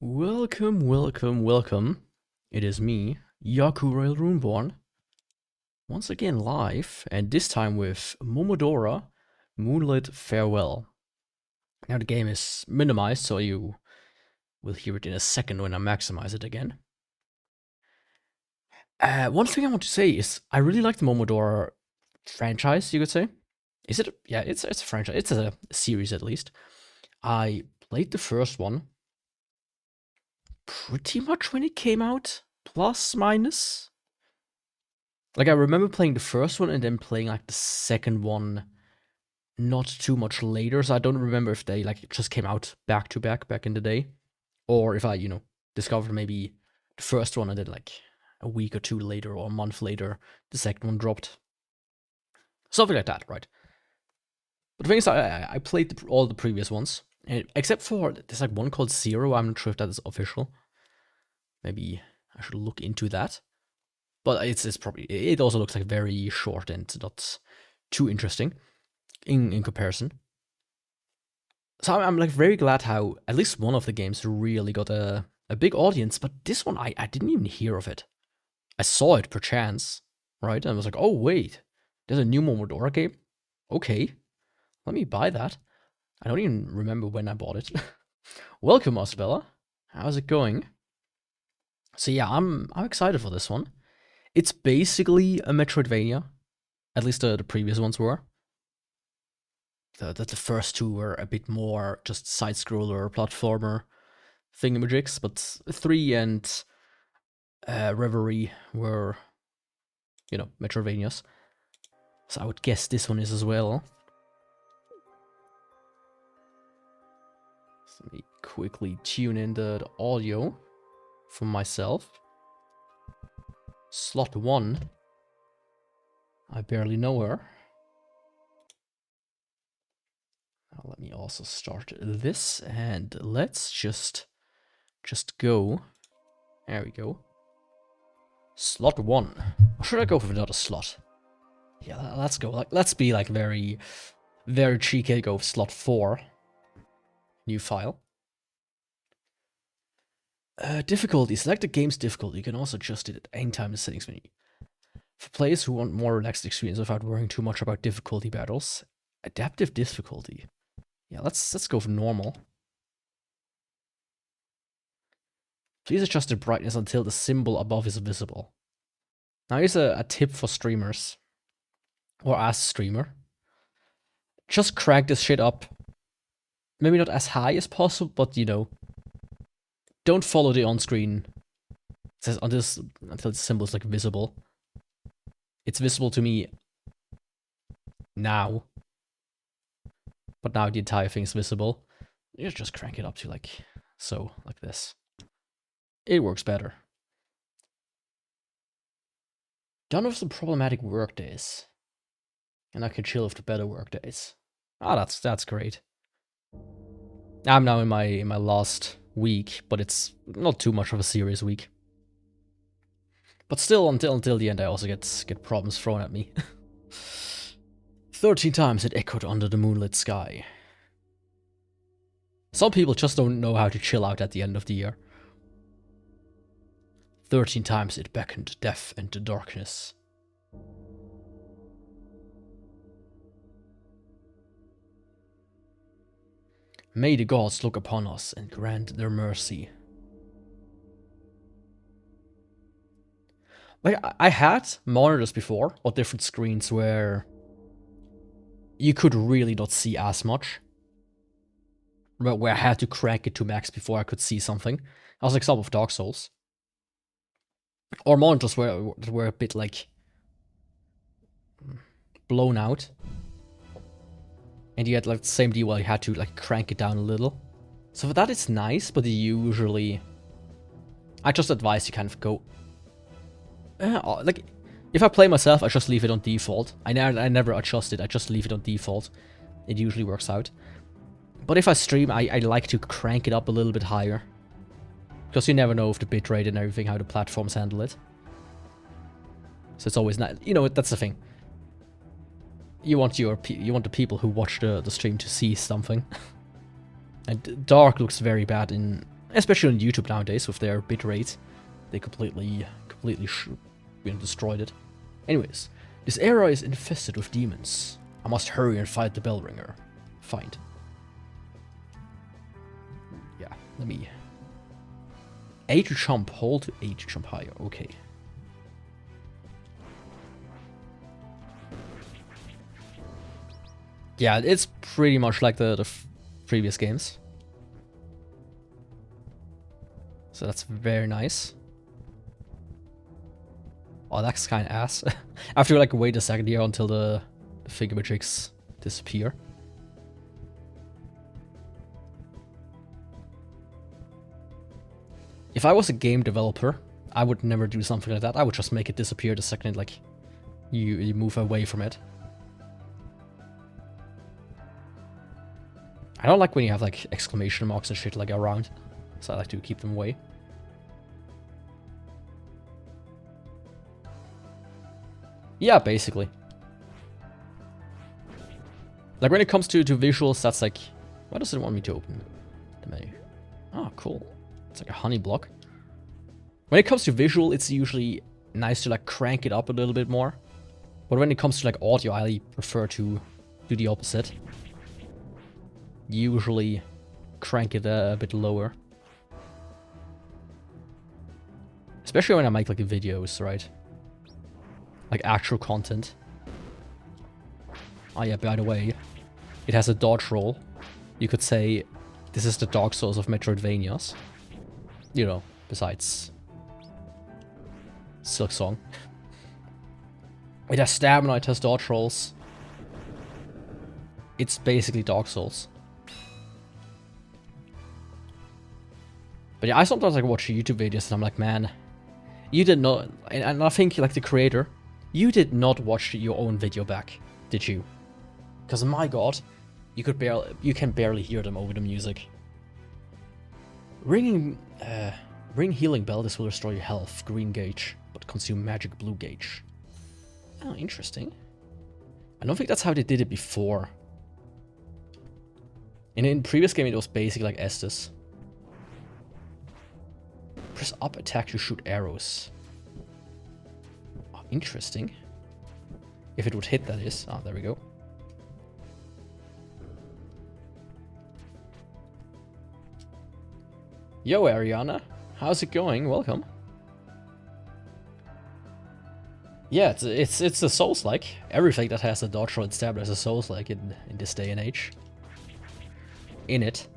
Welcome. It is me, Yakuvrael Runeborne, once again live, and this time with Momodora, Moonlit Farewell. Now the game is minimized, so you will hear it in a second when I maximize it again. One thing I want to say is I really like the Momodora franchise, you could say. Is it? Yeah, it's a franchise. It's a series at least. I played the first one pretty much when it came out, plus minus. Like I remember playing the first one and then playing like the second one not too much later, so I don't remember if they like just came out back to back in the day, or if I, discovered maybe the first one and then like a week or two later or a month later the second one dropped. Something like that, right? But the thing is, I played all the previous ones, and except for there's like one called Zero. I'm not sure if that is official. Maybe I should look into that. But it's probably, it also looks like very short and not too interesting in comparison. So I'm like very glad how at least one of the games really got a big audience, but this one I didn't even hear of it. I saw it per chance, right? And I was like, oh wait, there's a new Momodora game? Okay, let me buy that. I don't even remember when I bought it. Welcome, Osbella. How's it going? So yeah, I'm excited for this one. It's basically a Metroidvania. At least the previous ones were. The first two were a bit more just side-scroller, platformer thingamajigs, but 3 and Reverie were, Metroidvanias. So I would guess this one is as well. So let me quickly tune in the audio for myself. Slot 1. I barely know her. Now let me also start this, and let's just go. There we go. Slot 1. Or should I go for another slot? Yeah, let's go. Let's be like very, very cheeky. Go for slot 4. New file. Difficulty. Select the game's difficulty. You can also adjust it at any time in the settings menu. For players who want more relaxed experience without worrying too much about difficulty battles, adaptive difficulty. Yeah, let's go for normal. Please adjust the brightness until the symbol above is visible. Now here's a tip for streamers, or as a streamer. Just crank this shit up. Maybe not as high as possible, but don't follow the on-screen. It says until the symbol is like visible. It's visible to me now, but now the entire thing is visible. You just crank it up to like this. It works better. Done with some problematic work days, and I can chill with the better work days. Ah, that's great. I'm now in my last week, but it's not too much of a serious week. But still, until the end, I also get problems thrown at me. 13 times it echoed under the moonlit sky. Some people just don't know how to chill out at the end of the year. 13 times it beckoned death into darkness. May the gods look upon us and grant their mercy. Like, I had monitors before, or different screens, where you could really not see as much. Where I had to crank it to max before I could see something. That was like some of Dark Souls. Or monitors were a bit like blown out. And you had like the same deal where you had to like crank it down a little. So for that it's nice, but usually I just advise you kind of go like if I play myself, I just leave it on default. I never adjust it. I just leave it on default. It usually works out. But if I stream, I like to crank it up a little bit higher, because you never know if the bitrate and everything, how the platforms handle it. So it's always not, that's the thing. You want the people who watch the stream to see something. And dark looks very bad in Especially on YouTube nowadays with their bitrate. They completely destroyed it. Anyways, this area is infested with demons. I must hurry and fight the bell ringer. Find. Yeah, let me... A to jump, hold to A to jump higher. Okay. Yeah, it's pretty much like the previous games. So that's very nice. Oh, that's kind of ass. I have to like wait a second here until the thingamajig's disappear. If I was a game developer, I would never do something like that. I would just make it disappear the second like you move away from it. I don't like when you have like exclamation marks and shit like around, so I like to keep them away. Yeah, basically. Like when it comes to visuals, that's like, why does it want me to open the menu? Oh, cool. It's like a honey block. When it comes to visual, it's usually nice to like crank it up a little bit more. But when it comes to like audio, I prefer to do the opposite. Usually crank it a bit lower. Especially when I make like videos, right? Like actual content. Oh yeah, by the way, it has a dodge roll. You could say this is the Dark Souls of Metroidvanias. You know, besides Silksong. It has stamina, it has dodge rolls. It's basically Dark Souls. But yeah, I sometimes like watch YouTube videos and I'm like, man, you did not, and I think like the creator, you did not watch your own video back, did you? Because my god, you can barely hear them over the music. Ring healing bell, this will restore your health, green gauge, but consume magic blue gauge. Oh, interesting. I don't think that's how they did it before. In previous game it was basically like Estus. Press up attack to shoot arrows. Oh, interesting. If it would hit, that is. Ah, there we go. Yo, Ariana. How's it going? Welcome. Yeah, it's a Souls-like. Everything that has a dodge roll and stab is a Souls-like in this day and age. In it.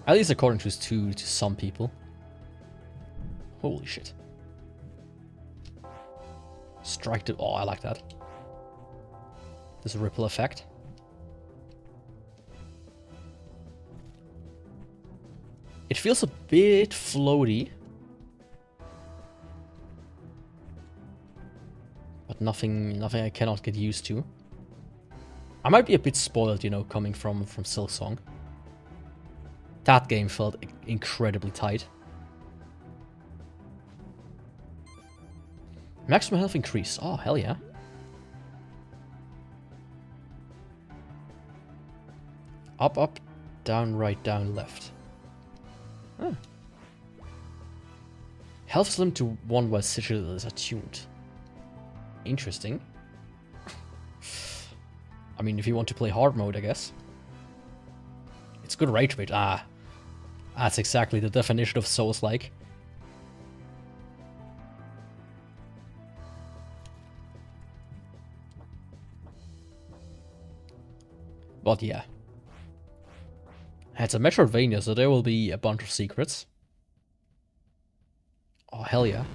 At least according to some people. Holy shit. Strike the... Oh, I like that. There's a ripple effect. It feels a bit floaty. But nothing I cannot get used to. I might be a bit spoiled, you know, coming from Silksong. That game felt incredibly tight. Maximum health increase. Oh, hell yeah. Up, up, down, right, down, left. Huh. Health is limited to 1 while sigil is attuned. Interesting. I mean, if you want to play hard mode, I guess. It's good rage bait. Ah. That's exactly the definition of Souls-like. But yeah. It's a Metroidvania, so there will be a bunch of secrets. Oh, hell yeah.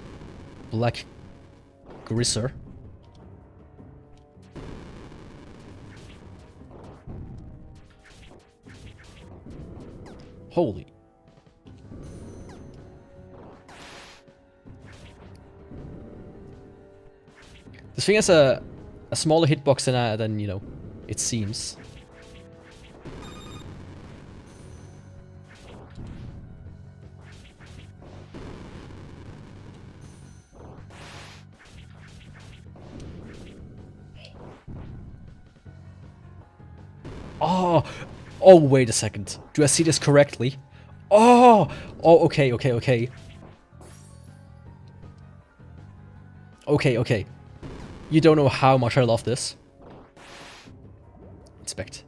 Black Grisser. Holy. This thing has a smaller hitbox than you know, it seems. Oh, oh, wait a second. Do I see this correctly? Oh, okay. Okay. You don't know how much I love this. Inspect.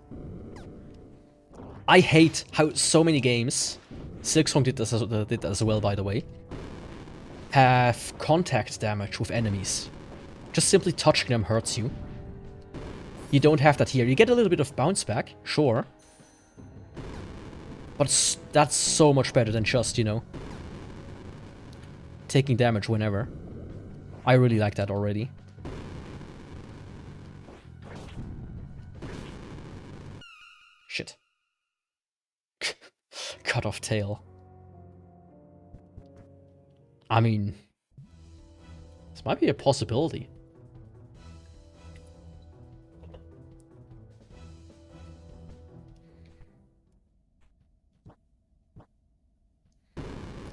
I hate how so many games, Silksong did that as well, by the way, have contact damage with enemies. Just simply touching them hurts you. You don't have that here. You get a little bit of bounce back, sure. But that's so much better than just, you know, taking damage whenever. I really like that already. Shit. Cut off tail. I mean, this might be a possibility.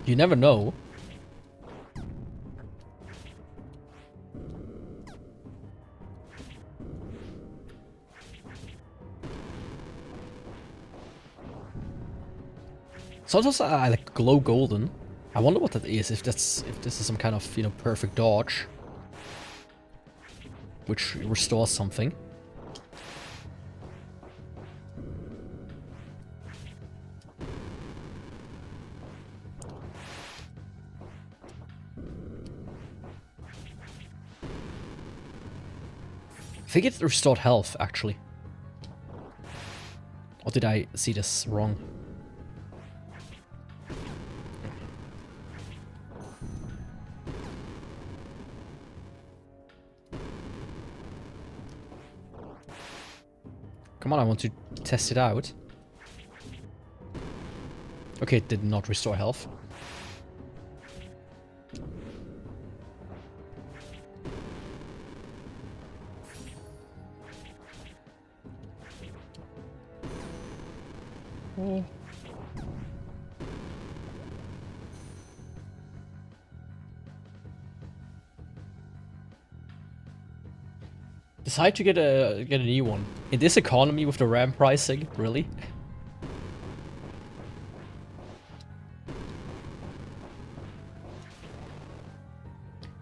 You never know. Sometimes I like glow golden. I wonder what that is. If this is some kind of, you know, perfect dodge, which restores something. I think it restored health, actually. Or did I see this wrong? Come on, I want to test it out. Okay, it did not restore health. Oh. Decide to get a new one. In this economy with the RAM pricing, really?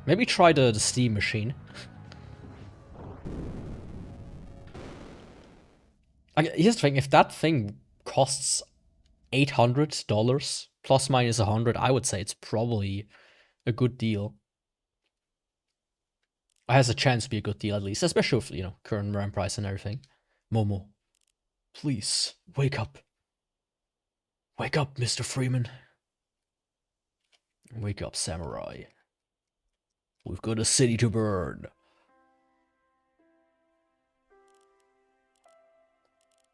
Maybe try the Steam machine. Here's the thing, if that thing costs $800 plus minus 100, I would say it's probably a good deal. It has a chance to be a good deal at least, especially with, you know, current RAM price and everything. Momo, please wake up. Wake up, Mr. Freeman. Wake up, samurai. We've got a city to burn.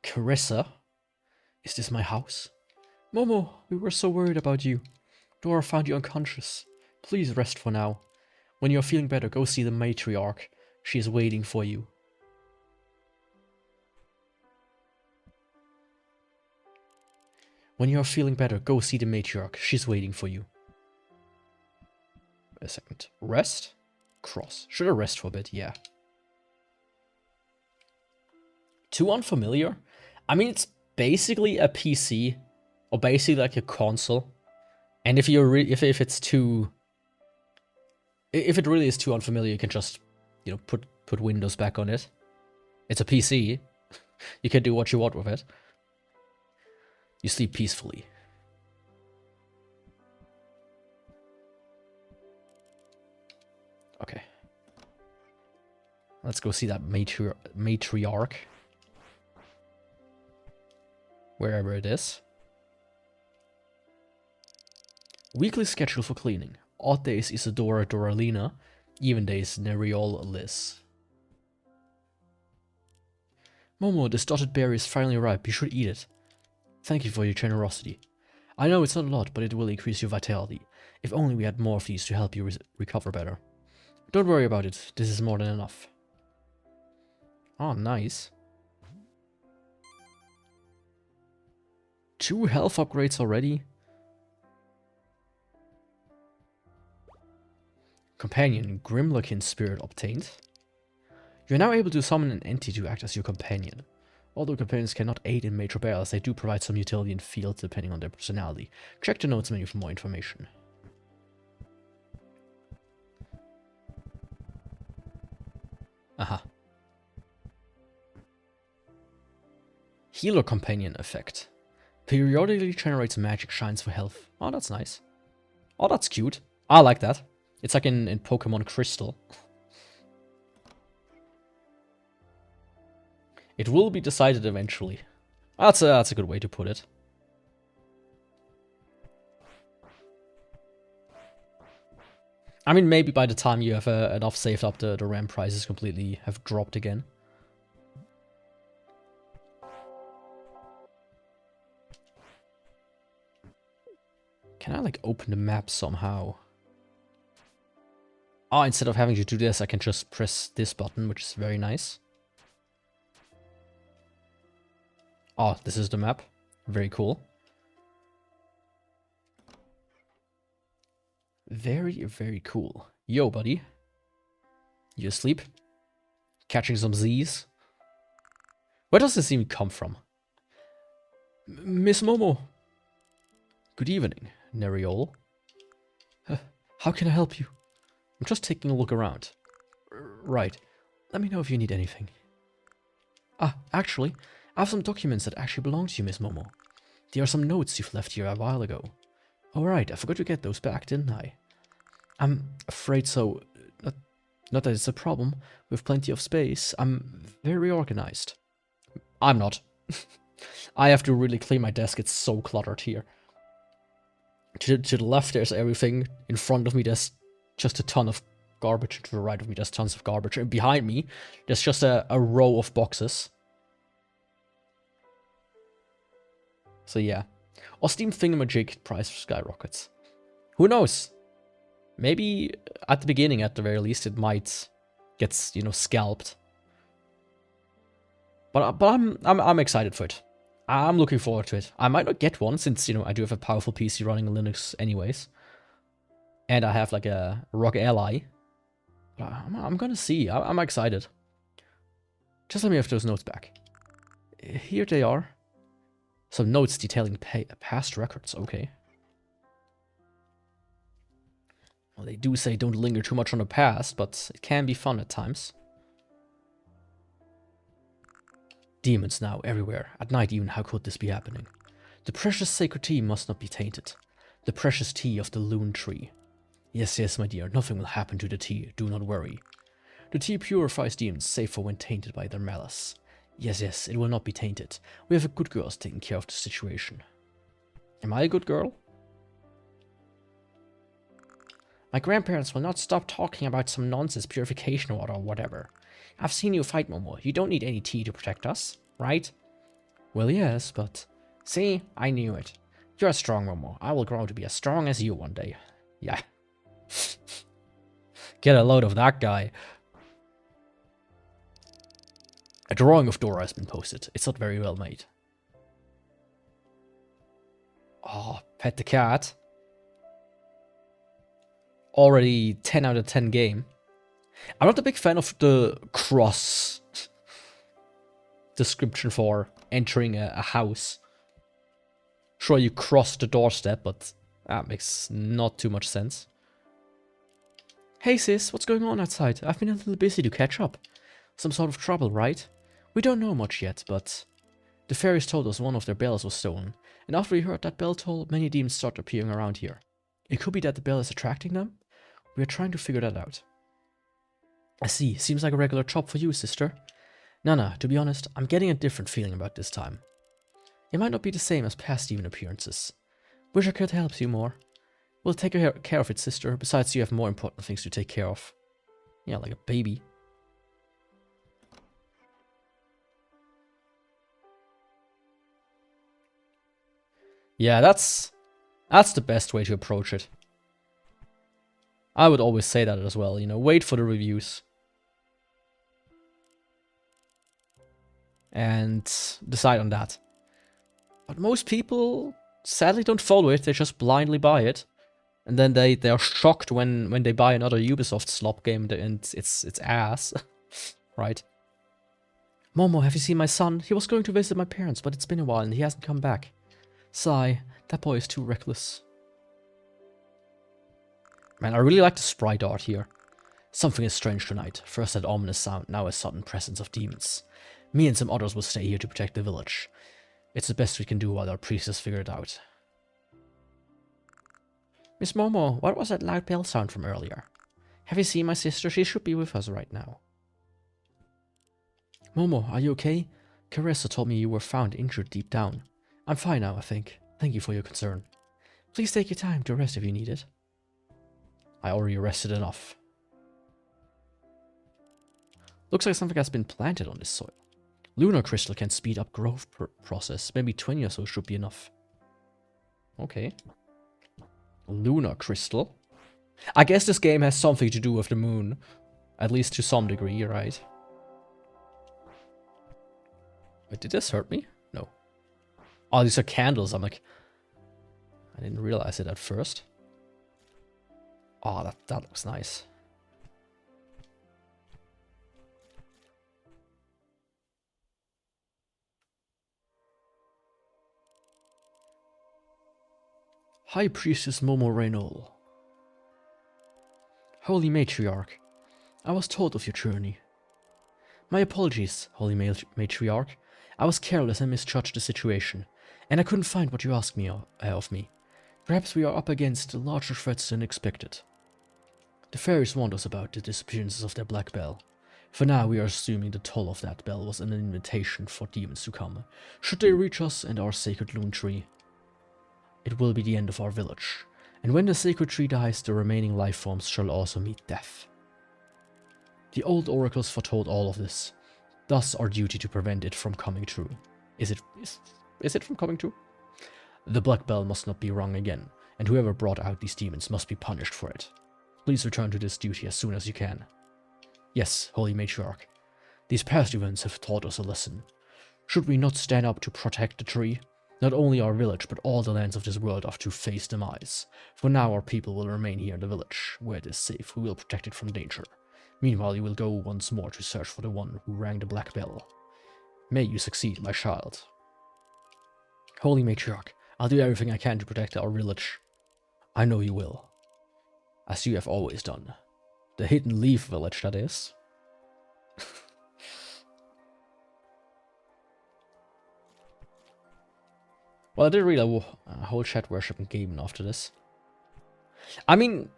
Carissa? Is this my house? Momo, we were so worried about you. Dora found you unconscious. Please rest for now. When you're feeling better, go see the matriarch. She is waiting for you. When you're feeling better, go see the matriarch. She's waiting for you. Wait a second. Rest? Cross. Should I rest for a bit? Yeah. Too unfamiliar? I mean, it's basically a PC. Or basically like a console. And if you're if it's too... If it really is too unfamiliar, you can just, you know, put Windows back on it. It's a PC. You can do what you want with it. You sleep peacefully. Okay. Let's go see that matriarch. Wherever it is. Weekly schedule for cleaning. Odd days Isadora Doralina. Even days Neriol Liz. Momo, this dotted berry is finally ripe. You should eat it. Thank you for your generosity. I know it's not a lot, but it will increase your vitality. If only we had more of these to help you recover better. Don't worry about it. This is more than enough. Oh, nice. 2 health upgrades already? Companion, Grimlockin spirit obtained. You're now able to summon an entity to act as your companion. Although companions cannot aid in major battles, they do provide some utility in fields depending on their personality. Check the notes menu for more information. Aha. Healer companion effect. Periodically generates magic shines for health. Oh, that's nice. Oh, that's cute. I like that. It's like in Pokemon Crystal. It will be decided eventually. That's a good way to put it. I mean, maybe by the time you have enough saved up, the RAM prices completely have dropped again. Can I, like, open the map somehow? Oh, instead of having to do this, I can just press this button, which is very nice. Oh, this is the map. Very cool. Very, very cool. Yo, buddy. You asleep? Catching some Z's? Where does this even come from? Miss Momo. Good evening, Neriol. How can I help you? I'm just taking a look around. Right. Let me know if you need anything. Ah, actually, I have some documents that actually belong to you, Miss Momo. There are some notes you've left here a while ago. Alright, I forgot to get those back, didn't I? I'm afraid so. Not that it's a problem. We have plenty of space. I'm very organized. I'm not. I have to really clean my desk. It's so cluttered here. To the left, there's everything. In front of me, there's just a ton of garbage. To the right of me, there's tons of garbage. And behind me, there's just a row of boxes. So yeah. Or Steam Thingamajig price skyrockets. Who knows? Maybe at the beginning, at the very least, it might get, you know, scalped. But I'm excited for it. I'm looking forward to it. I might not get one since, you know, I do have a powerful PC running Linux anyways. And I have like a ROG Ally. But I'm gonna see. I'm excited. Just let me have those notes back. Here they are. Some notes detailing past records. Okay. Well, they do say don't linger too much on the past, but it can be fun at times. Demons now, everywhere. At night even, how could this be happening? The precious sacred tea must not be tainted. The precious tea of the Loon Tree. Yes, yes, my dear, nothing will happen to the tea, do not worry. The tea purifies demons, save for when tainted by their malice. Yes, yes, it will not be tainted. We have a good girl taking care of the situation. Am I a good girl? My grandparents will not stop talking about some nonsense purification water or whatever. I've seen you fight, Momo. You don't need any tea to protect us, right? Well, yes, but... See? I knew it. You're strong, Momo. I will grow to be as strong as you one day. Yeah. Get a load of that guy. A drawing of Dora has been posted. It's not very well made. Oh, pet the cat. Already 10 out of 10 game. I'm not a big fan of the cross description for entering a house. Sure, you cross the doorstep, but that makes not too much sense. Hey sis, what's going on outside? I've been a little busy to catch up. Some sort of trouble, right? We don't know much yet, but the fairies told us one of their bells was stolen. And after we heard that bell toll, many demons started appearing around here. It could be that the bell is attracting them? We are trying to figure that out. I see. Seems like a regular job for you, sister. Nana, to be honest, I'm getting a different feeling about this time. It might not be the same as past demon appearances. Wish I could help you more. We'll take care of it, sister. Besides, you have more important things to take care of. Yeah, like a baby. Yeah, that's the best way to approach it. I would always say that as well, you know, wait for the reviews. And decide on that. But most people sadly don't follow it, they just blindly buy it. And then they are shocked when they buy another Ubisoft slop game and it's ass. Right? Momo, have you seen my son? He was going to visit my parents, but it's been a while and he hasn't come back. Sigh, that boy is too reckless. Man, I really like the sprite art here. Something is strange tonight. First that ominous sound, now a sudden presence of demons. Me and some others will stay here to protect the village. It's the best we can do while our priestess figure it out. Miss Momo, what was that loud bell sound from earlier? Have you seen my sister? She should be with us right now. Momo, are you okay? Carissa told me you were found injured deep down. I'm fine now, I think. Thank you for your concern. Please take your time to rest if you need it. I already rested enough. Looks like something has been planted on this soil. Lunar crystal can speed up growth process. Maybe 20 or so should be enough. Okay. Lunar crystal. I guess this game has something to do with the moon. At least to some degree, right? Wait, did this hurt me? No. Oh, these are candles. I'm like... I didn't realize it at first. Oh, that looks nice. High Priestess Momo Reynol. Holy Matriarch, I was told of your journey. My apologies, Holy Matriarch. I was careless and misjudged the situation, and I couldn't find what you asked me of me. Perhaps we are up against larger threats than expected. The fairies warned us about the disappearances of their black bell. For now, we are assuming the toll of that bell was an invitation for demons to come. Should they reach us and our sacred loon tree, it will be the end of our village. And when the sacred tree dies, the remaining life forms shall also meet death. The old oracles foretold all of this. Thus our duty to prevent it from coming true. Is it from coming true? The black bell must not be rung again, and whoever brought out these demons must be punished for it. Please return to this duty as soon as you can. Yes, Holy Matriarch. These past events have taught us a lesson. Should we not stand up to protect the tree? Not only our village, but all the lands of this world are to face demise. For now our people will remain here in the village. Where it is safe, we will protect it from danger. Meanwhile, you will go once more to search for the one who rang the black bell. May you succeed, my child. Holy Matriarch, I'll do everything I can to protect our village. I know you will. As you have always done. The Hidden Leaf village, that is. Well, I did read a whole chat worshipping Gaben after this. I mean,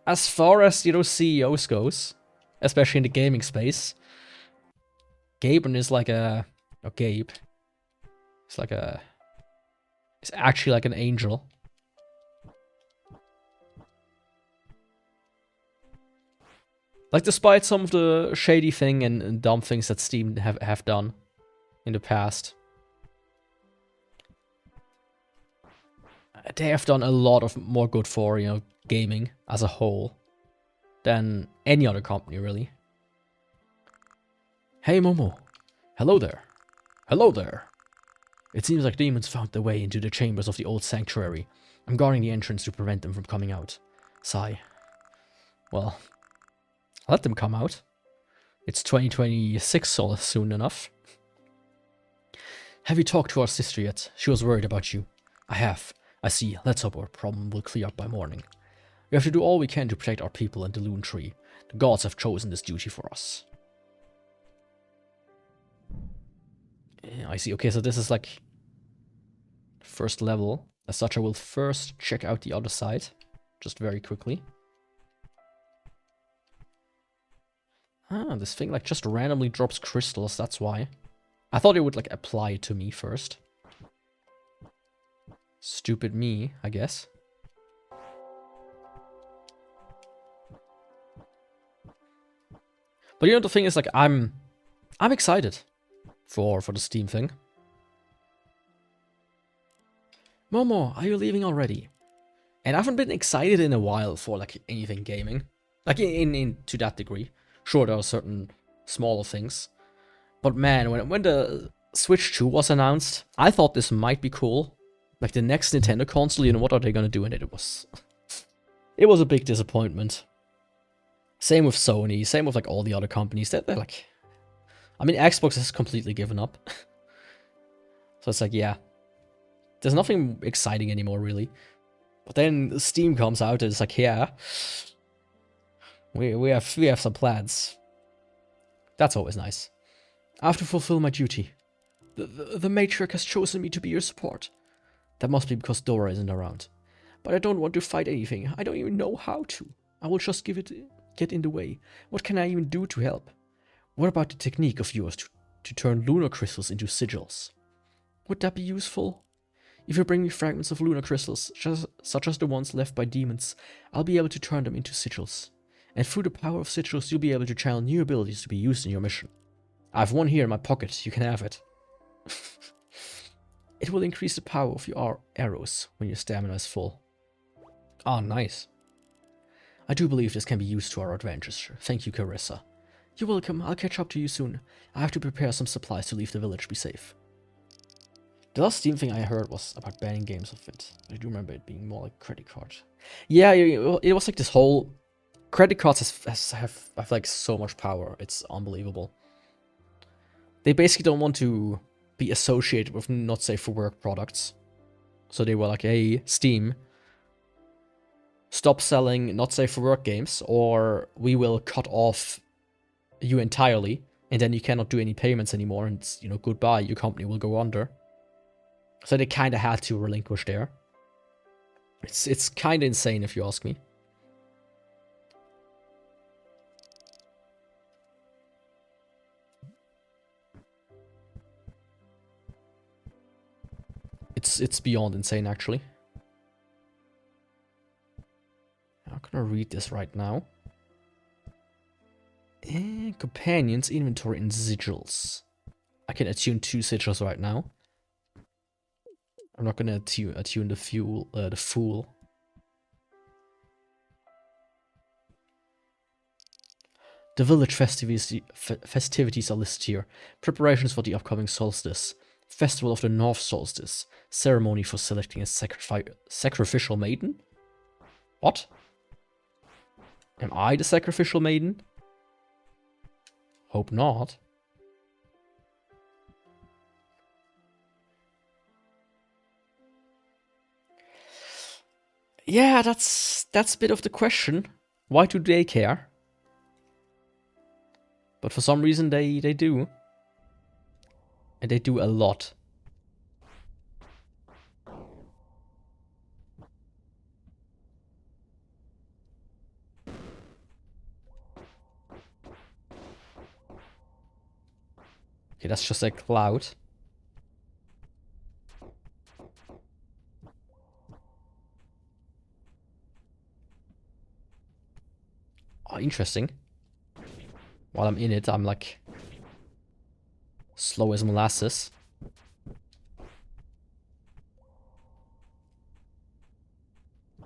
as far as, you know, CEOs goes, especially in the gaming space, Gaben is like a... or Gabe. It's like a... It's actually like an angel. Like, despite some of the shady thing and dumb things that Steam have done in the past, they have done a lot of more good for, you know, gaming as a whole than any other company, really. Hey, Momo. Hello there. Hello there. It seems like demons found their way into the chambers of the old sanctuary. I'm guarding the entrance to prevent them from coming out. Sigh. Well, let them come out. It's 2026 so soon enough. Have you talked to our sister yet? She was worried about you. I have. I see. Let's hope our problem will clear up by morning. We have to do all we can to protect our people and the Loon Tree. The gods have chosen this duty for us. Yeah, I see. Okay, so this is like first level. As such, I will first check out the other side. Just very quickly. Ah, this thing like just randomly drops crystals, that's why. I thought it would like apply to me first. Stupid me, I guess. But you know, the thing is, like, I'm excited for the Steam thing. Momo, are you leaving already? And I haven't been excited in a while for like anything gaming, like in to that degree. Sure, there are certain smaller things, but man, when the Switch 2 was announced, I thought this might be cool. Like the next Nintendo console, you know, what are they gonna do? And it was a big disappointment. Same with Sony, same with like all the other companies. They're like, I mean, Xbox has completely given up. So it's like, yeah. There's nothing exciting anymore, really. But then Steam comes out and it's like, yeah. We have some plans. That's always nice. I have to fulfill my duty. The matriarch has chosen me to be your support. That must be because Dora isn't around. But I don't want to fight anything. I don't even know how to. I will just get in the way. What can I even do to help? What about the technique of yours to turn lunar crystals into sigils? Would that be useful? If you bring me fragments of lunar crystals, such as the ones left by demons, I'll be able to turn them into sigils. And through the power of sigils, you'll be able to channel new abilities to be used in your mission. I have one here in my pocket. You can have it. It will increase the power of your arrows when your stamina is full. Ah, nice. I do believe this can be used to our advantage. Thank you, Carissa. You're welcome. I'll catch up to you soon. I have to prepare some supplies to leave the village be safe. The last Steam thing I heard was about banning games of it. I do remember it being more like credit card. Yeah, it was like this whole... Credit cards have like so much power. It's unbelievable. They basically don't want to be associated with not safe for work products. So they were like, hey, Steam, stop selling not safe for work games, or we will cut off you entirely, and then you cannot do any payments anymore, and it's, you know, goodbye, your company will go under. So they kind of had to relinquish there. It's kind of insane if you ask me. It's beyond insane, actually. I'm gonna read this right now. And companions, inventory, and sigils. I can attune 2 sigils right now. I'm not gonna attune the fool. The village festivities are listed here. Preparations for the upcoming solstice. Festival of the North Solstice. Ceremony for selecting a sacrificial maiden? What? Am I the sacrificial maiden? Hope not. Yeah, that's a bit of the question. Why do they care? But for some reason they do. And they do a lot. Okay, that's just a cloud. Oh, interesting. While I'm in it, I'm like slow as molasses.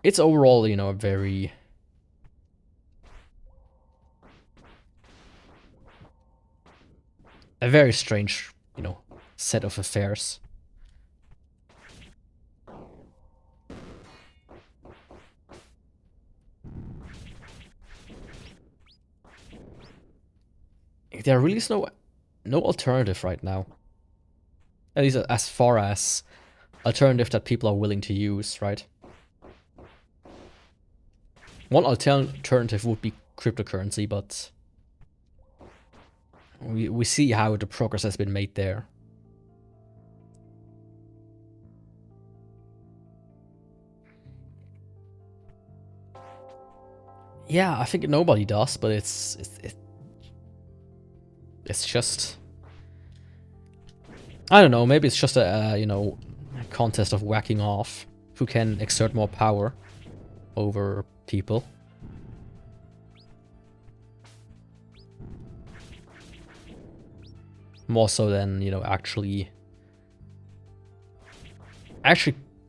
It's overall, you know, a very strange, you know, set of affairs. There really is no alternative right now. At least as far as alternative that people are willing to use, right? One alternative would be cryptocurrency, but we see how the progress has been made there. Yeah, I think nobody does, but it's just, I don't know, maybe it's just a you know, a contest of whacking off who can exert more power over people. More so than, you know, actually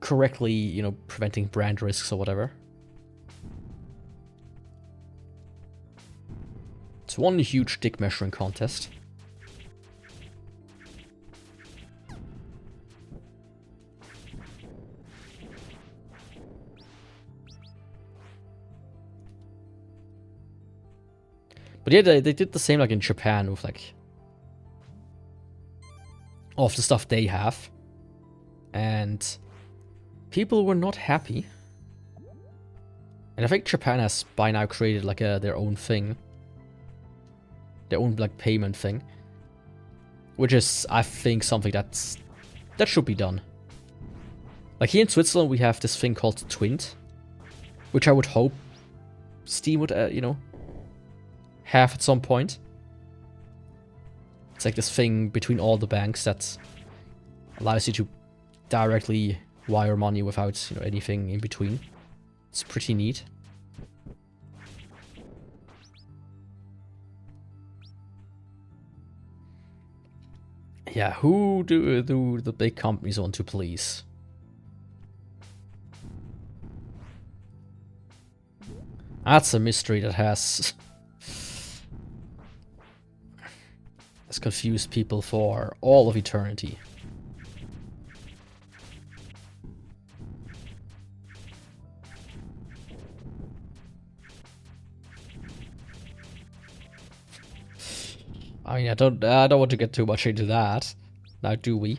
correctly, you know, preventing brand risks or whatever. It's one huge dick measuring contest. But yeah, they did the same like in Japan with like of the stuff they have. And people were not happy. And I think Japan has by now created like their own thing. Their own like payment thing. Which is, I think, something that should be done. Like here in Switzerland we have this thing called Twint. Which I would hope Steam would, you know, have at some point. It's like this thing between all the banks that allows you to directly wire money without, you know, anything in between. It's pretty neat. Yeah, who do the big companies want to please? That's a mystery that has confused people for all of eternity. I mean, I don't want to get too much into that. Now, do we?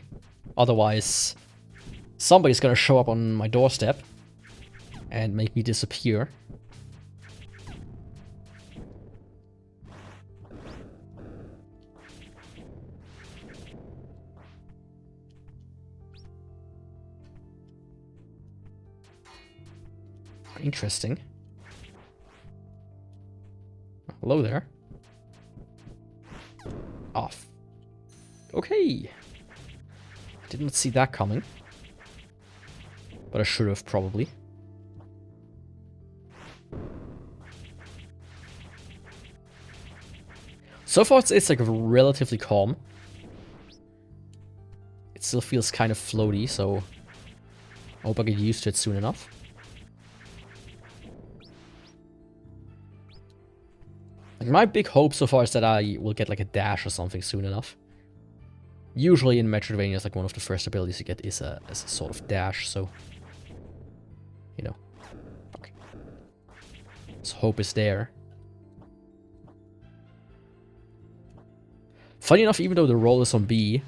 Otherwise, somebody's gonna show up on my doorstep and make me disappear. Interesting. Hello there. Off. Okay. I did not see that coming. But I should have probably. So far it's like relatively calm. It still feels kind of floaty, so I hope I get used to it soon enough. Like my big hope so far is that I will get like a dash or something soon enough. Usually in Metroidvania, like one of the first abilities you get is a sort of dash, so you know. Okay. So hope is there. Funny enough, even though the roll is on B,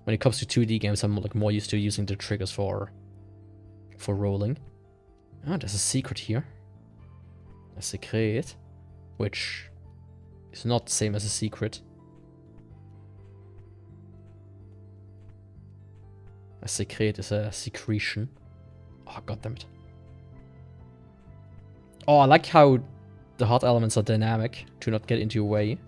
when it comes to 2D games, I'm like more used to using the triggers for rolling. Ah, there's a secret here. A secret, which is not the same as a secret. A secret is a secretion. Oh, goddammit. Oh, I like how the hot elements are dynamic to not get into your way.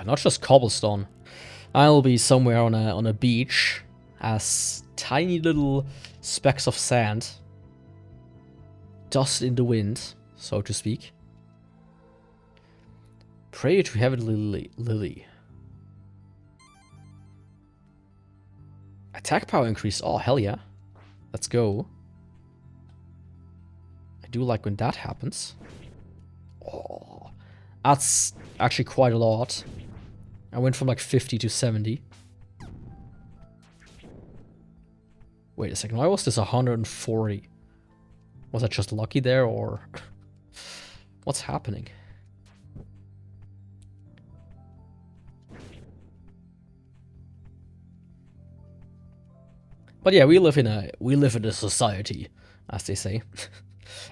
Not just cobblestone. I'll be somewhere on a beach as tiny little specks of sand. Dust in the wind, so to speak. Pray to Heavenly Lily. Attack power increase. Oh, hell yeah. Let's go. I do like when that happens. Oh, that's actually quite a lot. I went from like 50 to 70. Wait a second, why was this 140? Was I just lucky there, or what's happening? But yeah, we live in a society, as they say.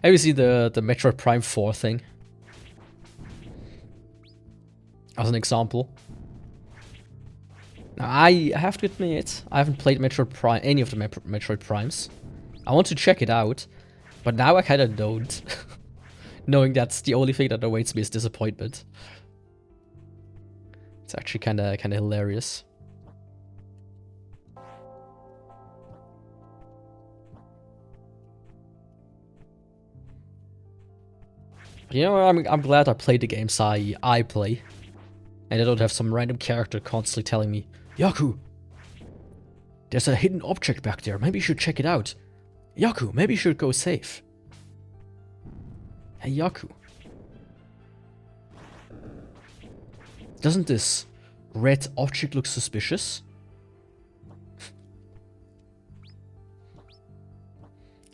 Have you seen the Metroid Prime 4 thing? As an example. Now, I have to admit, I haven't played Metroid Prime, any of the Metroid Primes. I want to check it out, but now I kind of don't. Knowing that's the only thing that awaits me is disappointment. It's actually kind of hilarious. You know, I'm glad I played the games I play. And I don't have some random character constantly telling me, Yaku, there's a hidden object back there. Maybe you should check it out. Yaku, maybe you should go safe. Hey, Yaku. Doesn't this red object look suspicious?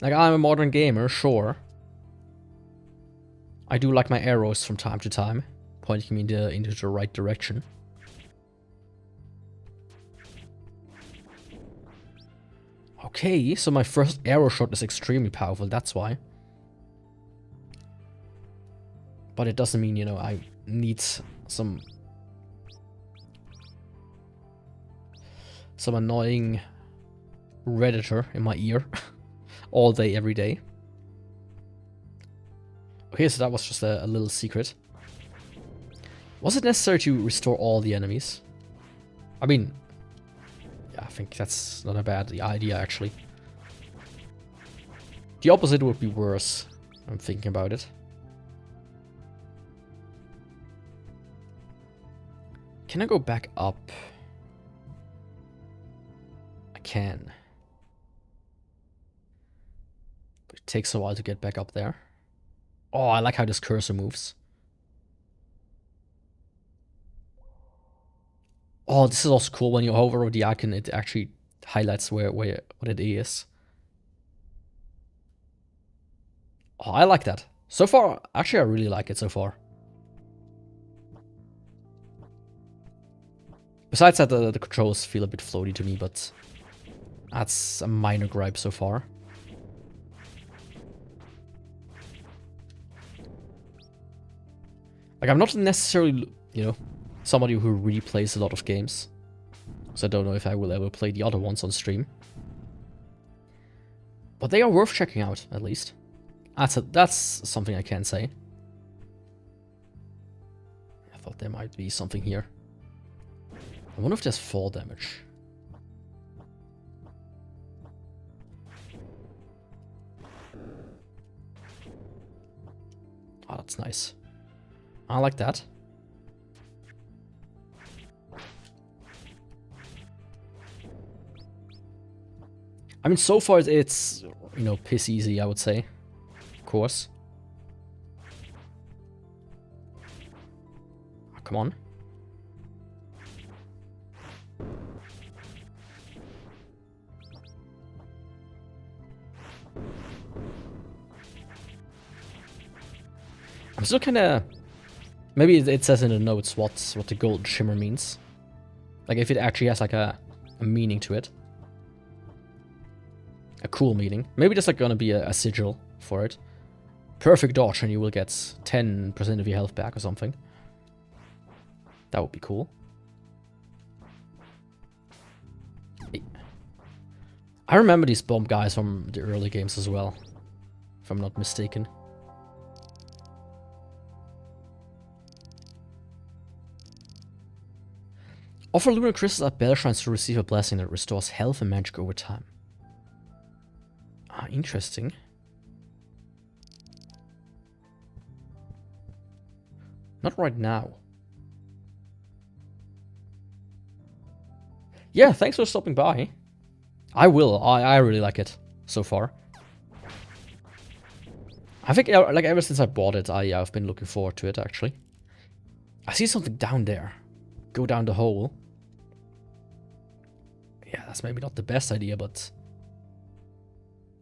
Like, I'm a modern gamer, sure. I do like my arrows from time to time. pointing me into the right direction. Okay, so my first arrow shot is extremely powerful, that's why. But it doesn't mean, you know, I need some annoying Redditor in my ear all day, every day. Okay, so that was just a little secret. Was it necessary to restore all the enemies? I mean, yeah, I think that's not a bad idea, actually. The opposite would be worse, I'm thinking about it. Can I go back up? I can. But it takes a while to get back up there. Oh, I like how this cursor moves. Oh, this is also cool. When you hover over the icon, it actually highlights what it is. Oh, I like that. So far, actually, I really like it so far. Besides that, the controls feel a bit floaty to me, but that's a minor gripe so far. Like, I'm not necessarily, you know, somebody who really plays a lot of games. So I don't know if I will ever play the other ones on stream. But they are worth checking out, at least. That's something I can say. I thought there might be something here. I wonder if there's fall damage. Oh, that's nice. I like that. I mean, so far it's, you know, piss easy, I would say. Of course. Oh, come on. I'm still kind of... Maybe it says in the notes what the gold shimmer means. Like, if it actually has, like, a meaning to it. A cool meaning. Maybe there's, like, gonna be a sigil for it. Perfect dodge and you will get 10% of your health back or something. That would be cool. I remember these bomb guys from the early games as well, if I'm not mistaken. Offer lunar crystals at bell shrines to receive a blessing that restores health and magic over time. Ah, interesting. Not right now. Yeah, thanks for stopping by. I will. I really like it so far. I think, like, ever since I bought it, I've been looking forward to it, actually. I see something down there. Go down the hole. Yeah, that's maybe not the best idea, but...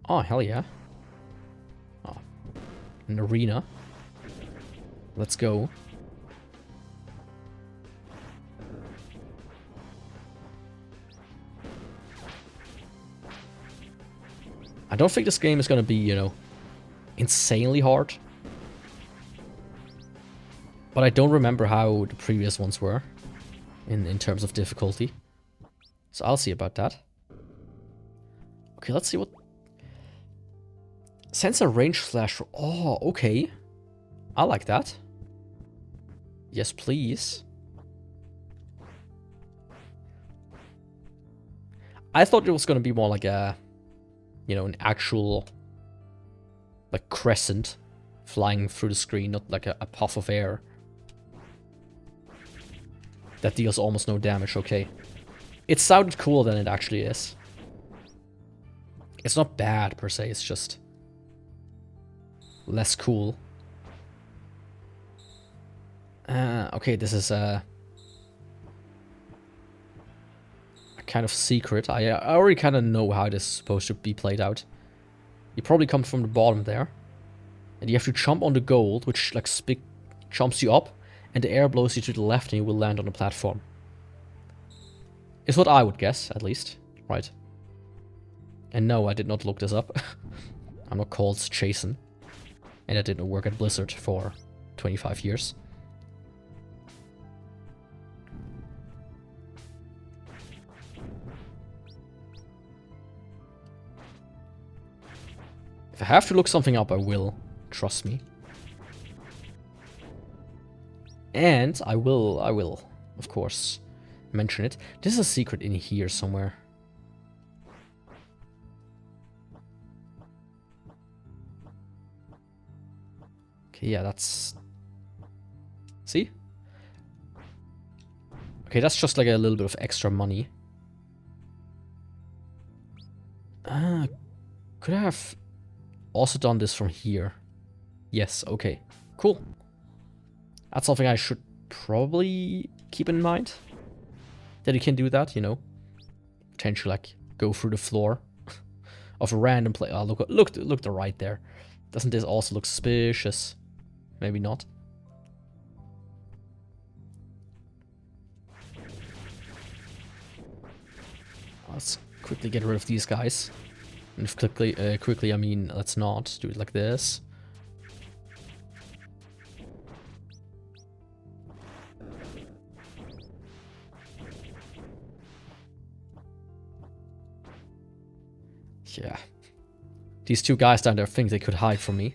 Oh, hell yeah. Oh. An arena. Let's go. I don't think this game is gonna be, you know, insanely hard. But I don't remember how the previous ones were in terms of difficulty. So I'll see about that. Okay, let's see what... Sensor range slash... Oh, okay. I like that. Yes, please. I thought it was gonna be more like a... You know, an actual... Like, crescent flying through the screen, not like a puff of air. That deals almost no damage, okay. It sounded cooler than it actually is. It's not bad, per se, it's just... less cool. Okay, this is a kind of secret. I already kind of know how this is supposed to be played out. You probably come from the bottom there. And you have to jump on the gold, which like jumps you up. and the air blows you to the left and you will land on the platform. Is what I would guess, at least. Right. And no, I did not look this up. I'm not called Jason. And I didn't work at Blizzard for 25 years. If I have to look something up, I will. Trust me. And I will, of course, mention it. There's a secret in here somewhere. Okay, yeah, that's... See? Okay, that's just like a little bit of extra money. Could I have also done this from here? Yes, okay. Cool. That's something I should probably keep in mind. That you can do that, you know. Potentially, like, go through the floor of a random place. Oh, look to right there. Doesn't this also look suspicious? Maybe not. Let's quickly get rid of these guys. And if quickly I mean let's not do it like this. Yeah. These two guys down there think they could hide from me.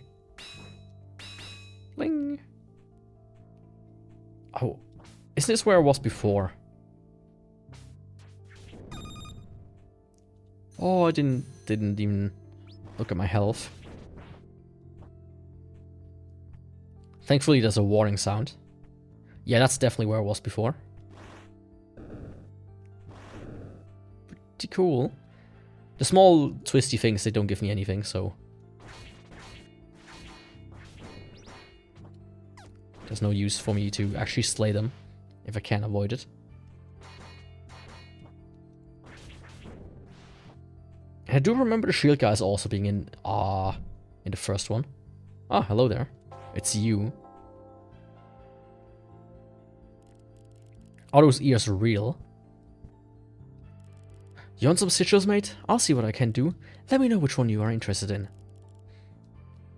Bling. Oh, isn't this where I was before? Oh, I didn't even look at my health. Thankfully, there's a warning sound. Yeah, that's definitely where I was before. Pretty cool. The small twisty things, they don't give me anything, so... There's no use for me to actually slay them, if I can avoid it. And I do remember the shield guys also being in the first one. Ah, hello there. It's you. Are those ears real? You want some sigils, mate? I'll see what I can do. Let me know which one you are interested in.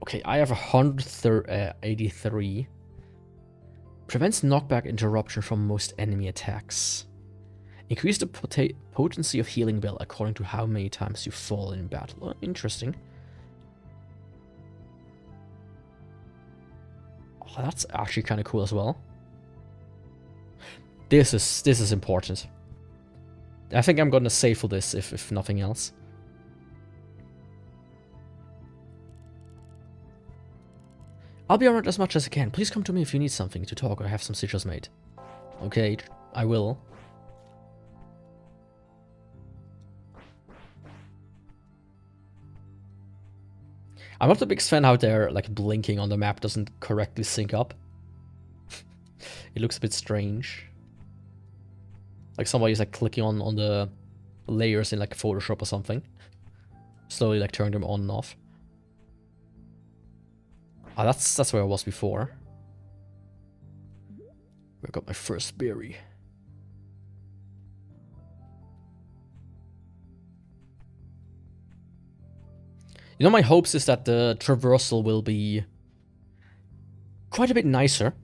Okay, I have 183. Prevents knockback interruption from most enemy attacks. Increase the potency of healing bell according to how many times you fall in battle. Oh, interesting. Oh, that's actually kind of cool as well. This is important. I think I'm gonna save for this if nothing else. I'll be around as much as I can. Please come to me if you need something to talk or have some sigils made. Okay, I will. I'm not the biggest fan how they're like blinking on the map doesn't correctly sync up. It looks a bit strange. Like somebody's like clicking on the layers in like Photoshop or something. Slowly like turning them on and off. Ah, that's where I was before. I got my first berry. You know, my hopes is that the traversal will be quite a bit nicer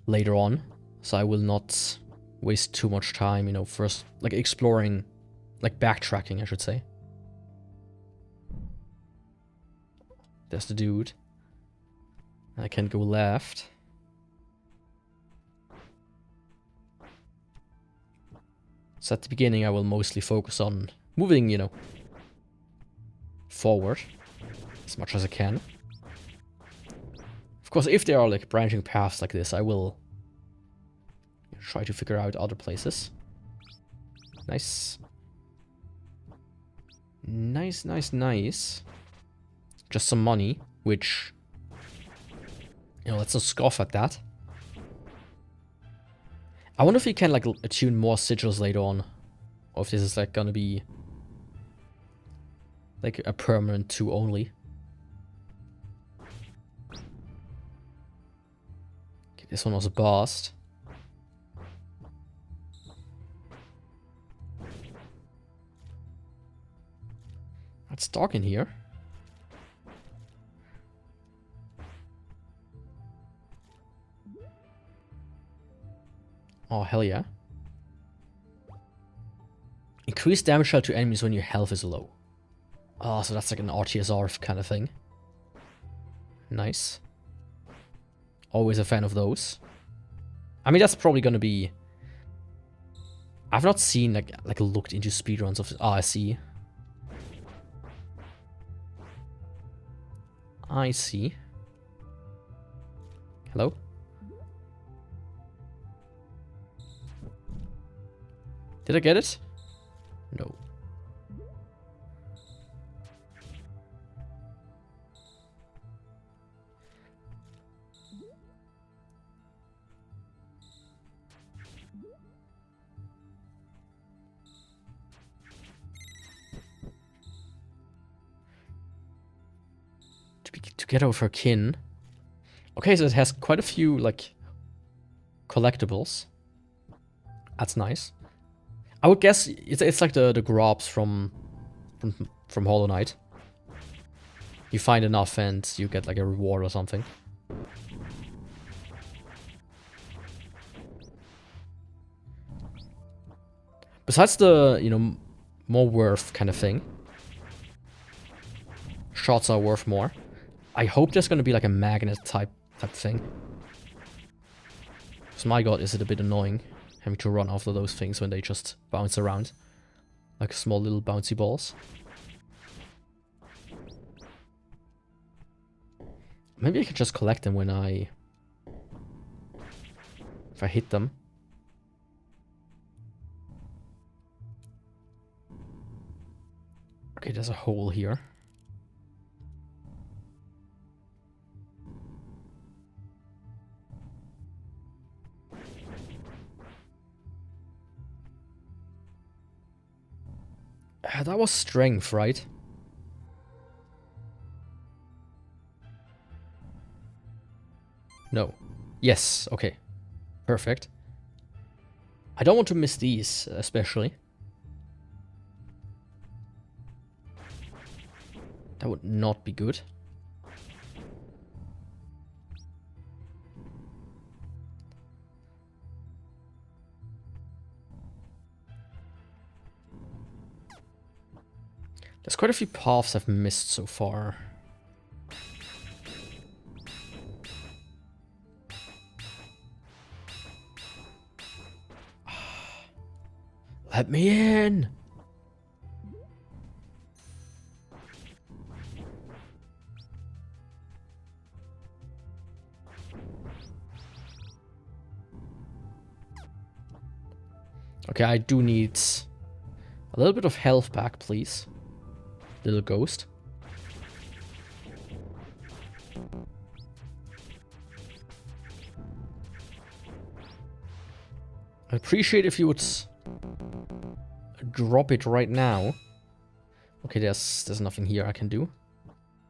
later on. So I will not waste too much time, you know, first, like, exploring, like, backtracking, I should say. There's the dude. I can go left. So at the beginning, I will mostly focus on moving, you know, forward as much as I can. Of course, if there are, like, branching paths like this, I will try to figure out other places. Nice. Nice, nice, nice. Just some money, which, you know, let's not scoff at that. I wonder if you can, like, attune more sigils later on. Or if this is, like, gonna be like a permanent 2 only. Okay, This one was a bust. It's dark in here. Oh, hell yeah. Increase damage dealt to enemies when your health is low. Oh, so that's like an RTSR kind of thing. Nice. Always a fan of those. I mean, that's probably gonna be... I've not seen, like looked into speedruns of... Oh, I see. I see. Hello? Did I get it? No. Together with her kin. Okay, so it has quite a few, like, collectibles. That's nice. I would guess it's like the grobs from Hollow Knight. You find enough and you get like a reward or something. Besides the, you know, more worth kind of thing. Shots are worth more. I hope there's gonna be like a magnet type thing. Because my god, is it a bit annoying having to run after those things when they just bounce around. Like small little bouncy balls. Maybe I could just collect them when if I hit them. Okay, there's a hole here. That was strength, right? No. Yes, okay. Perfect. I don't want to miss these, especially. That would not be good. There's quite a few paths I've missed so far. Let me in! Okay, I do need a little bit of health back, please. Little ghost. I'd appreciate if you would drop it right now. Okay, there's nothing here I can do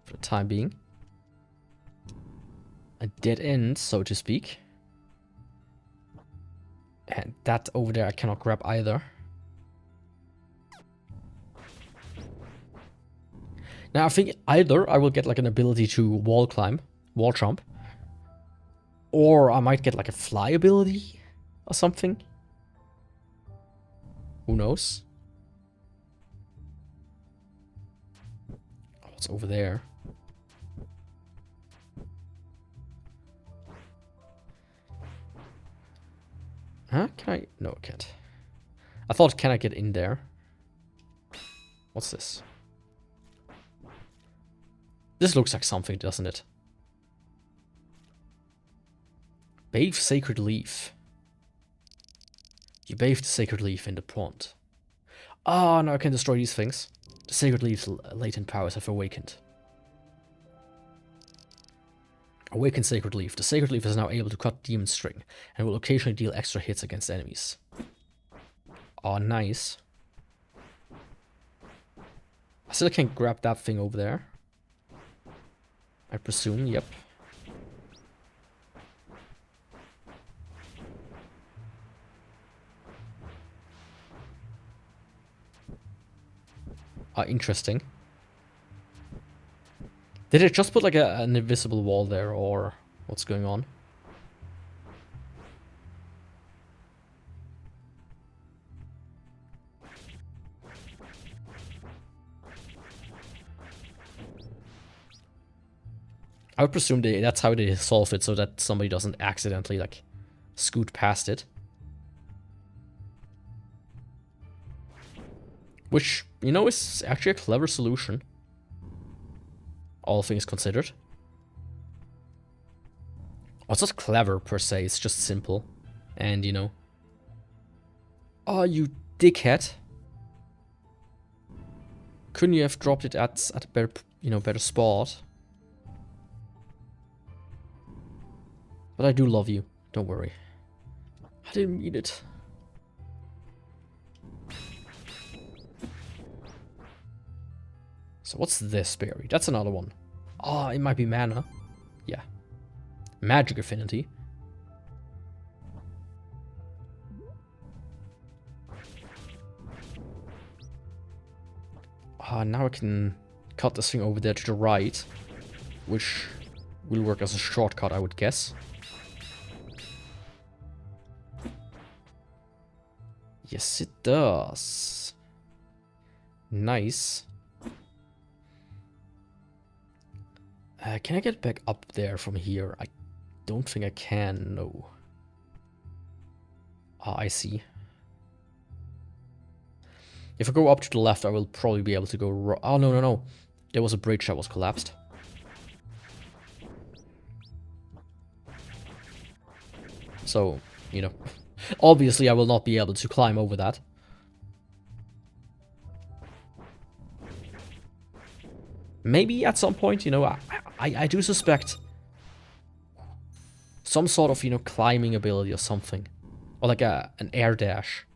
for the time being. A dead end, so to speak. And that over there I cannot grab either. Now I think either I will get like an ability to wall climb, wall jump. Or I might get like a fly ability or something. Who knows? Oh, what's over there? Huh? Can I? No, I can't. I thought, can I get in there? What's this? This looks like something, doesn't it? Bathe Sacred Leaf. You bathe the Sacred Leaf in the pond. Ah, now I can destroy these things. The Sacred Leaf's latent powers have awakened. Awaken Sacred Leaf. The Sacred Leaf is now able to cut Demon String and will occasionally deal extra hits against enemies. Oh, nice. I still can't grab that thing over there. I presume, yep. Interesting. Did it just put like an invisible wall there, or what's going on? I would presume that's how they solve it, so that somebody doesn't accidentally, like, scoot past it. Which, you know, is actually a clever solution. All things considered. Oh, it's not clever, per se, it's just simple. And, you know... Oh, you dickhead. Couldn't you have dropped it at a better, you know, better spot? But I do love you, don't worry. I didn't mean it. So what's this berry? That's another one. Ah, it might be mana. Yeah. Magic affinity. Ah, now I can cut this thing over there to the right, which will work as a shortcut, I would guess. Yes, it does. Nice. Can I get back up there from here? I don't think I can, no. Ah, I see. If I go up to the left, I will probably be able to go oh, no, no, no. There was a bridge that was collapsed. So, you know, obviously I will not be able to climb over that. Maybe at some point, you know, I do suspect some sort of, you know, climbing ability or something. Or like an air dash.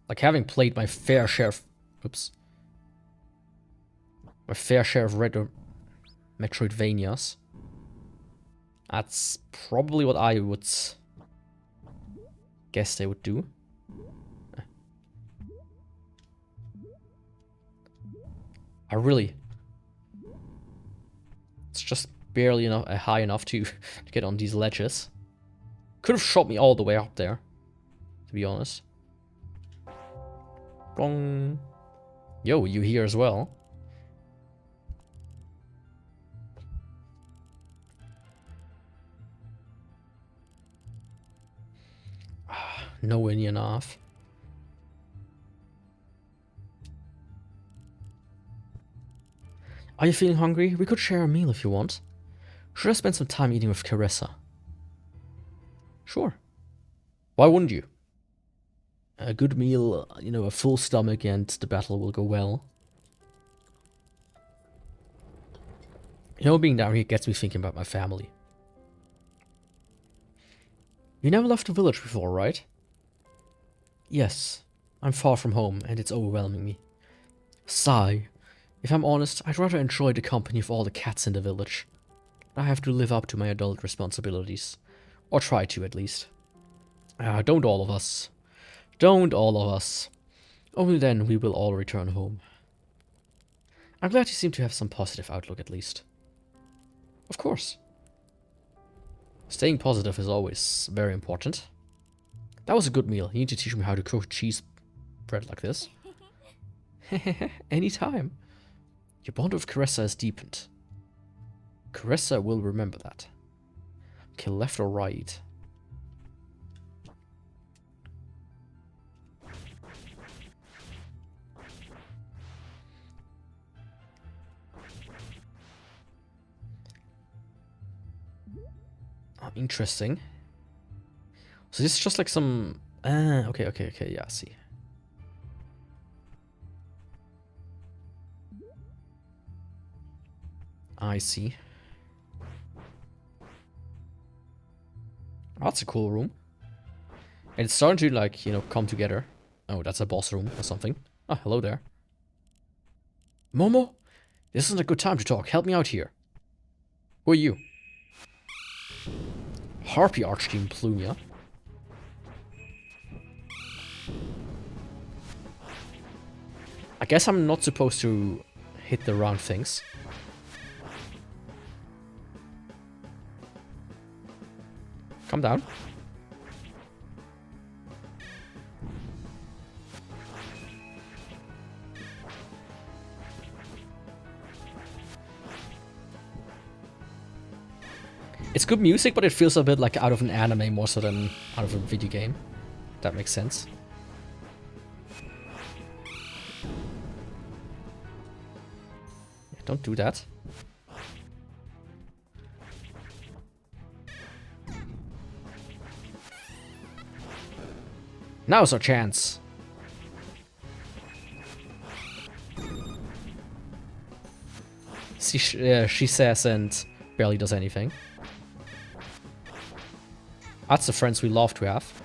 Like having played my fair share of... Oops. My fair share of Metroidvanias. That's probably what I would guess they would do. Really... It's just barely enough, high enough to get on these ledges. Could have shot me all the way up there, to be honest. Wrong. Yo, you here as well? Nowhere near enough. Are you feeling hungry? We could share a meal if you want. Should I spend some time eating with Carissa? Sure. Why wouldn't you? A good meal, you know, a full stomach, and the battle will go well. You know, being down here gets me thinking about my family. You never left the village before, right? Yes. I'm far from home, and it's overwhelming me. Sigh. If I'm honest, I'd rather enjoy the company of all the cats in the village. I have to live up to my adult responsibilities. Or try to, at least. Don't all of us. Don't all of us. Only then we will all return home. I'm glad you seem to have some positive outlook, at least. Of course. Staying positive is always very important. That was a good meal. You need to teach me how to cook cheese bread like this. Anytime. Your bond with Carissa is deepened. Carissa will remember that. Okay, left or right? Oh, interesting. So this is just like some... okay, yeah, I see. I see. Oh, that's a cool room. And it's starting to, like, you know, come together. Oh, that's a boss room or something. Oh, hello there. Momo? This isn't a good time to talk. Help me out here. Who are you? Harpy Archdemon Plumia. I guess I'm not supposed to hit the round things. Calm down. It's good music, but it feels a bit like out of an anime more so than out of a video game. If that makes sense. Yeah, don't do that. Now's our chance. See, she says and barely does anything. That's the friends we love to have.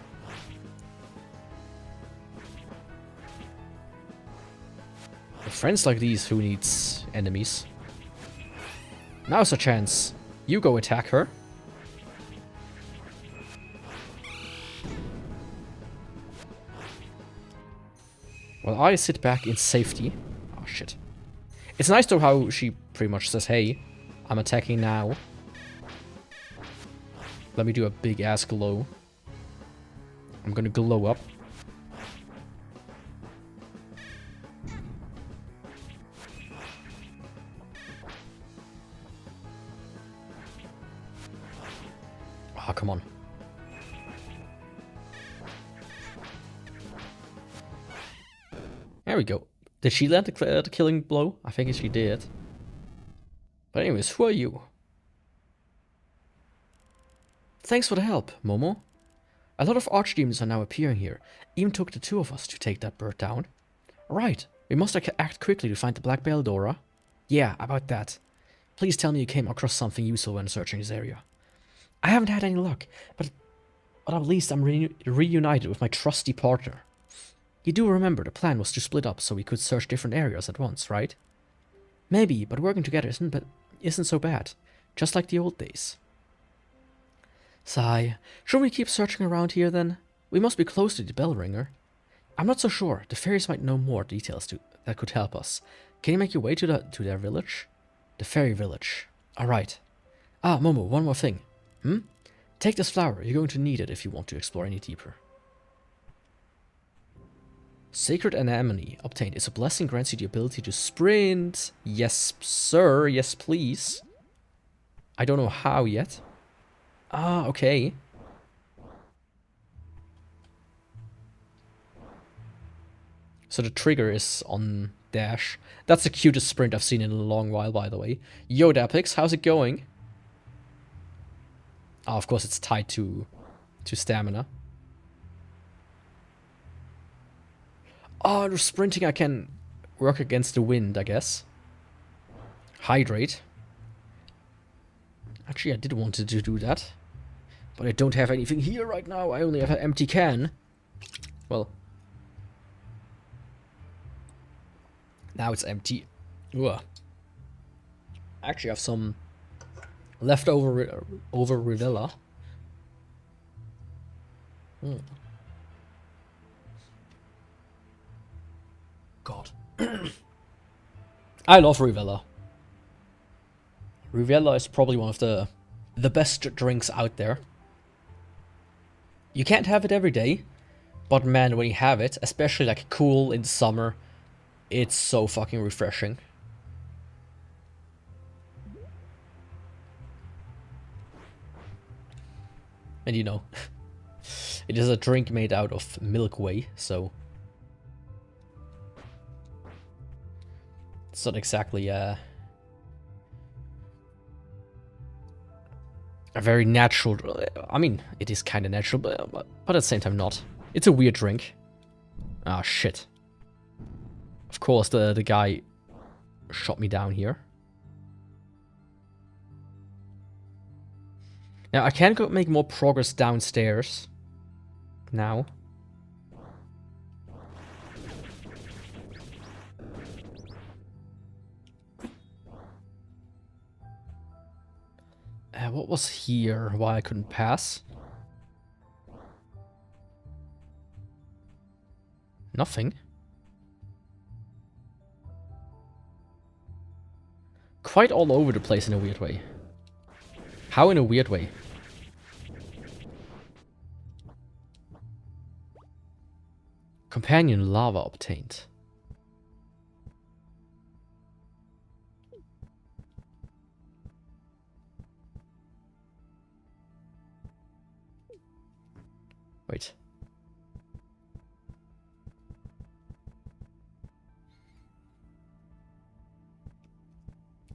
With friends like these, who needs enemies? Now's a chance. You go attack her. While I sit back in safety. Oh shit. It's nice though how she pretty much says, hey, I'm attacking now. Let me do a big ass glow. I'm gonna glow up. Oh, come on. There we go. Did she land the killing blow? I think she did. But anyways, who are you? Thanks for the help, Momo. A lot of archdemons are now appearing here. Even took the two of us to take that bird down. Right, we must act quickly to find the Black Belladora. Yeah, about that. Please tell me you came across something useful when searching this area. I haven't had any luck, but at least I'm reunited with my trusty partner. You do remember the plan was to split up so we could search different areas at once, right? Maybe, but working together isn't so bad. Just like the old days. Sigh. Should we keep searching around here then? We must be close to the bell ringer. I'm not so sure. The fairies might know more details that could help us. Can you make your way to their village? The fairy village. Alright. Ah, Momo, one more thing. Take this flower. You're going to need it if you want to explore any deeper. Sacred Anemone obtained is a blessing, grants you the ability to sprint. Yes, sir. Yes, please. I don't know how yet. Ah, okay. So the trigger is on dash. That's the cutest sprint I've seen in a long while, by the way. Yo, Dapix, how's it going? Oh, of course it's tied to stamina. Oh, under sprinting I can work against the wind, I guess. Hydrate. Actually, I did want to do that. But I don't have anything here right now. I only have an empty can. Well. Now it's empty. Ugh. I actually have some leftover over Rivella. God. I love Rivella. Rivella is probably one of the best drinks out there. You can't have it every day, but man, when you have it, especially like cool in summer, it's so fucking refreshing. And you know, it is a drink made out of milk whey, so it's not exactly a very natural. I mean, it is kind of natural, but at the same time not. It's a weird drink. Ah, shit. Of course, the guy shot me down here. Now, I can go make more progress downstairs. Now. What was here? Why I couldn't pass? Nothing. quite all over the place in a weird way. How in a weird way? Companion lava obtained. Wait.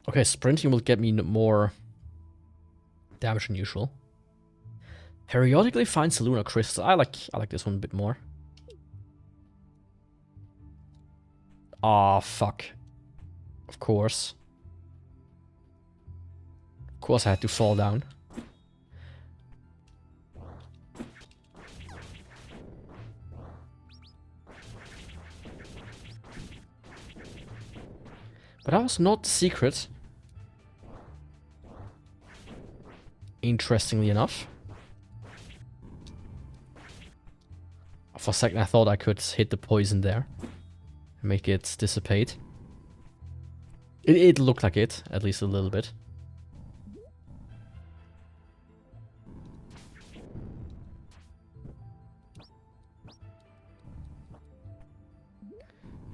Okay, sprinting will get me more damage than usual. Periodically finds lunar crystals. I like this one a bit more. Ah, fuck. Of course. Of course I had to fall down. But that was not the secret. Interestingly enough. For a second I thought I could hit the poison there. And make it dissipate. It looked like it, at least a little bit.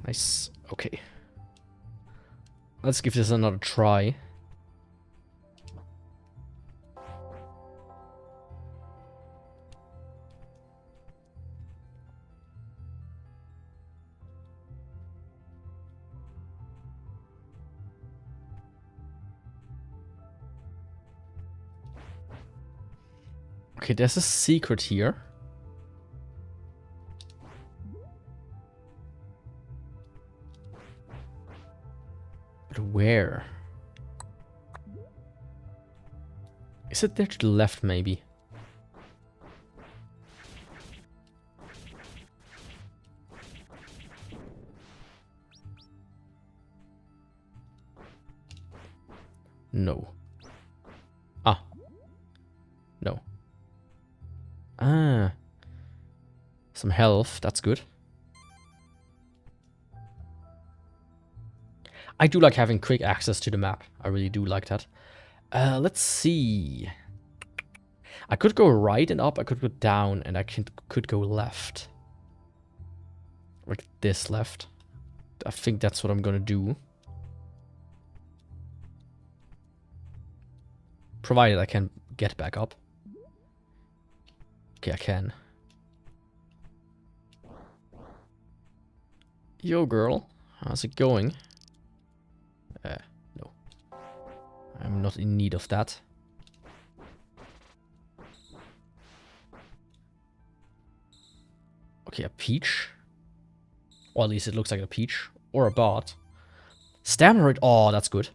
Nice. Okay. Let's give this another try. Okay, there's a secret here. But where? Is it there to the left, maybe? No. Ah. No. Ah. Some health, that's good. I do like having quick access to the map. I really do like that. Let's see. I could go right and up, I could go down, and I could go left. Like this left. I think that's what I'm gonna do. Provided I can get back up. Okay, I can. Yo, girl. How's it going? No. I'm not in need of that. Okay, a peach. Or at least it looks like a peach. Or a bot. Stamina rate. Oh, that's good.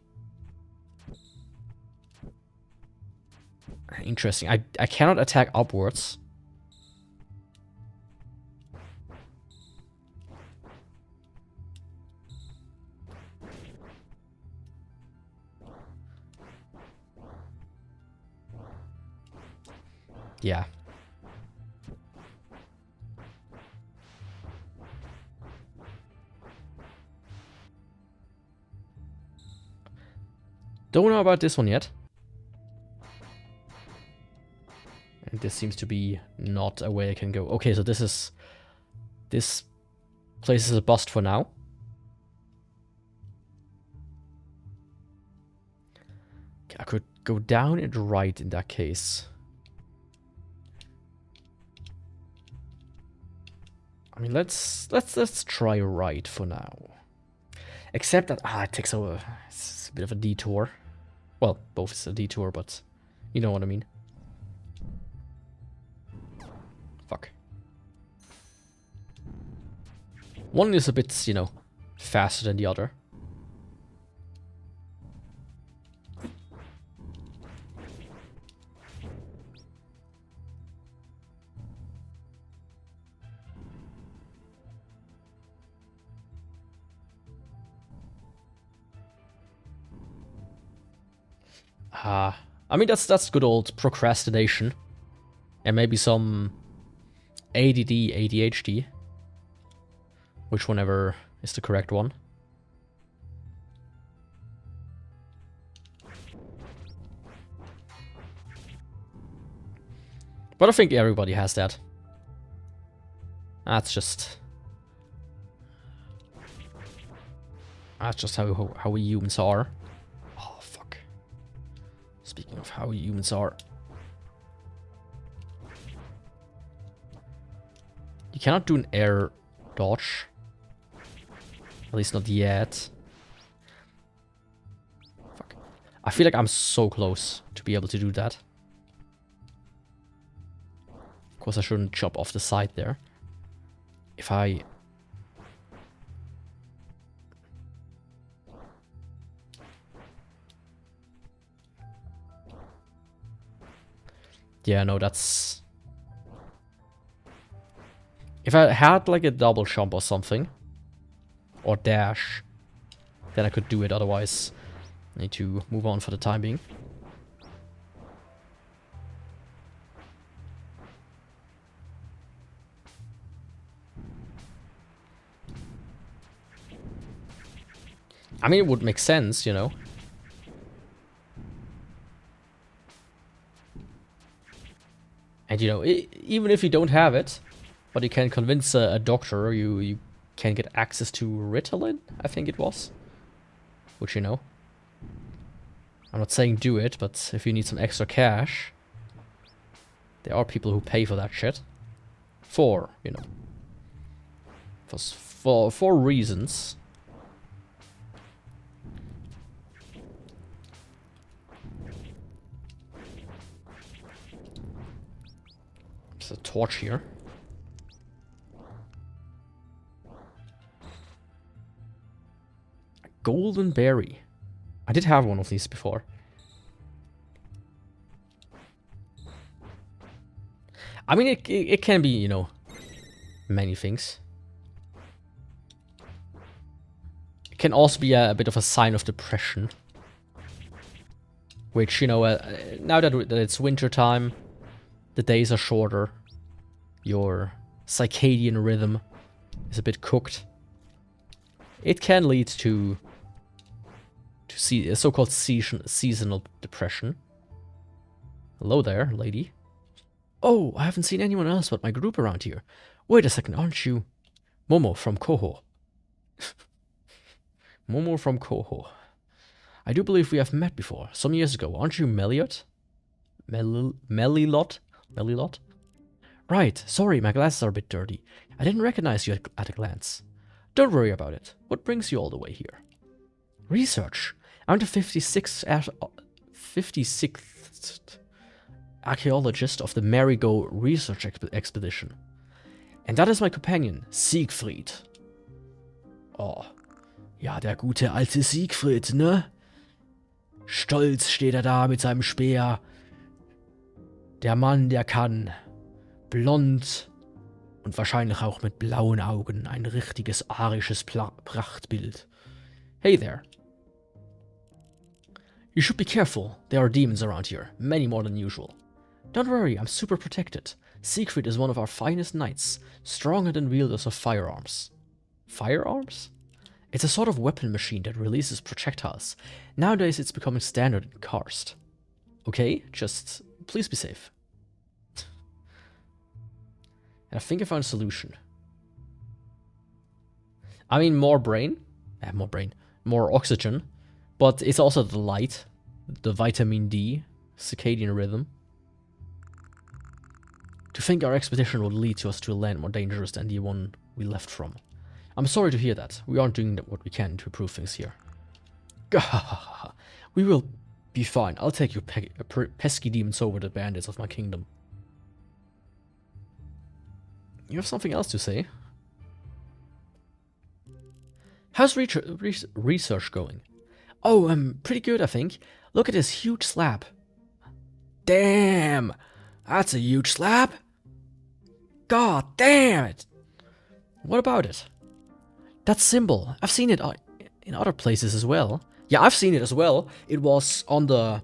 Interesting. I cannot attack upwards. Yeah. Don't know about this one yet. And this seems to be not a way I can go. Okay, so this place is a bust for now. Okay, I could go down and right in that case. I mean, let's try right for now. Except that it takes over. It's a bit of a detour. Well, both is a detour, but you know what I mean. Fuck. One is a bit, you know, faster than the other. I mean, that's good old procrastination. And maybe some ADD, ADHD. Which one ever is the correct one. But I think everybody has that. That's just how we humans are. Oh, fuck. Speaking of how humans are. You cannot do an air dodge. At least not yet. Fuck. I feel like I'm so close to be able to do that. Of course I shouldn't chop off the side there. If I... Yeah, no, that's... If I had like a double jump or something, or dash, then I could do it. Otherwise, I need to move on for the time being. I mean, it would make sense, you know. And you know, even if you don't have it, but you can convince a doctor, you can get access to Ritalin, I think it was. Which, you know, I'm not saying do it, but if you need some extra cash, there are people who pay for that shit. For, you know, for reasons. There's a torch here. Golden berry. I did have one of these before. I mean, it can be, you know, many things. It can also be a bit of a sign of depression. Which, you know, now that it's winter time, the days are shorter. Your circadian rhythm is a bit cooked. It can lead to see a so-called seasonal depression. Hello there, lady. Oh, I haven't seen anyone else but my group around here. Wait a second, aren't you Momo from Koho? Momo from Koho. I do believe we have met before, some years ago. Aren't you Meliot? Melilot? Melilot? Right, sorry, my glasses are a bit dirty. I didn't recognize you at a glance. Don't worry about it. What brings you all the way here? Research. I'm the 56th archaeologist of the Marigo research expedition. And that is my companion, Siegfried. Oh, ja, der gute alte Siegfried, ne? Stolz steht er da mit seinem Speer. Der Mann, der kann. Blond und wahrscheinlich auch mit blauen Augen. Ein richtiges arisches Prachtbild. Hey there. You should be careful. There are demons around here. Many more than usual. Don't worry, I'm super protected. Siegfried is one of our finest knights. Stronger than wielders of firearms. Firearms? It's a sort of weapon machine that releases projectiles. Nowadays it's becoming standard in cars. Okay, just please be safe. And I think I found a solution. I mean, more oxygen. But it's also the light, the vitamin D, circadian rhythm. To think our expedition would lead us to a land more dangerous than the one we left from. I'm sorry to hear that. We aren't doing what we can to improve things here. We will be fine. I'll take you pesky demons over the bandits of my kingdom. You have something else to say? How's research going? Oh, pretty good, I think. Look at this huge slab. Damn! That's a huge slab! God damn it! What about it? That symbol. I've seen it in other places as well. Yeah, I've seen it as well. It was on the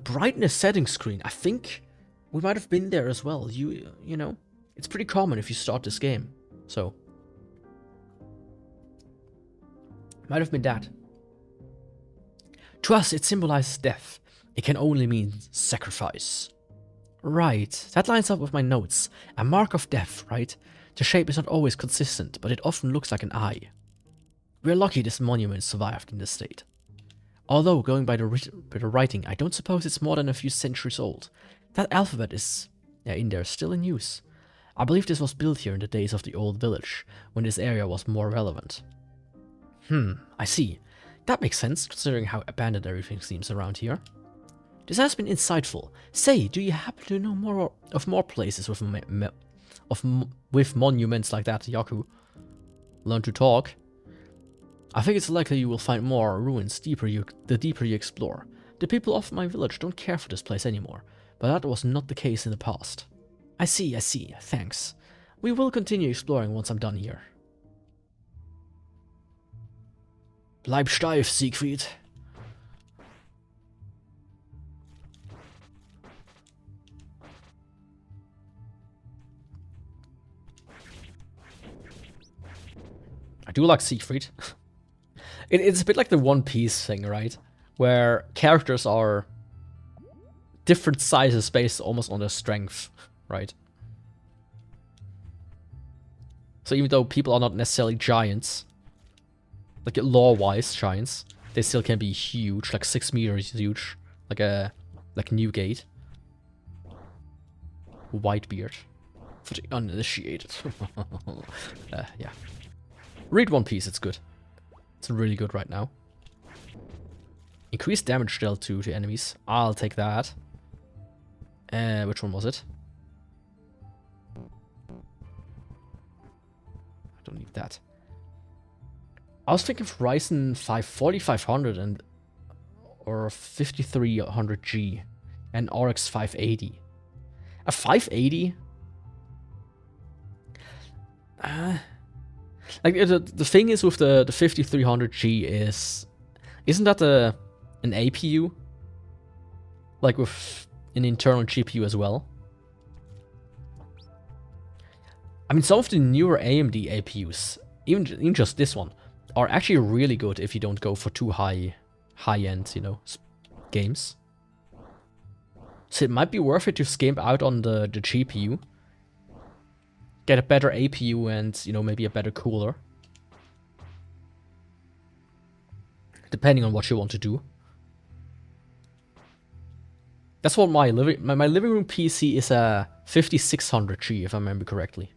brightness setting screen. I think we might have been there as well. You know, it's pretty common if you start this game. So might have been that. To us, it symbolizes death. It can only mean sacrifice. Right, that lines up with my notes. A mark of death, right? The shape is not always consistent, but it often looks like an eye. We're lucky this monument survived in this state. Although, going by the writing, I don't suppose it's more than a few centuries old. That alphabet is in there, still in use. I believe this was built here in the days of the old village, when this area was more relevant. I see. That makes sense, considering how abandoned everything seems around here. This has been insightful. Say, do you happen to know more places with with monuments like that, Yaku? Learn to talk. I think it's likely you will find more ruins the deeper you explore. The people of my village don't care for this place anymore, but that was not the case in the past. I see, thanks. We will continue exploring once I'm done here. Bleib steif, Siegfried. I do like Siegfried. It's a bit like the One Piece thing, right? Where characters are different sizes based almost on their strength, right? So even though people are not necessarily giants, like lore-wise giants, they still can be huge, like 6 meters huge, like Newgate. Whitebeard. For the uninitiated. Yeah. Read One Piece, it's good. It's really good right now. Increased damage dealt to enemies. I'll take that. Which one was it? I don't need that. I was thinking of Ryzen 4500 and or 5300G and RX 580. A 580? Like the thing is with the 5300G isn't that an APU? Like with an internal GPU as well? I mean, some of the newer AMD APUs, even just this one, are actually really good if you don't go for too high-end, you know, games. So it might be worth it to skimp out on the GPU. Get a better APU and, you know, maybe a better cooler. Depending on what you want to do. That's what my living room PC is a 5600G, if I remember correctly.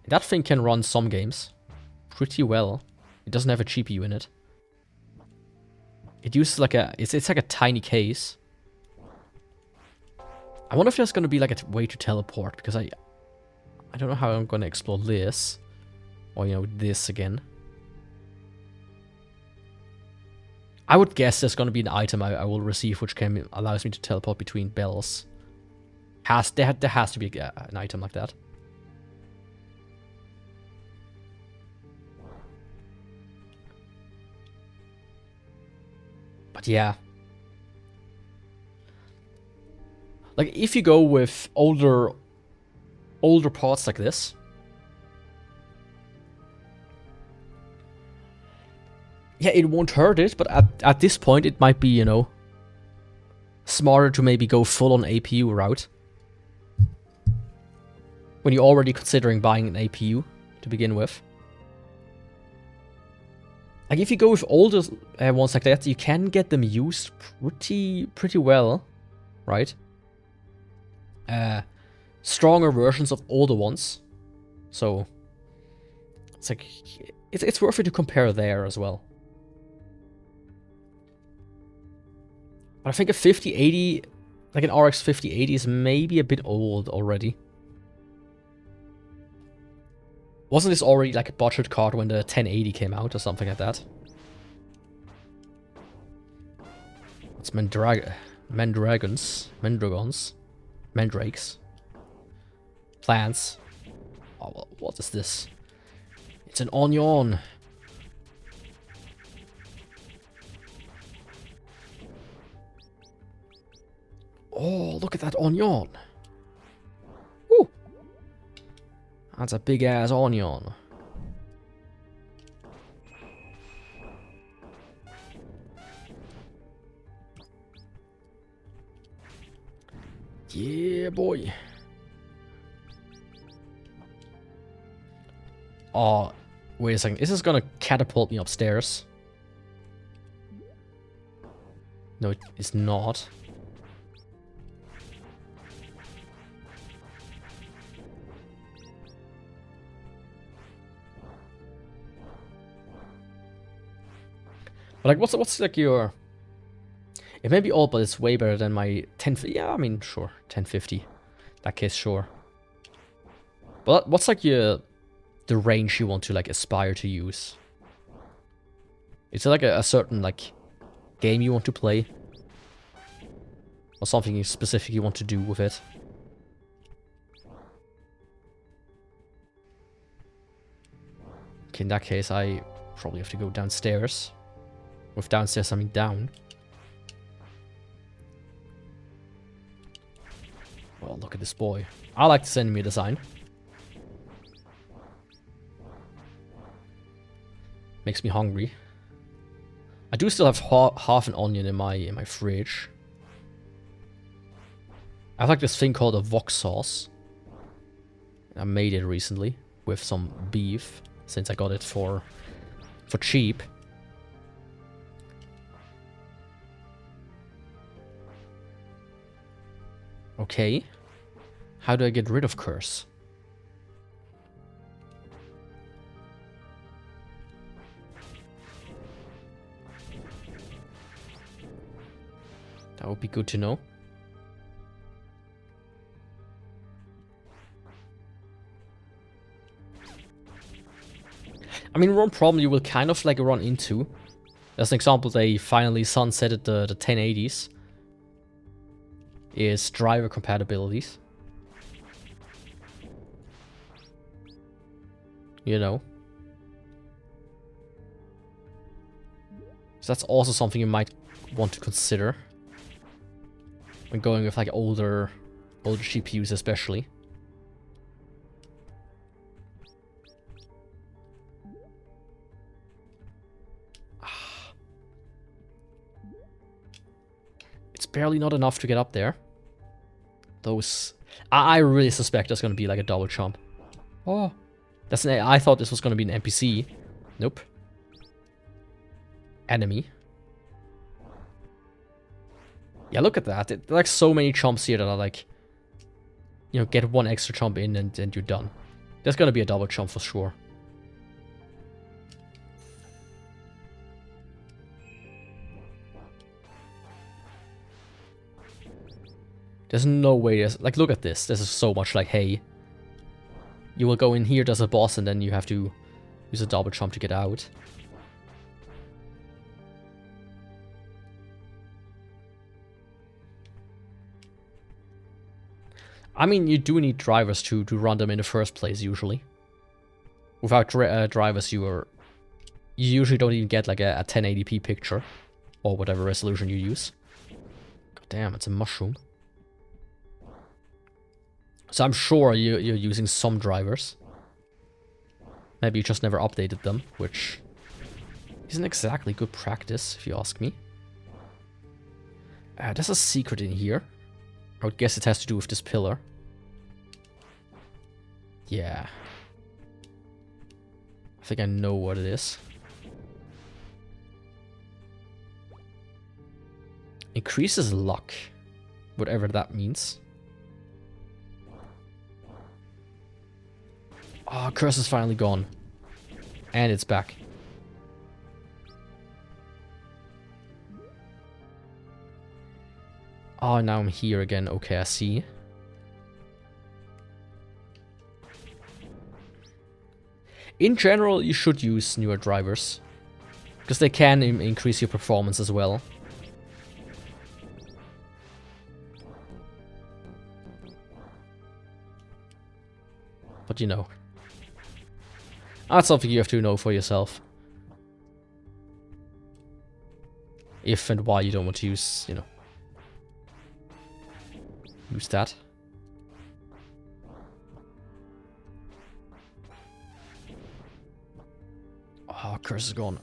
That thing can run some games pretty well. It doesn't have a GPU in it. It uses like it's like a tiny case. I wonder if there's gonna be like a way to teleport, because I don't know how I'm gonna explore this. Or, you know, this again. I would guess there's gonna be an item I will receive which allows me to teleport between bells. There has to be an item like that. But yeah. Like, if you go with older parts like this, yeah, it won't hurt it, but at this point it might be, you know, smarter to maybe go full on APU route. When you're already considering buying an APU to begin with. Like, if you go with older ones like that, you can get them used pretty well, right? Stronger versions of older ones. So it's like it's worth it to compare there as well. But I think a 5080, like an RX 5080, is maybe a bit old already. Wasn't this already like a budget card when the 1080 came out or something like that? It's Mandrakes. Plants. Oh, well, what is this? It's an onion. Oh, look at that onion. Ooh. That's a big ass onion. Yeah, boy. Oh, wait a second. Is this gonna catapult me upstairs? No, it's not. But like, what's like your... It may be old, but it's way better than my 10... Yeah, I mean, sure. 1050. In that case, sure. But what's like your... the range you want to like aspire to use? Is it like a certain like game you want to play? Or something you specifically want to do with it? Okay, in that case, I probably have to go downstairs. With downstairs, I mean down. Well, look at this boy. I like this enemy design. Makes me hungry. I do still have half an onion in my fridge. I have like this thing called a Vox sauce. I made it recently with some beef, since I got it for cheap. Okay. How do I get rid of curse? That would be good to know. I mean, one problem you will kind of like run into. As an example, they finally sunsetted the 1080s. Is driver compatibilities. You know. So that's also something you might want to consider. When going with like older GPUs especially. It's barely not enough to get up there. Those... I really suspect there's going to be like a double jump. Oh. That's an... I thought this was going to be an NPC. Nope. Enemy. Yeah, look at that. There are like so many jumps here that are like... You know, get one extra jump in and you're done. There's going to be a double jump for sure. There's no way there's... Like, look at this. This is so much like, hey... You will go in here, there's a boss, and then you have to use a double jump to get out. I mean, you do need drivers to run them in the first place, usually. Without drivers, you usually don't even get like a 1080p picture. Or whatever resolution you use. God damn, it's a mushroom. So I'm sure you're using some drivers. Maybe you just never updated them, which isn't exactly good practice, if you ask me. There's a secret in here. I would guess it has to do with this pillar. Yeah. I think I know what it is. Increases luck. Whatever that means. Oh, curse is finally gone. And it's back. Oh, now I'm here again. Okay, I see. In general, you should use newer drivers. Because they can increase your performance as well. But you know. That's something you have to know for yourself. If and why you don't want to use, you know. Use that. Oh, curse is gone.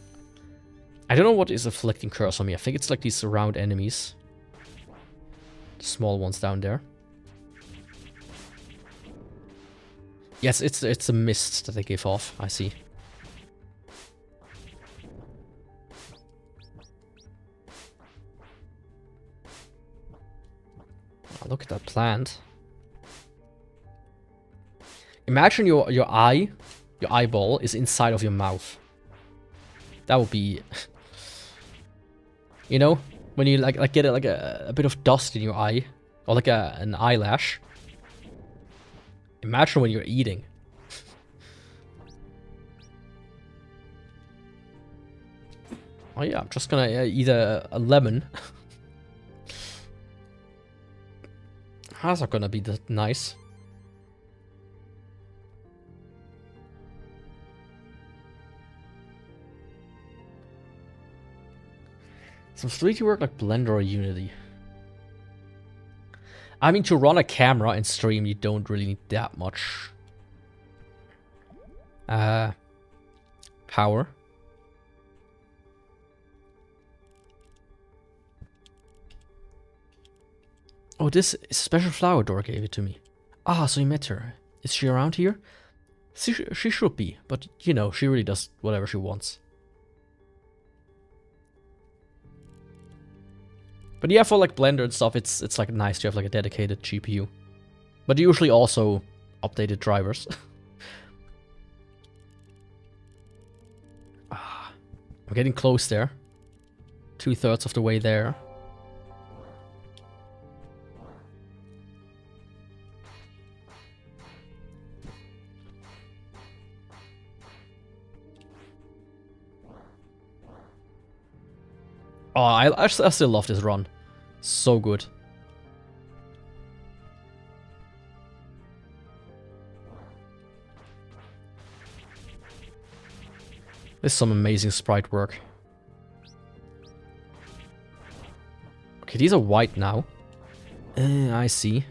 I don't know what is afflicting curse on me. I think it's like these round enemies. The small ones down there. Yes, it's a mist that they give off. I see. Oh, look at that plant. Imagine your eyeball is inside of your mouth. That would be, you know, when you like get like a bit of dust in your eye, or like an eyelash. Imagine when you're eating. Oh yeah, I'm just gonna eat a lemon. How's that gonna be nice? Some 3D work like Blender or Unity. I mean, to run a camera and stream, you don't really need that much power. Oh, this special flower door gave it to me. Ah, so you met her. Is she around here? She should be, but you know, she really does whatever she wants. But yeah, for like Blender and stuff, it's like nice to have like a dedicated GPU. But usually also updated drivers. I'm getting close there. 2/3 of the way there. Oh, I still love this run. So good. This is some amazing sprite work. Okay, these are white now. I see.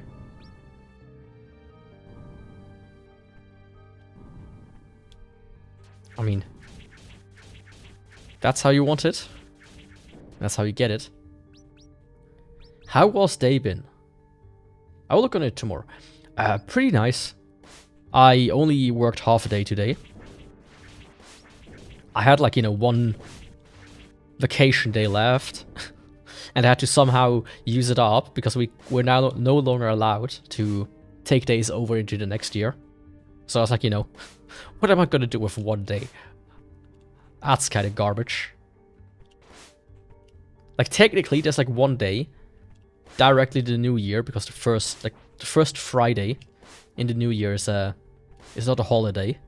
I mean, that's how you want it. That's how you get it. How was day been? I will look on it tomorrow. Pretty nice. I only worked half a day today. I had like, you know, one vacation day left. And I had to somehow use it up because we're now no longer allowed to take days over into the next year. So I was like, you know, what am I going to do with one day? That's kind of garbage. Like, technically, there's like one day directly to the new year because the first Friday in the new year is not a holiday.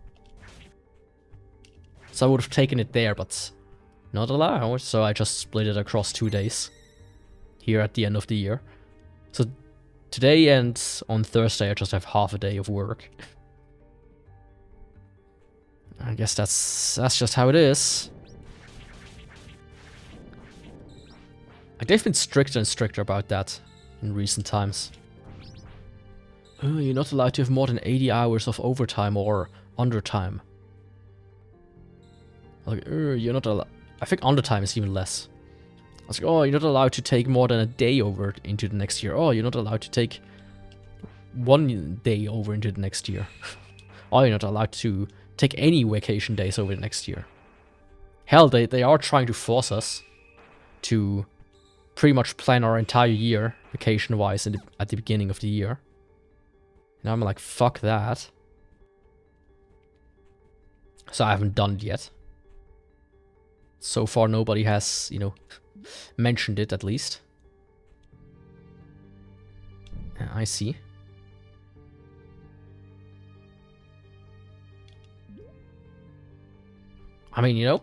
So I would have taken it there, but not allowed. So I just split it across 2 days here at the end of the year. So today and on Thursday, I just have half a day of work. I guess that's just how it is. Like, they've been stricter and stricter about that in recent times. Oh, you're not allowed to have more than 80 hours of overtime or undertime. Like, you're not allowed. I think undertime is even less. I was like, oh, you're not allowed to take more than a day over into the next year. Oh, you're not allowed to take 1 day over into the next year. Oh, you're not allowed to take any vacation days over the next year. Hell, they are trying to force us to pretty much plan our entire year, vacation-wise, at the beginning of the year. And I'm like, fuck that. So I haven't done it yet. So far, nobody has, you know, mentioned it at least. I see. I mean, you know,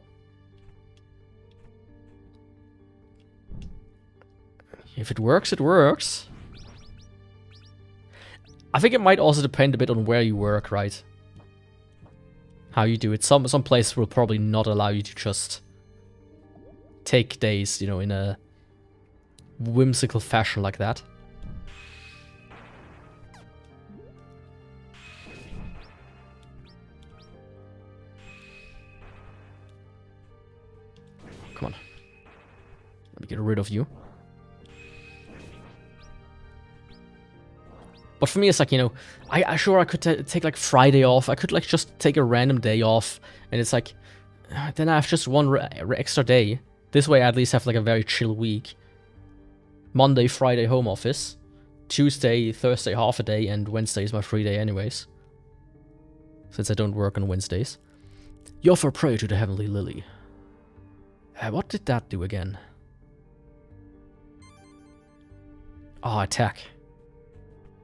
if it works, it works. I think it might also depend a bit on where you work, right? How you do it. Some places will probably not allow you to just take days, you know, in a whimsical fashion like that. Come on. Let me get rid of you. But for me, it's like, you know, I sure I could take like Friday off. I could like just take a random day off, and it's like, then I have just one extra day. This way I at least have like a very chill week. Monday, Friday home office. Tuesday, Thursday half a day, and Wednesday is my free day anyways. Since I don't work on Wednesdays. You offer prey to the Heavenly Lily. What did that do again? Ah, attack.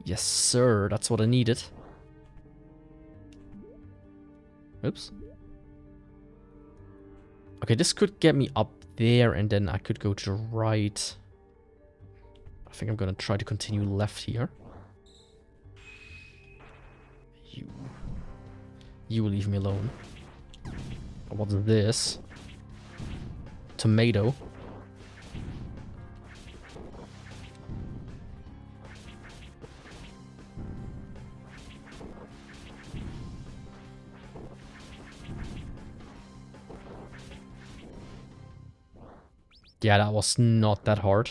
Yes, sir. That's what I needed. Oops. Okay, this could get me up there, and then I could go to the right. I think I'm gonna try to continue left here. You will leave me alone. What's this? Tomato. Yeah, that was not that hard.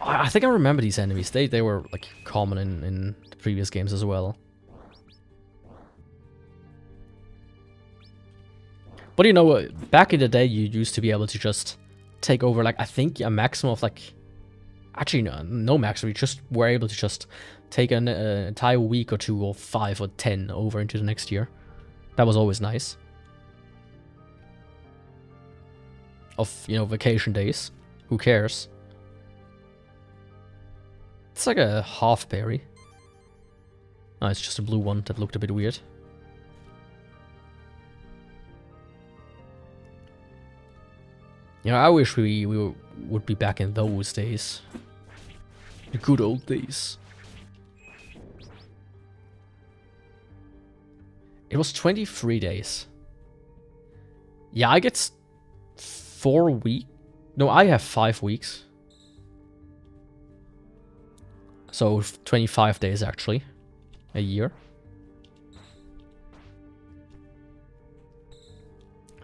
I think I remember these enemies. They were like common in the previous games as well. But you know, back in the day, you used to be able to just take over, like, I think a maximum of like, actually no maximum. You just were able to just take an entire week or 2 or 5 or 10 over into the next year. That was always nice. Of, you know, vacation days. Who cares? It's like a half berry. Oh, it's just a blue one that looked a bit weird. You know, I wish we would be back in those days. The good old days. It was 23 days. Yeah, I get 4 weeks. No, I have 5 weeks. So 25 days actually. A year.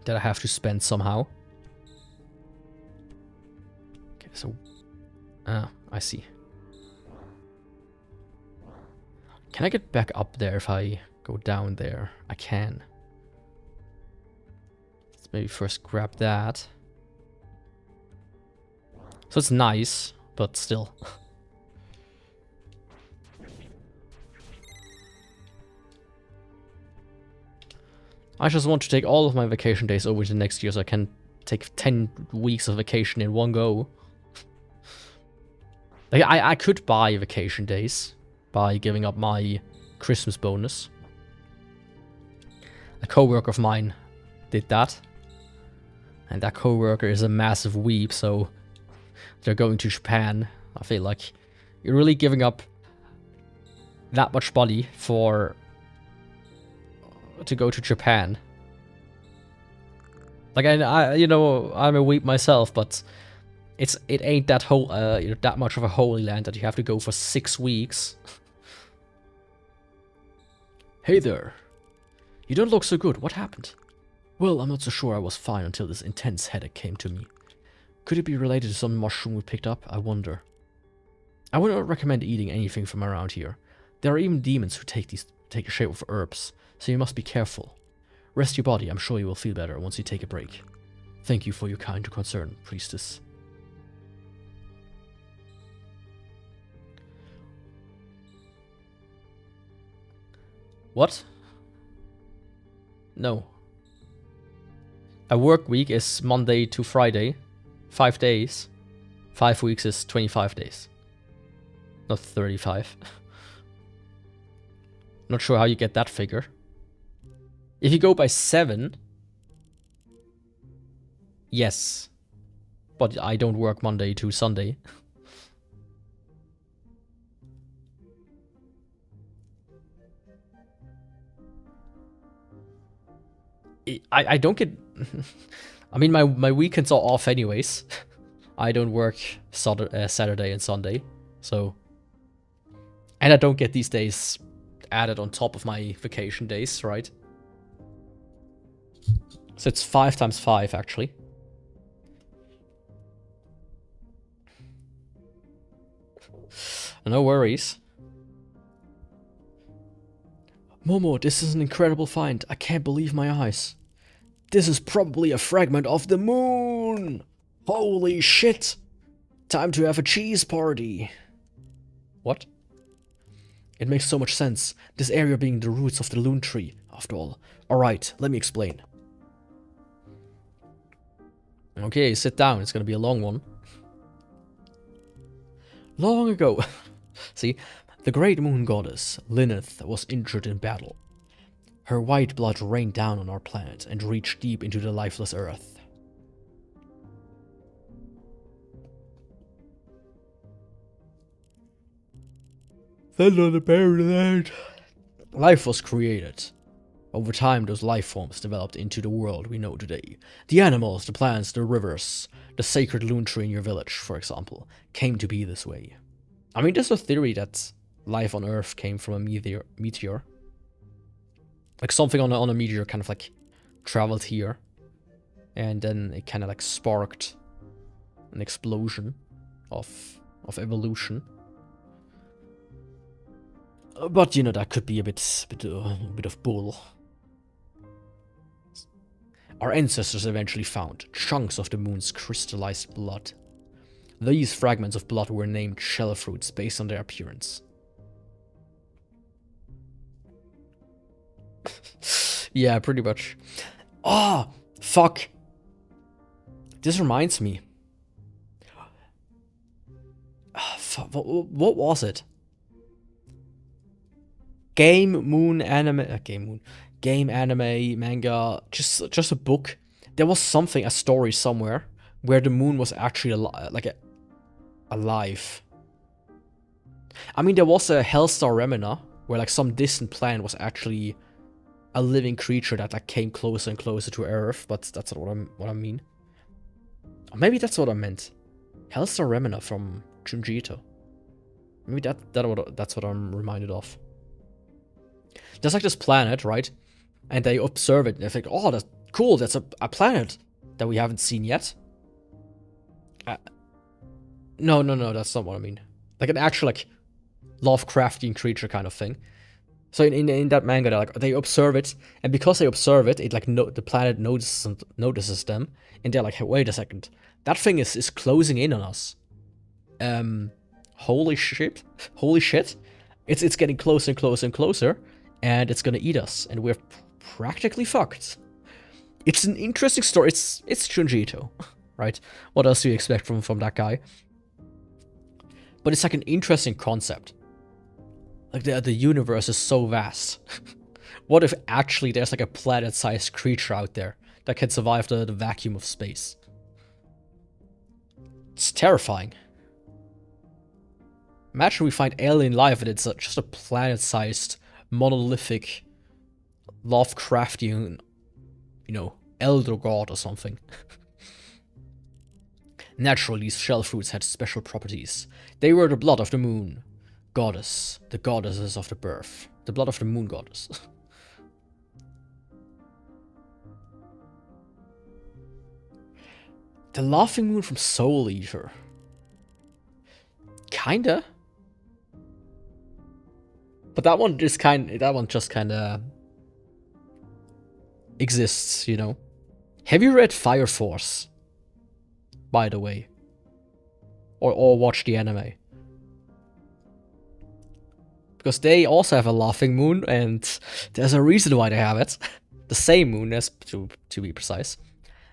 That I have to spend somehow. Okay, so... I see. Can I get back up there if I go down there? I can. Let's maybe first grab that. So it's nice, but still. I just want to take all of my vacation days over to next year so I can take 10 weeks of vacation in one go. Like, I could buy vacation days by giving up my Christmas bonus. A coworker of mine did that. And that coworker is a massive weep, so they're going to Japan. I feel like you're really giving up that much money for... to go to Japan. Like, I you know, I'm a weep myself, but it ain't that whole you know, that much of a holy land that you have to go for 6 weeks. Hey there. You don't look so good. What happened? Well, I'm not so sure. I was fine until this intense headache came to me. Could it be related to some mushroom we picked up? I wonder. I would not recommend eating anything from around here. There are even demons who take a shape of herbs, so you must be careful. Rest your body. I'm sure you will feel better once you take a break. Thank you for your kind concern, priestess. What? No. A work week is Monday to Friday. 5 days. 5 weeks is 25 days. Not 35. Not sure how you get that figure. If you go by 7... yes. But I don't work Monday to Sunday. I don't get... I mean, my weekends are off anyways. I don't work Saturday and Sunday, so... and I don't get these days added on top of my vacation days, right? So it's 5 times 5, actually. No worries. Momo, this is an incredible find. I can't believe my eyes. This is probably a fragment of the moon! Holy shit! Time to have a cheese party! What? It makes so much sense, this area being the roots of the loon tree, after all. Alright, let me explain. Okay, sit down, it's gonna be a long one. Long ago, see, the great moon goddess, Lilith, was injured in battle. Her white blood rained down on our planet and reached deep into the lifeless earth. Then on the parent life was created. Over time, those life forms developed into the world we know today. The animals, the plants, the rivers, the sacred loon tree in your village, for example, came to be this way. I mean, there's a theory that life on Earth came from a meteor. Like something on a meteor kind of like traveled here. And then it kind of like sparked an explosion of evolution. But, you know, that could be a bit of bull. Our ancestors eventually found chunks of the moon's crystallized blood. These fragments of blood were named shell fruits based on their appearance. Yeah, pretty much. Ah, fuck. This reminds me. What was it? Game anime, manga, just a book. There was something, a story somewhere where the moon was actually alive. I mean, there was a Hellstar Remina where like some distant planet was actually a living creature that like came closer and closer to Earth, but that's not what I mean. Or maybe that's what I meant. Hellstar Remina from Junji Ito. Maybe that's what I'm reminded of. There's like this planet, right? And they observe it and they think, oh, that's cool, that's a planet that we haven't seen yet. No, that's not what I mean. Like an actual like Lovecraftian creature kind of thing. So in that manga, they observe it, and because they observe it, like the planet notices them, and they're like, hey, wait a second, that thing is closing in on us. Holy shit, it's getting closer and closer and closer, and it's gonna eat us, and we're practically fucked. It's an interesting story. It's Junji Ito, right? What else do you expect from that guy? But it's like an interesting concept. Like the universe is so vast. What if actually there's like a planet-sized creature out there that can survive the vacuum of space? It's terrifying. Imagine we find alien life and it's just a planet-sized, monolithic, Lovecraftian, you know, elder god or something. Naturally, these shell fruits had special properties. They were the blood of the moon goddess, the goddesses of the birth, the blood of the moon goddess. The laughing moon from Soul Eater. Kinda. But that one just kinda exists, you know. Have you read Fire Force? By the way. Or watched the anime. Because they also have a laughing moon, and there's a reason why they have it. The same moon, as to be precise.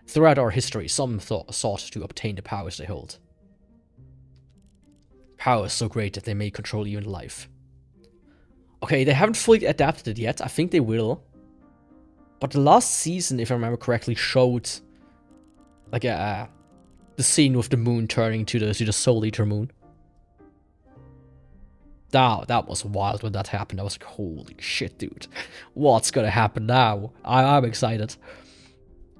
Throughout our history, some sought to obtain the powers they hold. Powers so great that they may control even life. Okay, they haven't fully adapted it yet. I think they will. But the last season, if I remember correctly, showed like the scene with the moon turning to the Soul Eater moon. That was wild when that happened. I was like, holy shit, dude. What's gonna happen now? I'm excited.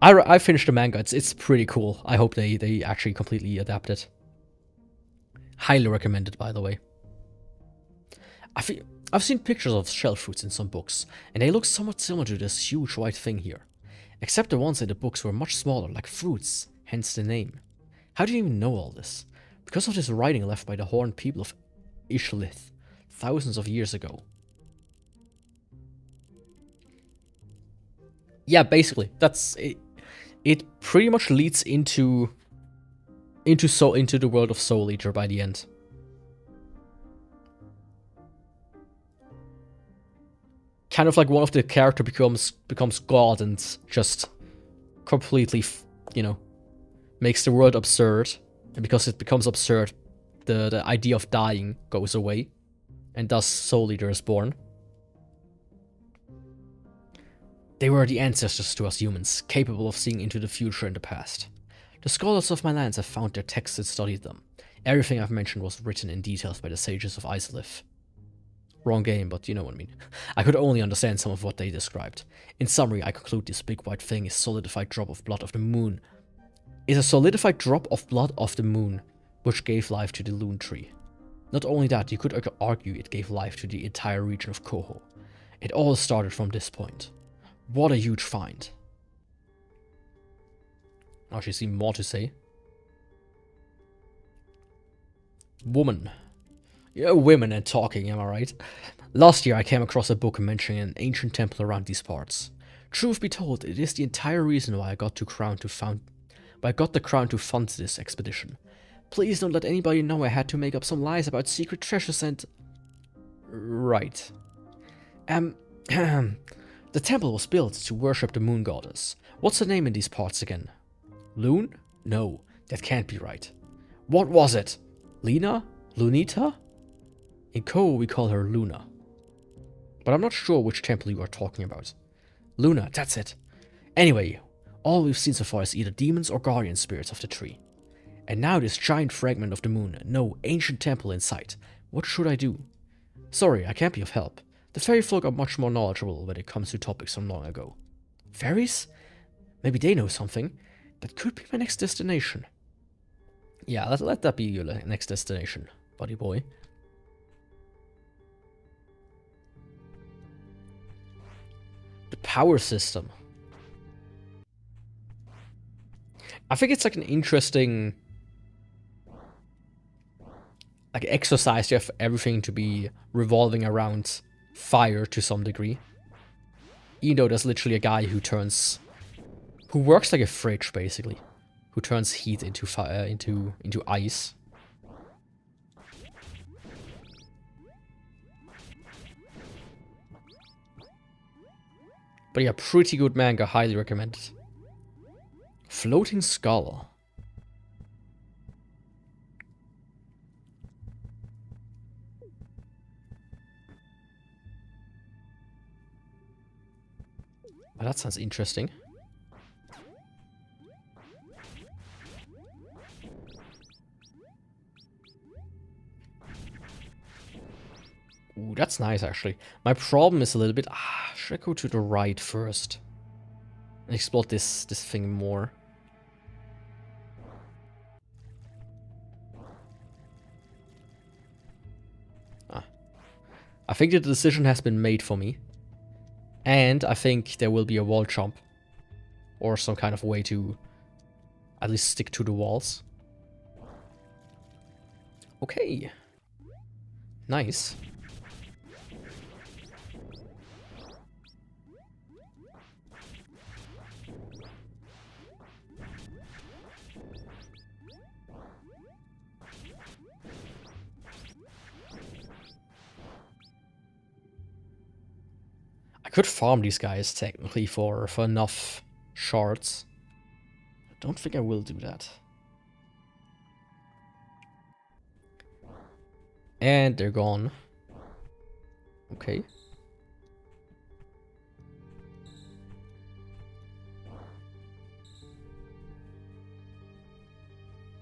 I finished the manga. It's pretty cool. I hope they actually completely adapt it. Highly recommended, by the way. I've seen pictures of shell fruits in some books, and they look somewhat similar to this huge white thing here. Except the ones in the books were much smaller, like fruits, hence the name. How do you even know all this? Because of this writing left by the horned people of Ishlith, thousands of years ago. Yeah, basically, that's it. It pretty much leads into the world of Soul Eater by the end. Kind of like one of the character becomes God and just completely, you know, makes the world absurd. And because it becomes absurd, the idea of dying goes away. And thus Soul Eater is born. They were the ancestors to us humans, capable of seeing into the future and the past. The scholars of my lands have found their texts and studied them. Everything I've mentioned was written in details by the sages of Islith. Wrong game, but you know what I mean. I could only understand some of what they described. In summary, I conclude this big white thing is solidified drop of blood of the moon. Is a solidified drop of blood of the moon, which gave life to the Loon Tree. Not only that, you could argue it gave life to the entire region of Koho. It all started from this point. What a huge find. I actually see more to say. Woman. Yeah, women and talking, am I right? Last year I came across a book mentioning an ancient temple around these parts. Truth be told, it is the entire reason why I got the crown to fund this expedition. Please don't let anybody know I had to make up some lies about secret treasures and... Right. The temple was built to worship the moon goddess. What's her name in these parts again? Loon? No, that can't be right. What was it? Lena? Lunita? In Koho we call her Luna. But I'm not sure which temple you are talking about. Luna, that's it. Anyway, all we've seen so far is either demons or guardian spirits of the tree. And now this giant fragment of the moon, no ancient temple in sight. What should I do? Sorry, I can't be of help. The fairy folk are much more knowledgeable when it comes to topics from long ago. Fairies? Maybe they know something. That could be my next destination. Yeah, let that be your next destination, buddy boy. The power system. I think it's like an interesting like exercise. You have everything to be revolving around fire to some degree. Even though there's literally a guy who works like a fridge basically, who turns heat into fire into ice. But yeah, pretty good manga, highly recommended. Floating Skull. Well, that sounds interesting. Ooh, that's nice actually. My problem is a little bit... should I go to the right first? And explore this thing more. I think the decision has been made for me. And I think there will be a wall jump. Or some kind of way to at least stick to the walls. Okay. Nice. I could farm these guys technically for enough shards. I don't think I will do that. And they're gone. Okay.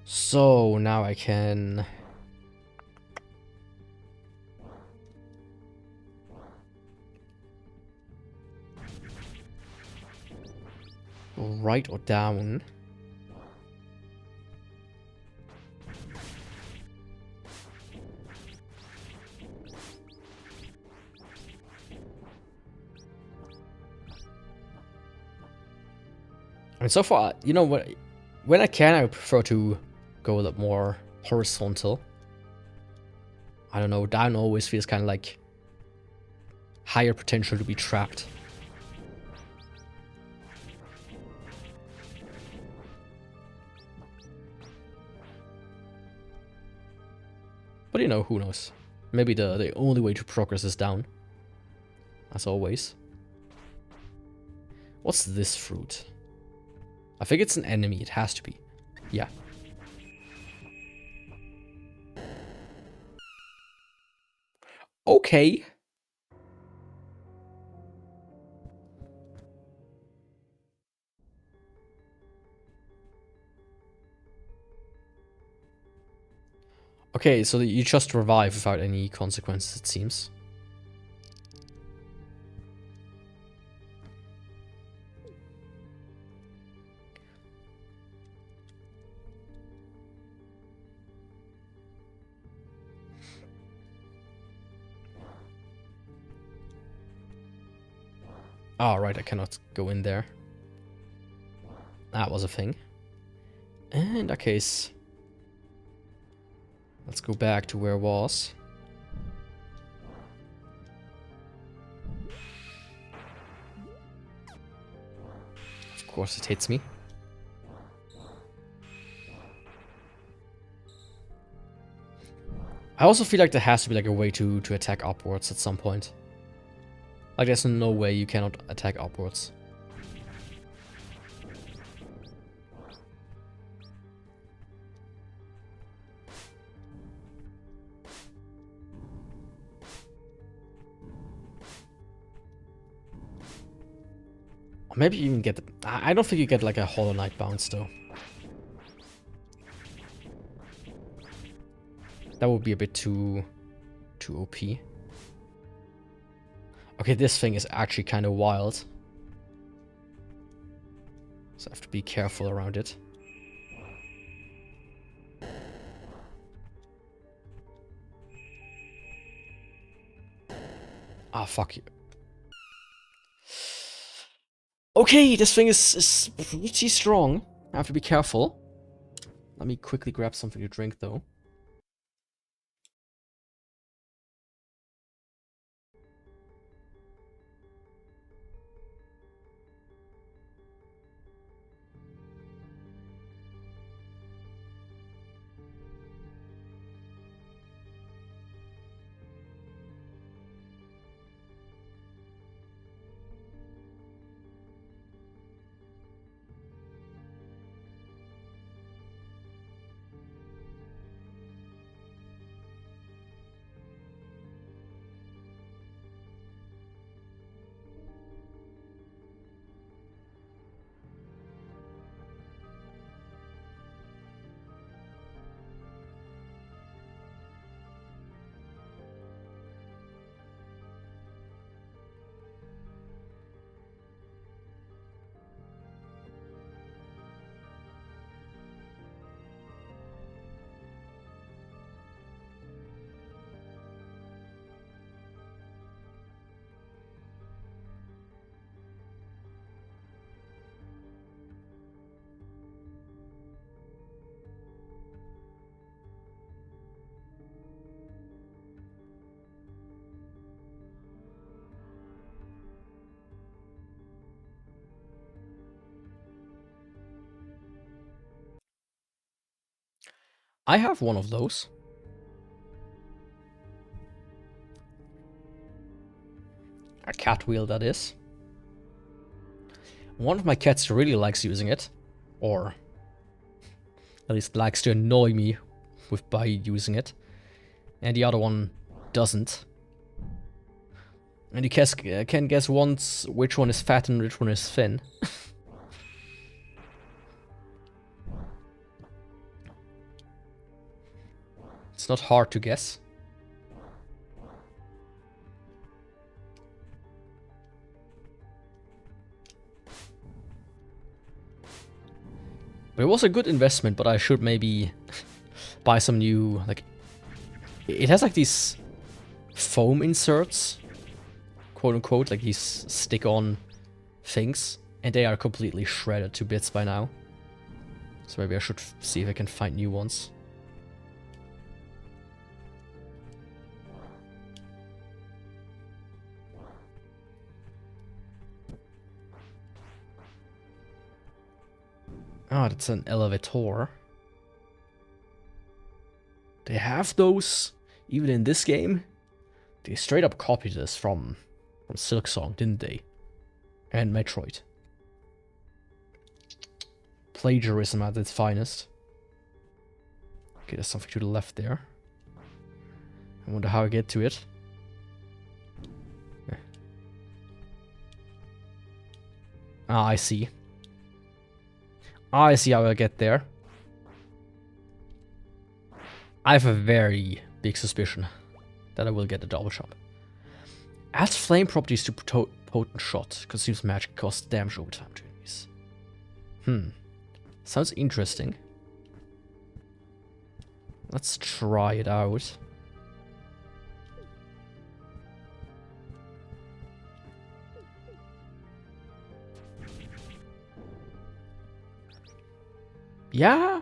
So now I can... right or down. I mean, so far, you know what? When I can, I prefer to go a little more horizontal. I don't know, down always feels kind of like higher potential to be trapped. But you know, who knows? Maybe the only way to progress is down. As always. What's this fruit? I think it's an enemy, it has to be. Yeah. Okay. Okay, so you just revive without any consequences, it seems. Oh, right, I cannot go in there. That was a thing. In that case, let's go back to where it was. Of course it hits me. I also feel like there has to be like a way to attack upwards at some point. Like there's no way you cannot attack upwards. Or maybe you even get... I don't think you get like a Hollow Knight bounce though. That would be a bit too OP. Okay, this thing is actually kind of wild. So I have to be careful around it. Ah, fuck you. Okay, this thing is pretty strong. I have to be careful. Let me quickly grab something to drink though. I have one of those. A cat wheel, that is. One of my cats really likes using it. Or at least likes to annoy me by using it. And the other one doesn't. And you can guess once which one is fat and which one is thin. It's not hard to guess. But it was a good investment, but I should maybe buy some new, like... It has like these foam inserts, quote unquote, like these stick-on things. And they are completely shredded to bits by now. So maybe I should see if I can find new ones. Oh, that's an elevator. They have those even in this game. They straight up copied this from Silksong, didn't they? And Metroid. Plagiarism at its finest. Okay, there's something to the left there. I wonder how I get to it. Ah, I see. I see how I get there. I have a very big suspicion that I will get a double jump. Adds flame properties to potent shot. Consumes magic, costs damage over time to enemies. Sounds interesting. Let's try it out. Yeah.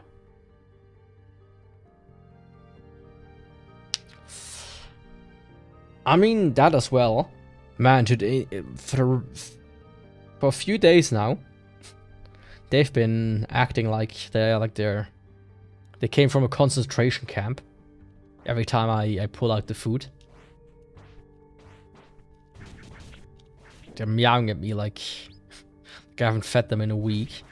I mean, that as well. Man, today, for a few days now, they've been acting like they came from a concentration camp. Every time I pull out the food. They're meowing at me like I haven't fed them in a week.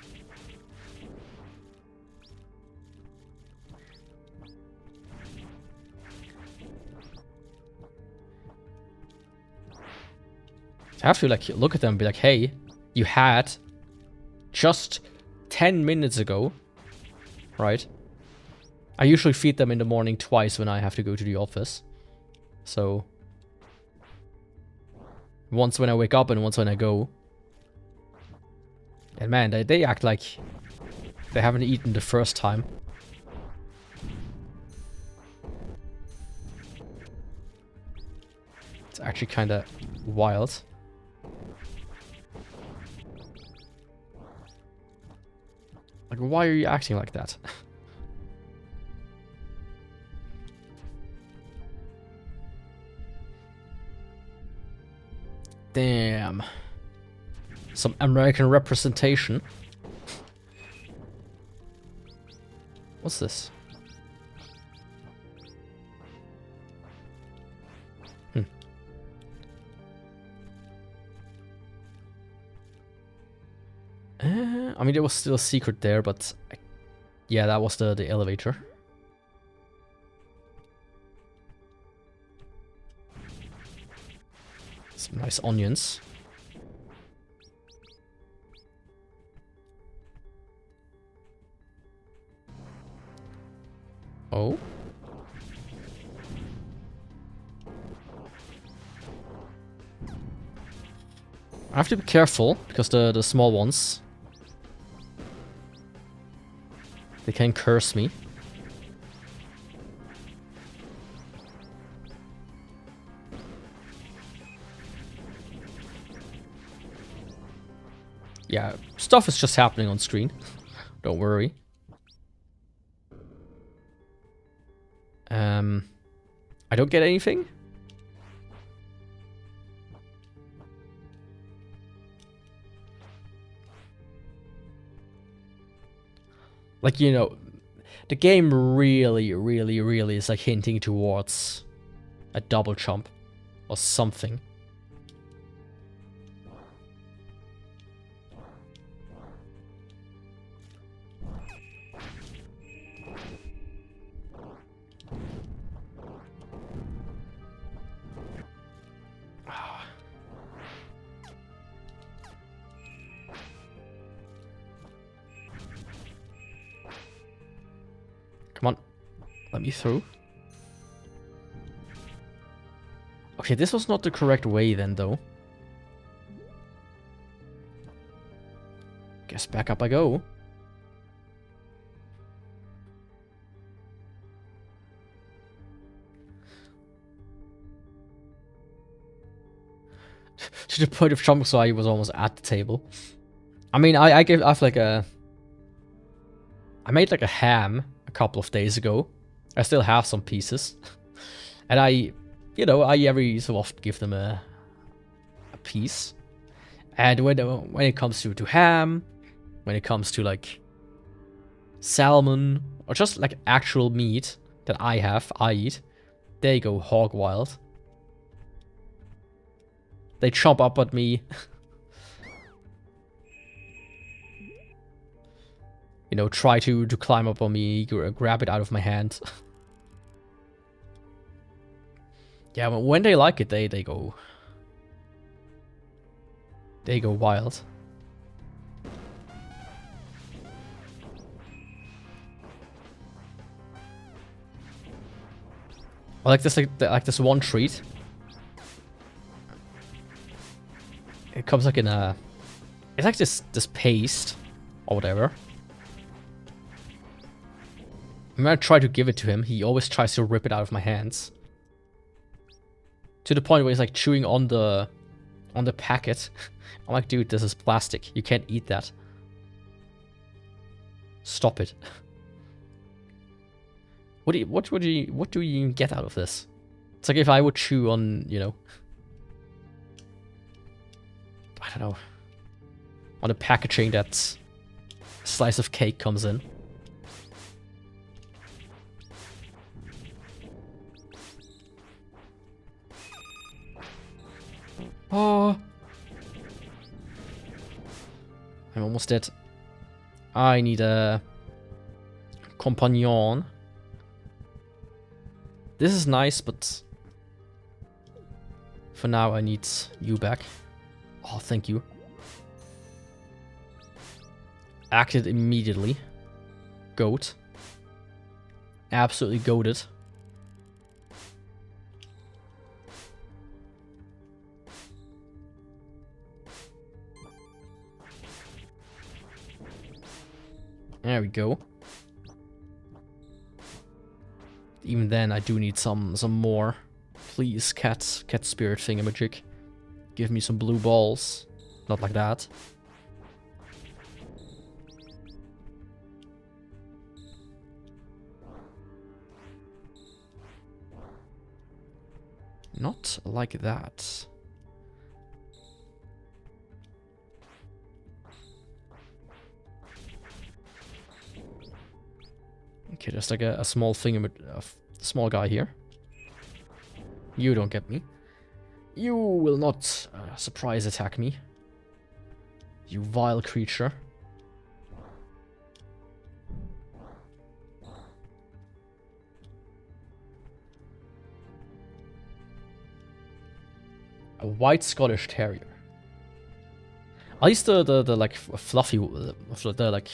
I have to like look at them and be like, hey, you had just 10 minutes ago, right? I usually feed them in the morning twice when I have to go to the office. So once when I wake up and once when I go. And man, they act like they haven't eaten the first time. It's actually kind of wild. Like, why are you acting like that? Damn. Some American representation. What's this? I mean, there was still a secret there, but yeah, that was the elevator. Some nice onions. Oh. I have to be careful because the small ones, they can curse me. Yeah, stuff is just happening on screen. Don't worry. I don't get anything? Like, you know, the game really is like hinting towards a double jump or something. Come on, let me through. Okay, this was not the correct way then, though. Guess back up I go. To the point of jumping, so I was almost at the table. I mean, I've like I made like a ham a couple of days ago. I still have some pieces. And I every so often give them a piece. And when it comes to ham, when it comes to like salmon, or just like actual meat that I eat, they go hog wild. They chomp up at me. You know, try to climb up on me, grab it out of my hand. Yeah, but when they like it, they go wild. I like this one treat. It comes like in a, it's like this paste or whatever. When I try to give it to him, he always tries to rip it out of my hands. To the point where he's like chewing on the packet. I'm like, dude, this is plastic. You can't eat that. Stop it. What do you even get out of this? It's like if I would chew on, you know, I don't know, on the packaging that a slice of cake comes in. Oh, I'm almost dead. I need a companion. This is nice, but for now I need you back. Oh, thank you. Acted immediately. Goat. Absolutely goated. There we go. Even then, I do need some more. Please, cat spirit thingamajig. Give me some blue balls. Not like that. Not like that. Okay, just like a small thing, a small guy here. You don't get me. You will not surprise attack me. You vile creature. A white Scottish Terrier. At least the like fluffy, the like,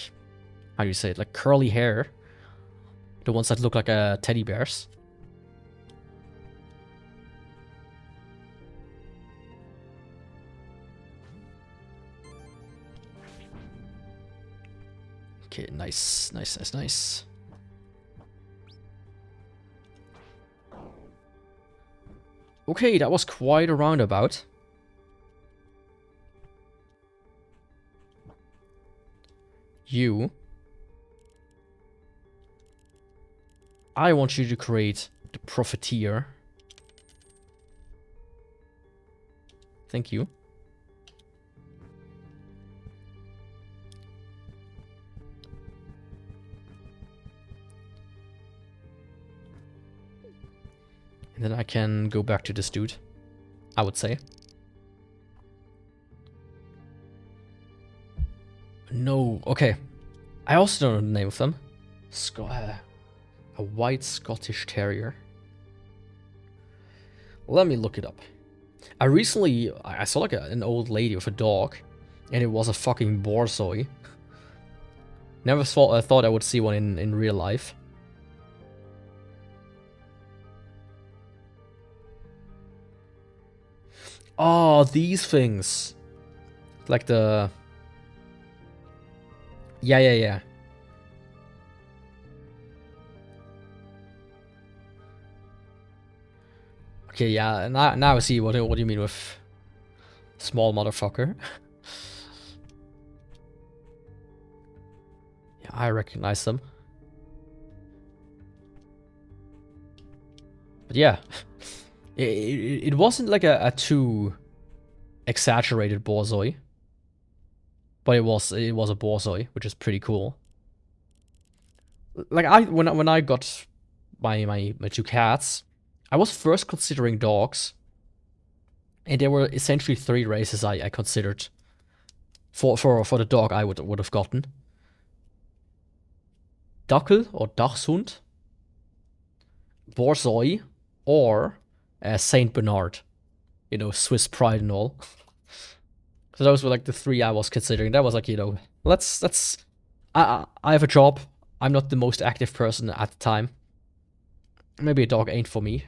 how do you say it, like curly hair. The ones that look like teddy bears. Okay, nice. Okay, that was quite a roundabout. You. I want you to create the Profiteer. Thank you. And then I can go back to this dude, I would say. No, okay. I also don't know the name of them. A white Scottish Terrier. Let me look it up. I saw like an old lady with a dog, and it was a fucking borzoi. Never thought I would see one in real life. Oh, these things. Like the... Yeah. Okay, yeah, now I see what you mean with small motherfucker. Yeah, I recognize them. But yeah, it wasn't like a too exaggerated borzoi, but it was a borzoi, which is pretty cool. Like when I got my 2 cats, I was first considering dogs, and there were essentially 3 races I considered for the dog I would have gotten. Dackel or Dachshund, Borzoi, or Saint Bernard. You know, Swiss pride and all. So those were like the 3 I was considering. That was like, you know, let's. I have a job. I'm not the most active person at the time. Maybe a dog ain't for me.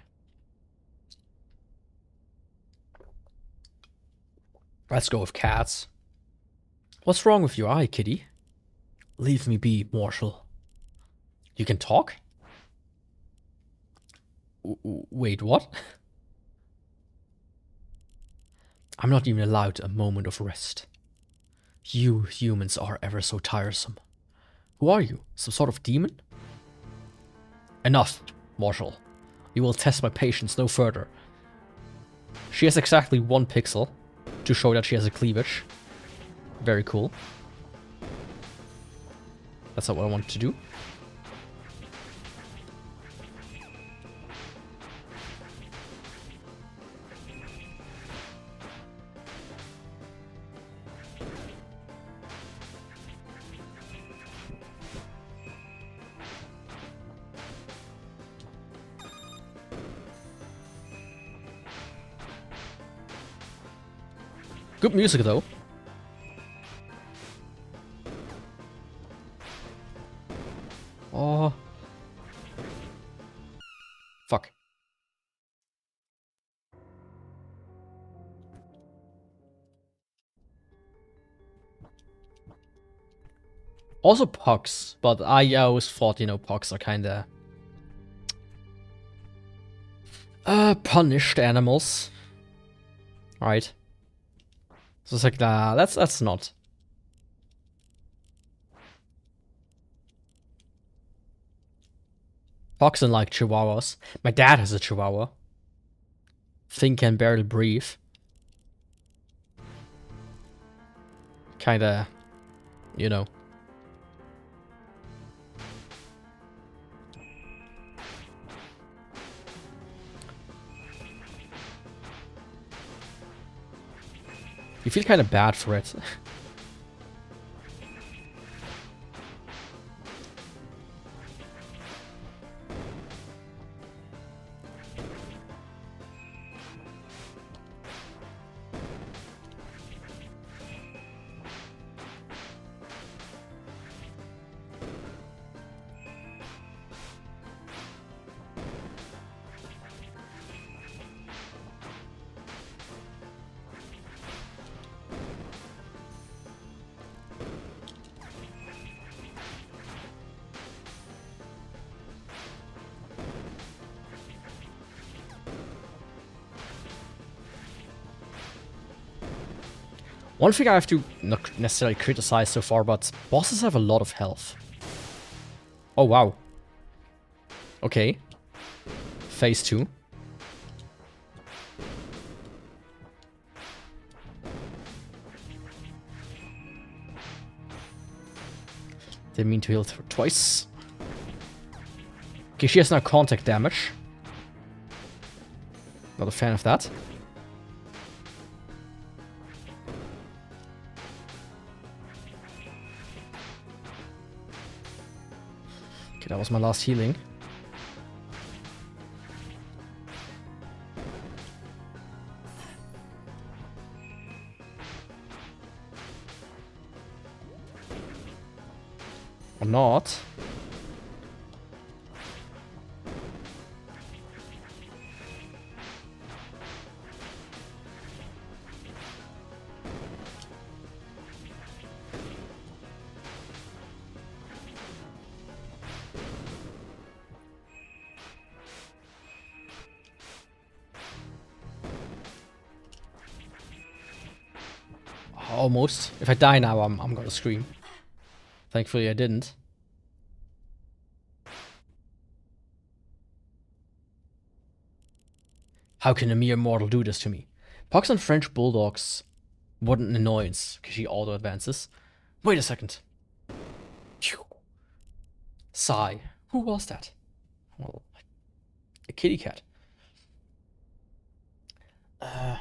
Let's go with cats. What's wrong with your eye, kitty? Leave me be, mortal. You can talk? Wait, what? I'm not even allowed a moment of rest. You humans are ever so tiresome. Who are you? Some sort of demon? Enough, mortal. You will test my patience no further. She has exactly 1 pixel to show that she has a cleavage. Very cool. That's not what I wanted to do. Good music, though. Oh. Fuck. Also pugs, but I always thought, you know, pugs are kinda... punished animals. Right. So it's like, nah, that's not. Pugs and like chihuahuas. My dad has a chihuahua. Thing can barely breathe. Kinda, you know. You feel kind of bad for it. One thing I have to not necessarily criticize so far, but bosses have a lot of health. Oh, wow. Okay. Phase 2. Didn't mean to heal twice. Okay, she has now contact damage. Not a fan of that. Okay, that was my last healing. Or not. Almost. If I die now, I'm gonna scream. Thankfully I didn't. How can a mere mortal do this to me? Pugs and French bulldogs. What an annoyance. Okay, she auto advances. Wait a second. Phew. Sigh. Who was that? Well, a kitty cat. I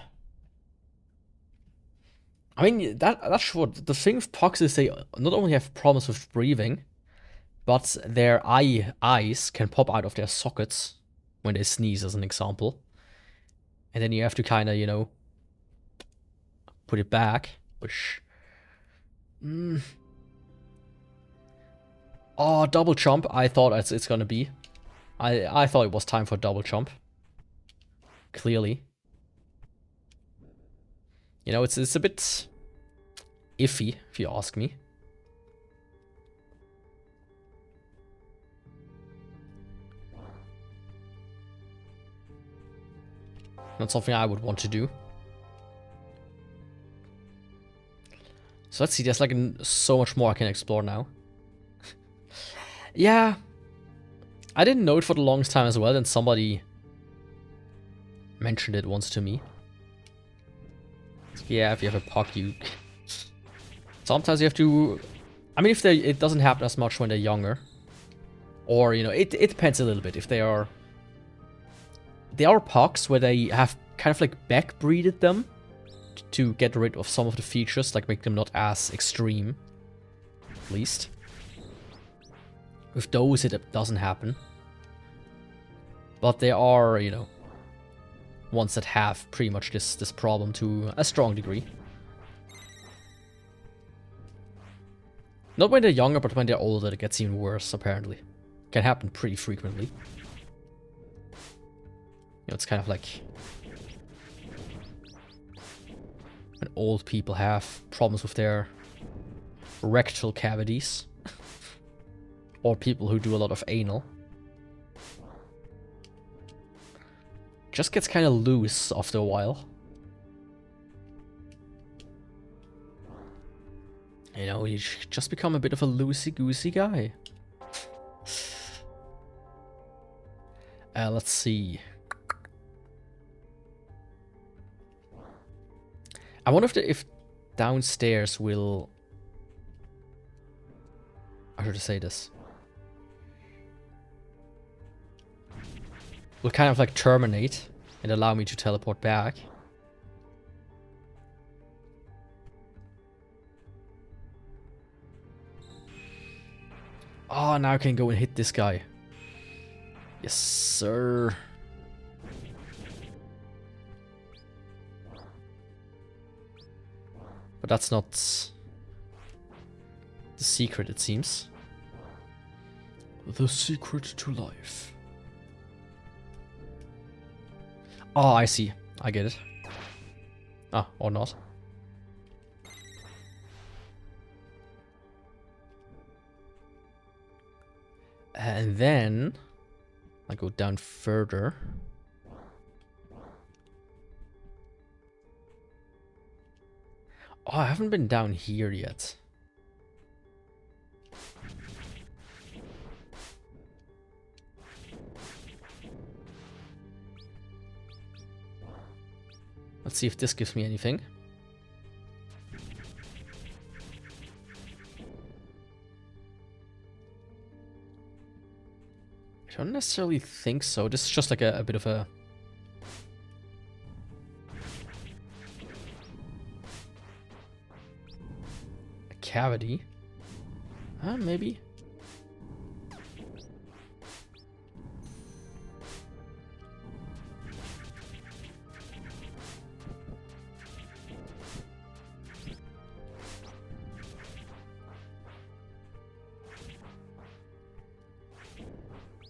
mean, that's what the thing with pugs is. They not only have problems with breathing, but their eyes can pop out of their sockets when they sneeze, as an example. And then you have to kind of, you know, put it back, which... Oh, double jump. I thought it's gonna be. I thought it was time for double jump. Clearly. You know, it's a bit iffy, if you ask me. Not something I would want to do. So let's see, there's like so much more I can explore now. Yeah. I didn't know it for the longest time as well, and somebody mentioned it once to me. Yeah, if you have a puck, you... Sometimes you have to... I mean, if it doesn't happen as much when they're younger. Or, you know, it depends a little bit. If they are... There are pucks where they have kind of like backbreeded them to get rid of some of the features, like make them not as extreme, at least. With those, it doesn't happen. But there are, you know, ones that have pretty much this problem to a strong degree. Not when they're younger, but when they're older, it gets even worse, apparently. Can happen pretty frequently. You know, it's kind of like when old people have problems with their rectal cavities. Or people who do a lot of anal. Just gets kind of loose after a while. You know, you just become a bit of a loosey-goosey guy. Let's see. I wonder if downstairs will... How should I say this? Will kind of like terminate and allow me to teleport back. Oh, now I can go and hit this guy. Yes, sir. But that's not the secret, it seems. The secret to life. Oh, I see. I get it. Ah, or not. And then I go down further. Oh, I haven't been down here yet. Let's see if this gives me anything. I don't necessarily think so. This is just like a bit of a... cavity. Maybe.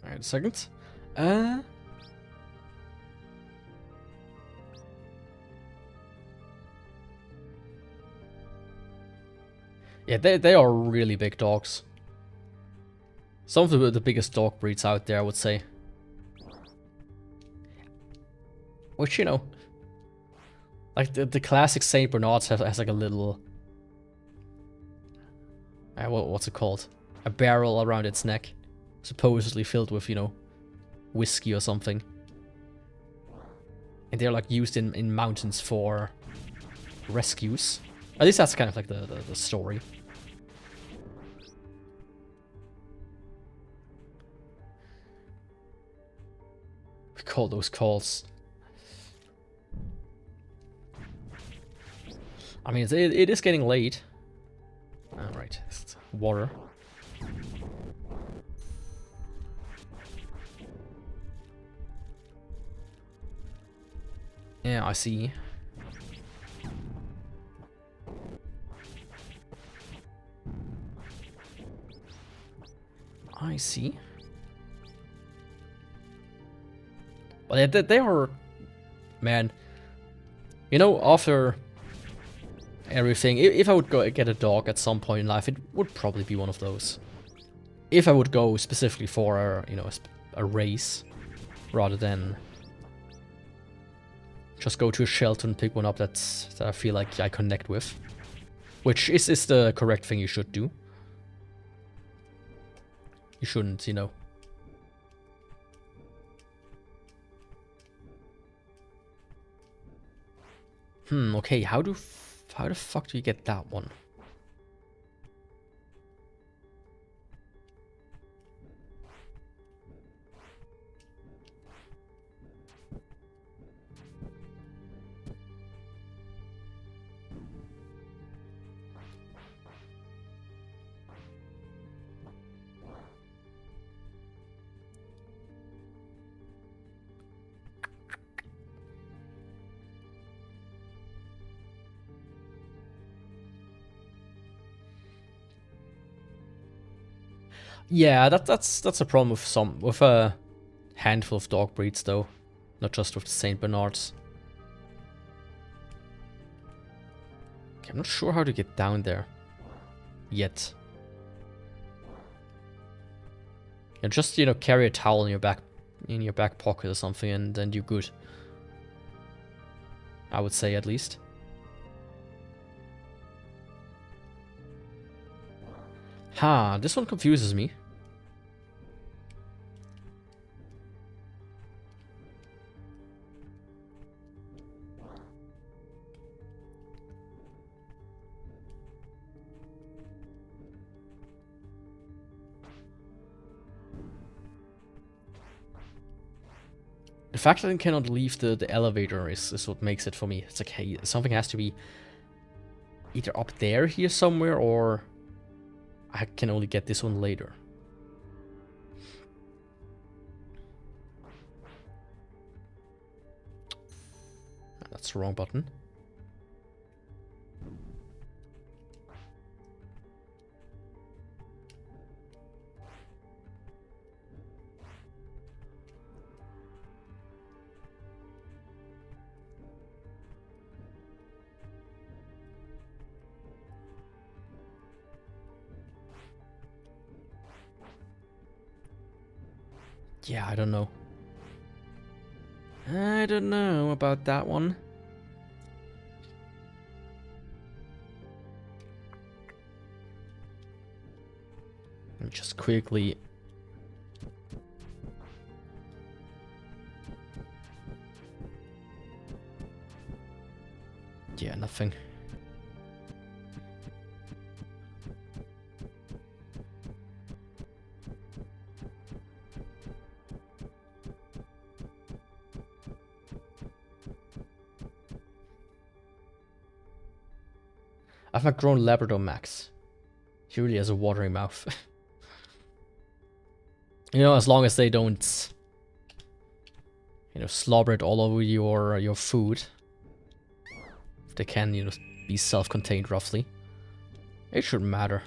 Alright, a second. Yeah, they are really big dogs. Some of the biggest dog breeds out there, I would say. Which, you know, like the classic Saint Bernards has like a little... what's it called? A barrel around its neck. Supposedly filled with, you know, whiskey or something. And they're like used in mountains for rescues. At least that's kind of like the story. We call those calls. I mean, it is getting late. Alright, water. Yeah, I see. I see. But they are... Man. You know, after everything, if I would go get a dog at some point in life, it would probably be one of those. If I would go specifically for a, you know, a race, rather than just go to a shelter and pick one up that I feel like I connect with. Which is the correct thing you should do. You shouldn't, you know. Okay, how the fuck do you get that one? Yeah, that's a problem with a handful of dog breeds though, not just with the Saint Bernards. Okay, I'm not sure how to get down there yet. And just, you know, carry a towel in your back pocket or something, and then you're good. I would say, at least. Ha, this one confuses me. The fact that I cannot leave the elevator is what makes it for me. It's like, hey, something has to be either up there here somewhere, or I can only get this one later. That's the wrong button. Yeah, I don't know. I don't know about that one. Let me just quickly... Yeah, nothing. I've not grown Labrador Max. He really has a watery mouth. You know, as long as they don't, you know, slobber it all over your food. If they can, you know, be self-contained roughly. It shouldn't matter.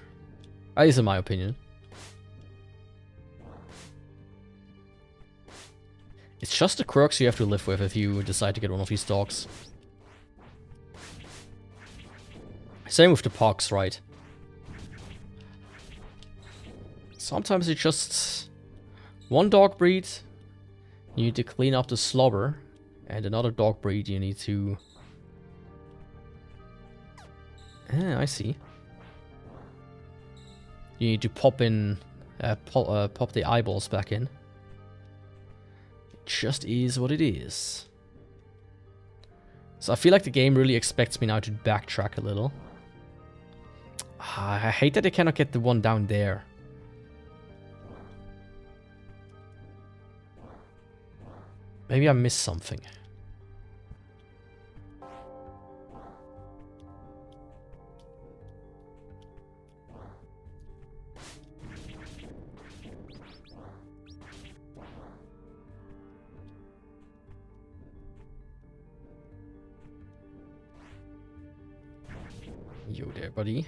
At least in my opinion. It's just the quirks you have to live with if you decide to get one of these dogs. Same with the pox, right? Sometimes it's just one dog breed, you need to clean up the slobber, and another dog breed you need to... I see. You need to pop in, pop the eyeballs back in. It just is what it is. So I feel like the game really expects me now to backtrack a little. I hate that I cannot get the one down there. Maybe I missed something. You there, buddy.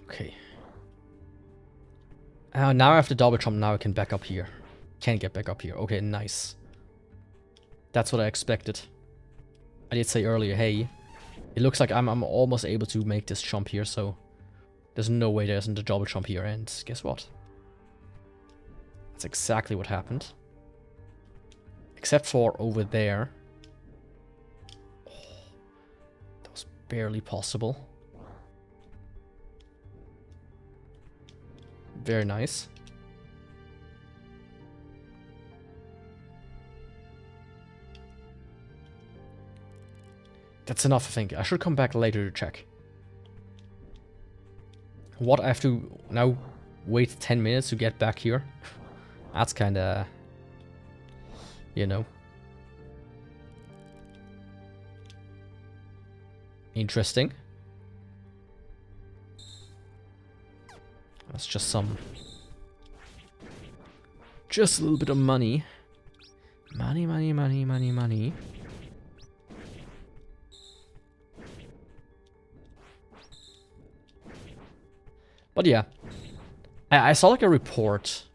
Okay. Now I have to double jump. Now I can back up here. Can't get back up here. Okay, nice. That's what I expected. I did say earlier, hey, it looks like I'm almost able to make this jump here, so there's no way there isn't a double jump here, and guess what? That's exactly what happened. Except for over there. Oh, that was barely possible. Very nice. That's enough, I think. I should come back later to check. What, I have to now wait 10 minutes to get back here? That's kinda... you know. Interesting. That's just some... just a little bit of money. Money, money, money, money, money. But yeah. I saw like a report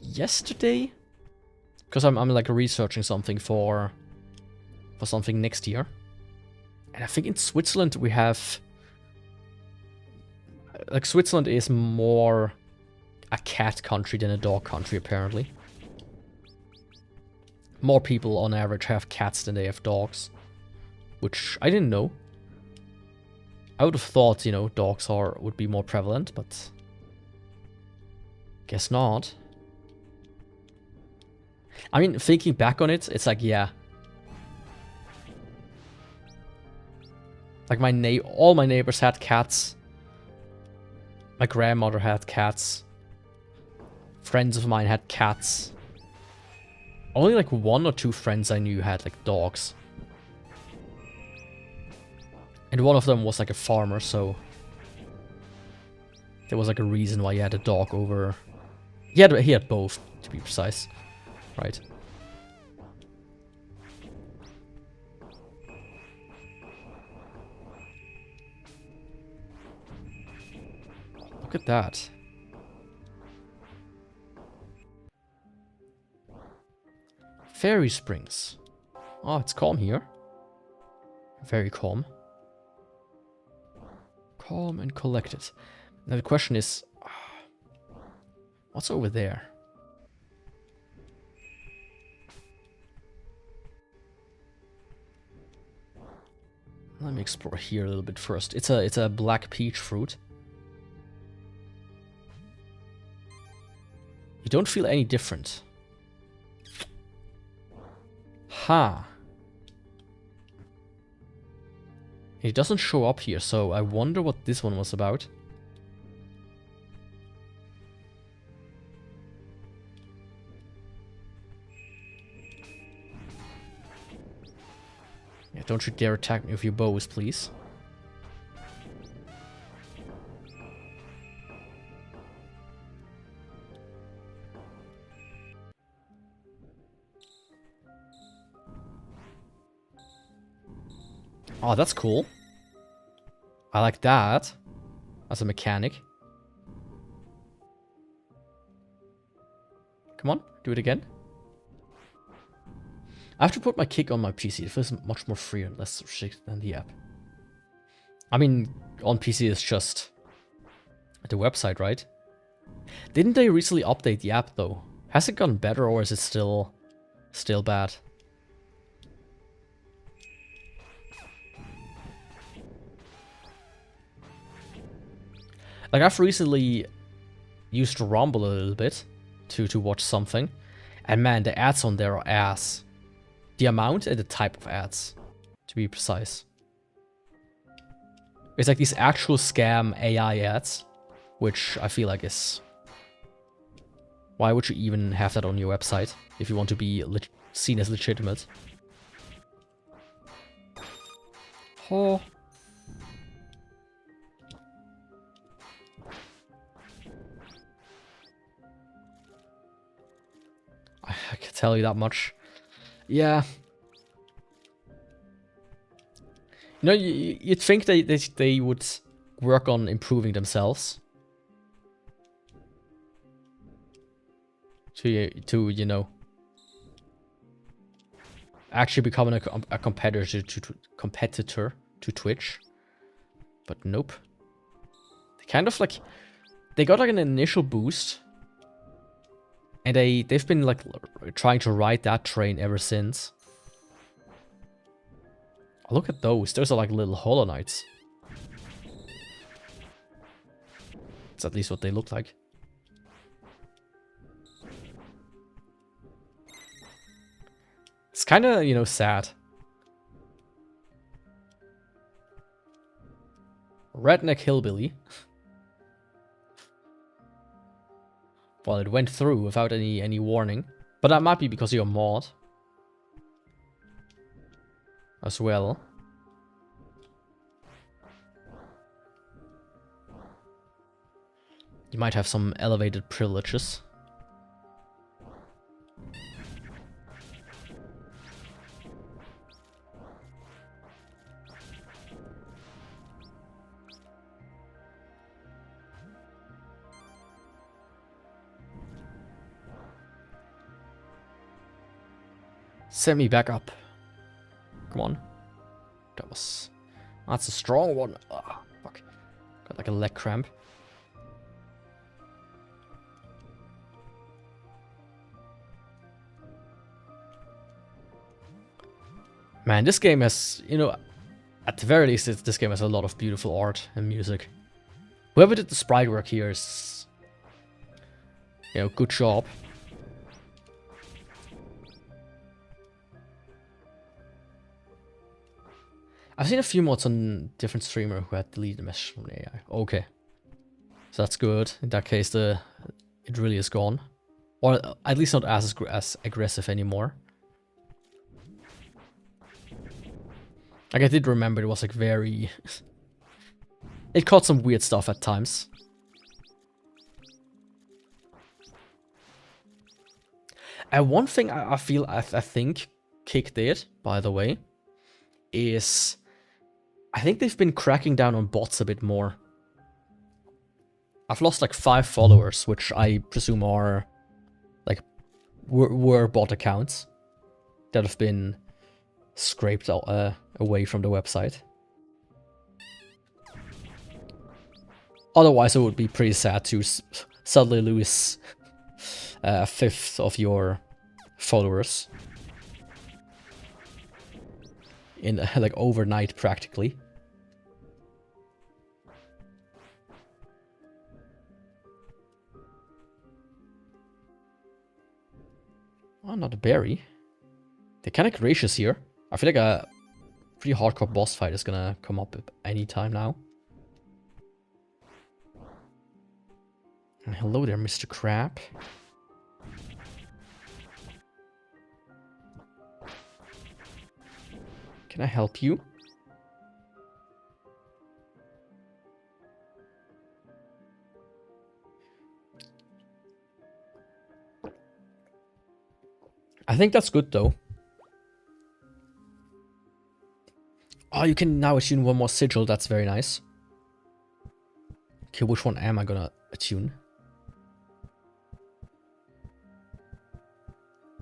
yesterday. Because I'm like researching something for something next year. And I think in Switzerland we have... like, Switzerland is more a cat country than a dog country, apparently. More people on average have cats than they have dogs. Which I didn't know. I would have thought, you know, dogs would be more prevalent, but... guess not. I mean, thinking back on it, it's like, yeah. Like, all my neighbors had cats. My grandmother had cats. Friends of mine had cats. Only like 1 or 2 friends I knew had like dogs. And one of them was like a farmer, so... there was like a reason why he had a dog over... He had both, to be precise. Right. Look at that. Fairy Springs. Oh, it's calm here. Very calm. Calm and collected. Now the question is... what's over there? Let me explore here a little bit first. It's a black peach fruit. You don't feel any different. Ha. It doesn't show up here, so I wonder what this one was about. Yeah, don't you dare attack me with your bows, please. Oh, that's cool. I like that as a mechanic. Come on, do it again. I have to put my kick on my PC. It feels much more free and less restricted than the app. I mean, on PC it's just the website, right? Didn't they recently update the app though? Has it gotten better or is it still bad? Like, I've recently used Rumble a little bit. to watch something. And man, the ads on there are ass. The amount and the type of ads, to be precise. It's like these actual scam AI ads, which I feel like is... Why would you even have that on your website if you want to be seen as legitimate? Oh. I can tell you that much. Yeah. You know, you'd think they would work on improving themselves. To you know, actually becoming a competitor to Twitch. But nope. They kind of like... They got like an initial boost. And they've been like trying to ride that train ever since. Oh, look at those. Those are like little Hollow Knights. It's at least what they look like. It's kind of, you know, sad. Redneck Hillbilly. Well, it went through without any warning. But that might be because you're a mod. As well. You might have some elevated privileges. Send me back up. Come on. That's a strong one. Ah, fuck. Got like a leg cramp. Man, this game has, you know, at the very least, this game has a lot of beautiful art and music. Whoever did the sprite work here is, you know, good job. I've seen a few mods on different streamer who had deleted the message from the AI. Okay. So that's good. In that case, it really is gone. Or at least not as aggressive anymore. Like, I did remember it was like very... It caught some weird stuff at times. And one thing I think Kick did, by the way, is... I think they've been cracking down on bots a bit more. I've lost like 5 followers, which I presume are like were bot accounts that have been scraped away from the website. Otherwise, it would be pretty sad to suddenly lose a fifth of your followers in like overnight, practically. Oh, not a berry. They're kind of gracious here. I feel like a pretty hardcore boss fight is gonna come up any time now. And hello there, Mr. Crab. Can I help you? I think that's good though. Oh, you can now attune one more sigil. That's very nice. Okay, which one am I gonna attune?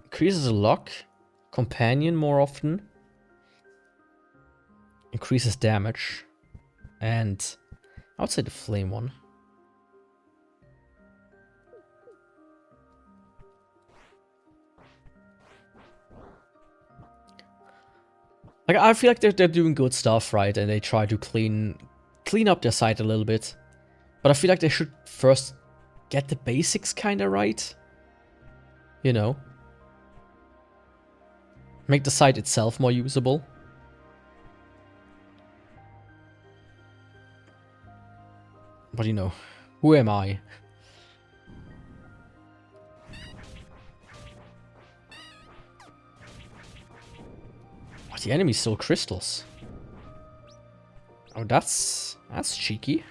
Increases luck. Companion more often. Increases damage. And I would say the flame one. Like, I feel like they're doing good stuff, right? And they try to clean up their site a little bit. But I feel like they should first get the basics kind of right. You know. Make the site itself more usable. But you know, who am I? Oh, the enemy stole crystals. Oh, that's cheeky.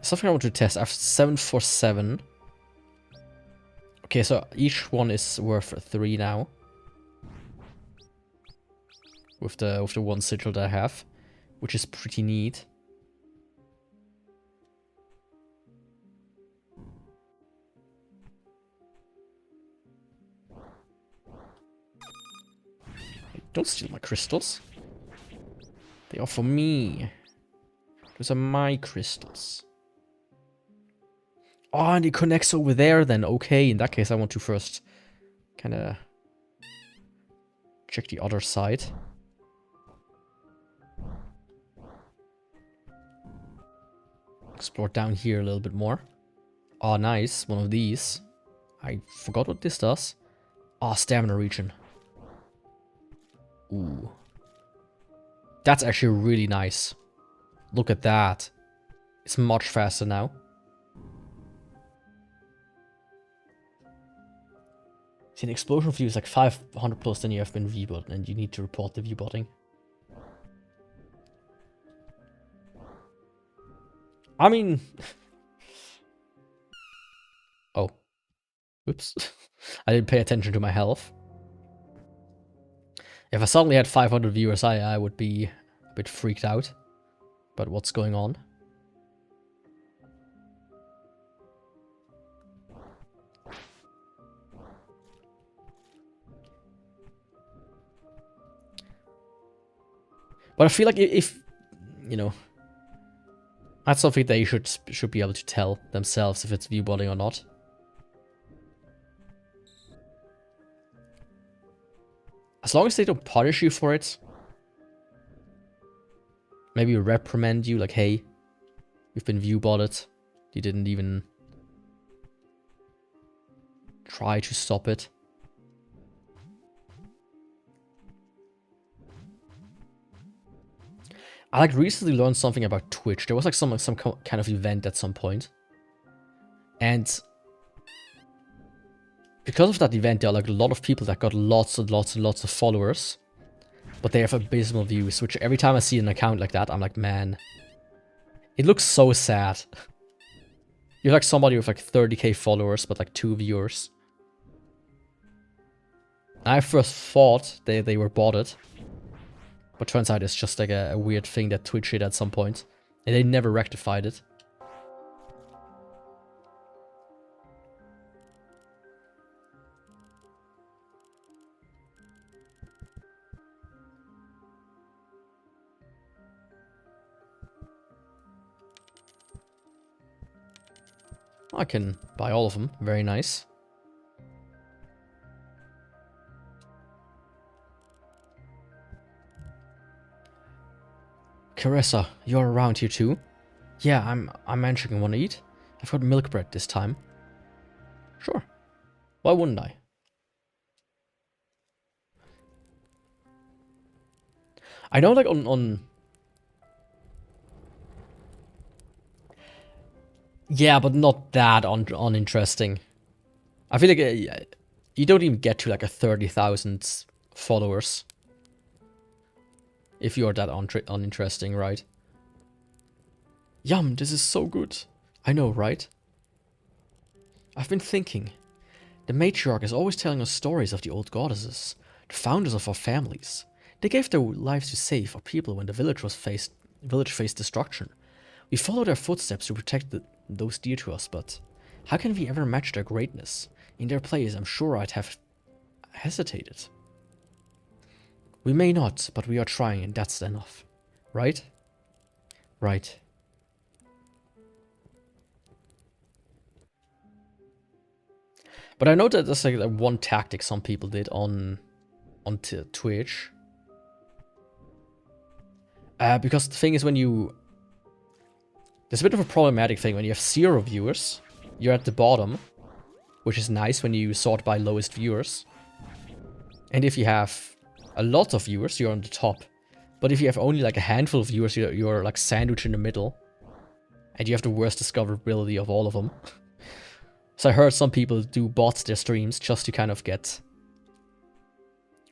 Something I want to test. I have 747. Okay, so each one is worth 3 now. With the one sigil that I have, which is pretty neat. Don't steal my crystals. They are for me. Those are my crystals. Oh, and it connects over there then. Okay, in that case I want to first kind of check the other side. Explore down here a little bit more. Oh, nice. One of these. I forgot what this does. Oh, stamina region. Ooh. That's actually really nice. Look at that. It's much faster now. See, an explosion view is like 500 plus, then you have been viewbot, and you need to report the viewbotting. I mean... oh. Oops. I didn't pay attention to my health. If I suddenly had 500 viewers, I would be a bit freaked out about what's going on. But I feel like if you know, that's something they should be able to tell themselves if it's viewbotting or not. As long as they don't punish you for it. Maybe reprimand you, like, hey, you've been viewbotted. You didn't even try to stop it. I like recently learned something about Twitch. There was like some kind of event at some point. And because of that event, there are like a lot of people that got lots and lots and lots of followers. But they have abysmal views, which every time I see an account like that, I'm like, man, it looks so sad. You're like somebody with like 30k followers, but like 2 viewers. I first thought they were botted. But turns out it's just like a weird thing that Twitch did at some point. And they never rectified it. I can buy all of them. Very nice. Caressa, you're around here too? Yeah, I'm mentioning want to eat. I've got milk bread this time. Sure. Why wouldn't I? I know, like, on... Yeah, but not that uninteresting. I feel like you don't even get to, like, a 30,000 followers. If you're that uninteresting, right? Yum, this is so good. I know, right? I've been thinking. The matriarch is always telling us stories of the old goddesses, the founders of our families. They gave their lives to save our people when the village faced destruction. We follow their footsteps to protect those dear to us, but how can we ever match their greatness? In their place, I'm sure I'd have hesitated. We may not, but we are trying, and that's enough. Right? Right. But I know that there's like one tactic some people did on Twitch. Because the thing is, when you... There's a bit of a problematic thing. When you have 0 viewers, you're at the bottom, which is nice when you sort by lowest viewers. And if you have a lot of viewers, you're on the top. But if you have only like a handful of viewers, you're like sandwiched in the middle. And you have the worst discoverability of all of them. So I heard some people do bots their streams just to kind of get...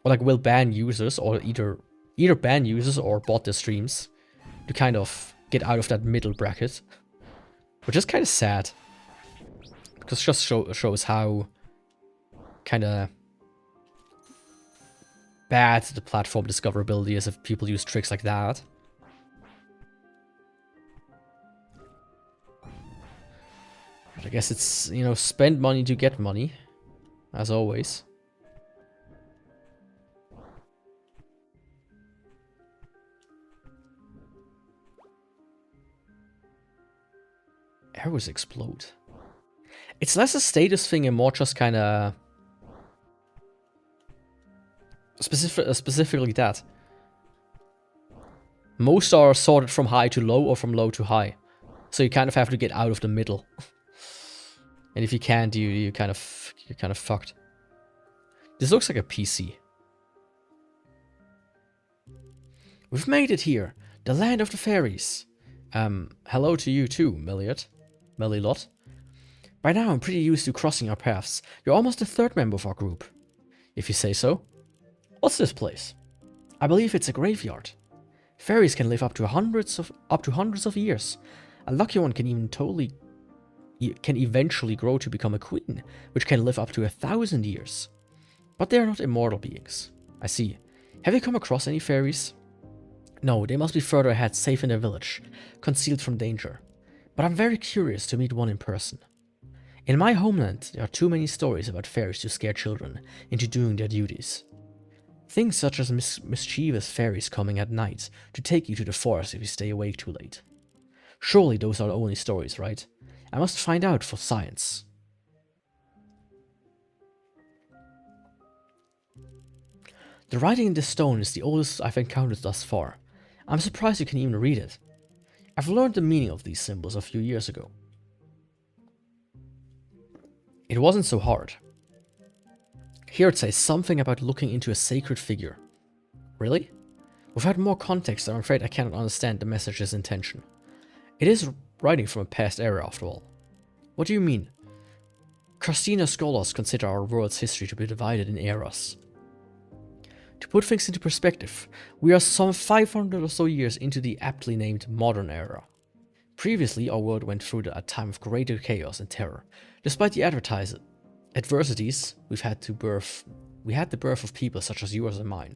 Or like will ban users, or either ban users or bot their streams. To kind of get out of that middle bracket. Which is kind of sad. Because it just shows how kind of bad the platform discoverability is if people use tricks like that. But I guess it's, you know, spend money to get money, as always. Arrows explode. It's less a status thing and more just kind of... Specifically that. Most are sorted from high to low or from low to high. So you kind of have to get out of the middle. And if you can't, you're kind of fucked. This looks like a PC. We've made it here. The land of the fairies. Hello to you too, Melilot. By now I'm pretty used to crossing our paths. You're almost the 3rd member of our group. If you say so. What's this place? I believe it's a graveyard. Fairies can live up to hundreds of years. A lucky one can eventually grow to become a queen, which can live up to 1,000 years. But they are not immortal beings. I see. Have you come across any fairies? No, they must be further ahead, safe in their village, concealed from danger. But I'm very curious to meet one in person. In my homeland, there are too many stories about fairies to scare children into doing their duties. Things such as mischievous fairies coming at night to take you to the forest if you stay awake too late. Surely those are the only stories, right? I must find out for science. The writing in this stone is the oldest I've encountered thus far. I'm surprised you can even read it. I've learned the meaning of these symbols a few years ago. It wasn't so hard. Here it says something about looking into a sacred figure. Really? Without more context, I'm afraid I cannot understand the message's intention. It is writing from a past era, after all. What do you mean? Christina scholars consider our world's history to be divided in eras. To put things into perspective, we are some 500 or so years into the aptly named modern era. Previously, our world went through a time of greater chaos and terror. Despite the adversities, we had the birth of people such as yours and mine.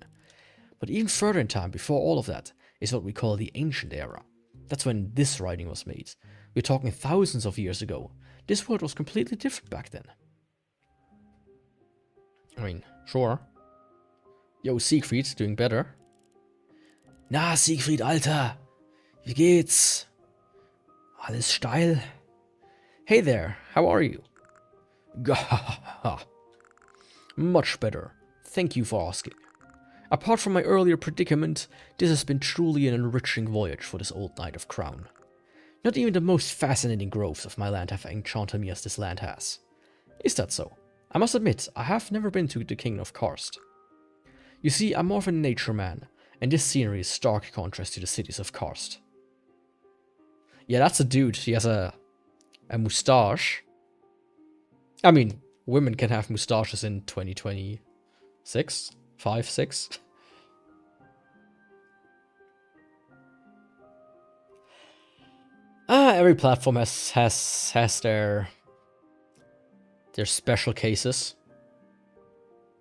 But even further in time, before all of that, is what we call the ancient era. That's when this writing was made. We're talking thousands of years ago. This world was completely different back then. I mean, sure. Yo, Siegfried, doing better. Na, Siegfried, Alter! Wie geht's? Alles steil? Hey there, how are you? Gahahaha. Much better. Thank you for asking. Apart from my earlier predicament, this has been truly an enriching voyage for this old Knight of Crown. Not even the most fascinating groves of my land have enchanted me as this land has. Is that so? I must admit, I have never been to the Kingdom of Karst. You see, I'm more of a nature man, and this scenery is stark contrast to the cities of Karst. Yeah, that's a dude. He has a moustache. I mean, women can have moustaches in 2026? 5, 6? Every platform has their special cases.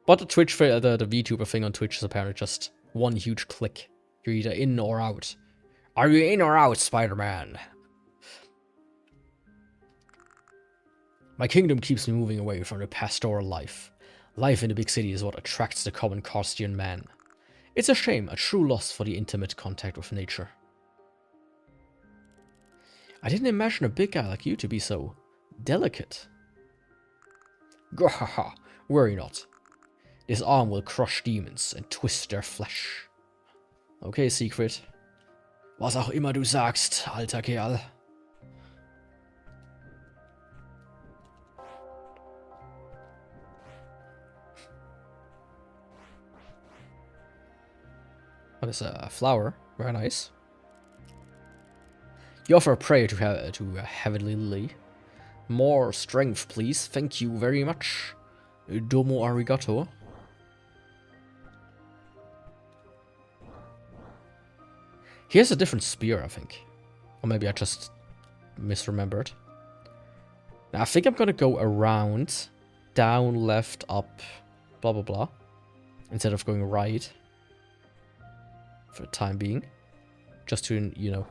But the Twitch, the VTuber thing on Twitch is apparently just one huge click. You're either in or out. Are you in or out, Spider-Man? My kingdom keeps me moving away from the pastoral life. Life in the big city is what attracts the common Karstian man. It's a shame, a true loss for the intimate contact with nature. I didn't imagine a big guy like you to be so delicate. Gahaha, worry not. This arm will crush demons and twist their flesh. Okay, Secret. Was auch immer du sagst, alter Kerl. What is a flower? Very nice. You offer a prayer to Heavenly Lily. More strength, please. Thank you very much. Domo arigato. He has a different spear, I think. Or maybe I just misremembered. Now, I think I'm gonna go around, down, left, up, blah, blah, blah. Instead of going right. For the time being. Just to, you know,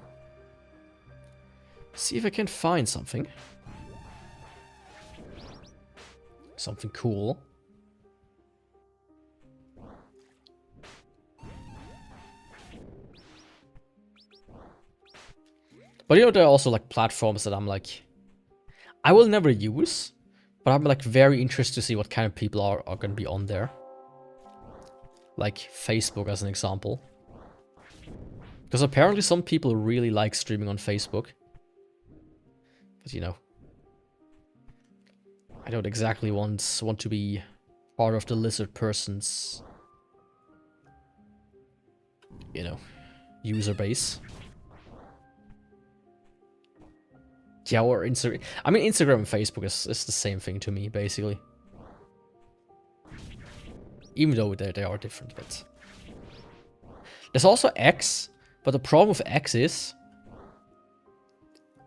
see if I can find something. Something cool. But you know, there are also like platforms that I'm like, I will never use, but I'm like very interested to see what kind of people are going to be on there. Like Facebook as an example. Because apparently some people really like streaming on Facebook. But you know, I don't exactly want to be part of the lizard person's, you know, user base. Yeah, or Instagram. I mean, Instagram and Facebook is the same thing to me, basically. Even though they are different, but... There's also X, but the problem with X is...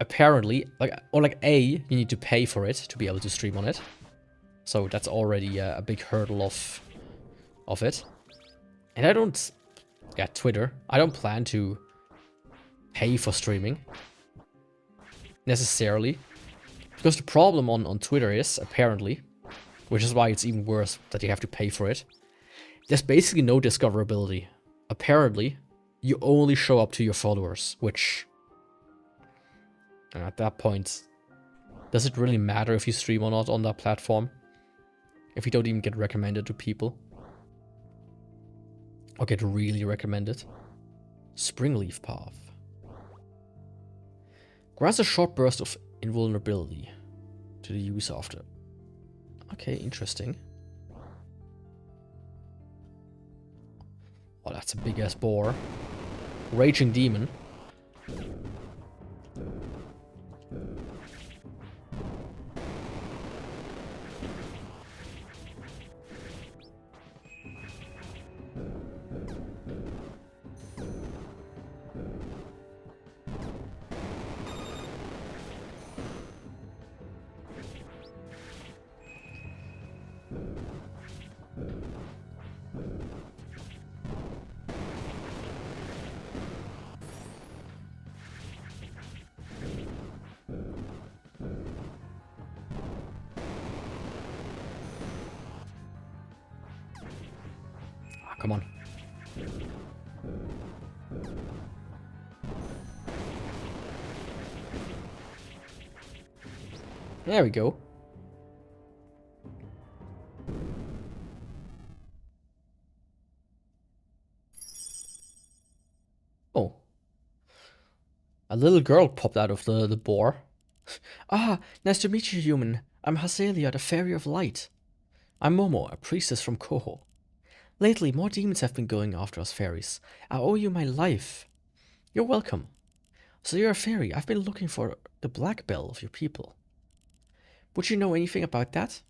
Apparently, you need to pay for it to be able to stream on it. So that's already a big hurdle of it. And I don't... Yeah, Twitter. I don't plan to pay for streaming. Necessarily. Because the problem on Twitter is, apparently, which is why it's even worse that you have to pay for it, there's basically no discoverability. Apparently, you only show up to your followers, which... at that point, does it really matter if you stream or not on that platform? If you don't even get recommended to people? Or get really recommended? Springleaf Path. Grants a short burst of invulnerability to the user after. Okay, interesting. Oh, that's a big ass boar. Raging Demon. Come on. There we go. Oh. A little girl popped out of the boar. Ah, nice to meet you, human. I'm Hazelia, the Fairy of Light. I'm Momo, a priestess from Koho. Lately, more demons have been going after us fairies. I owe you my life. You're welcome. So you're a fairy. I've been looking for the black bell of your people. Would you know anything about that?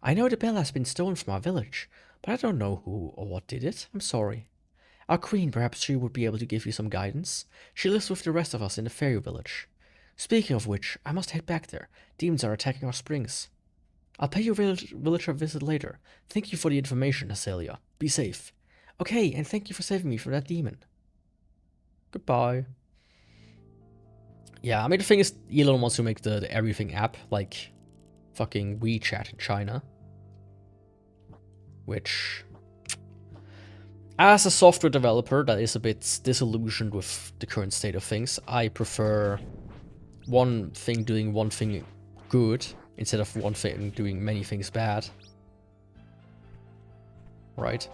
I know the bell has been stolen from our village, but I don't know who or what did it. I'm sorry. Our queen, perhaps she would be able to give you some guidance. She lives with the rest of us in the fairy village. Speaking of which, I must head back there. Demons are attacking our springs. I'll pay your villager a visit later. Thank you for the information, Hazelia. Be safe. Okay, and thank you for saving me from that demon. Goodbye. Yeah, I mean, the thing is, Elon wants to make the everything app like fucking WeChat in China. Which, as a software developer that is a bit disillusioned with the current state of things, I prefer one thing doing one thing good instead of one thing doing many things bad. Right?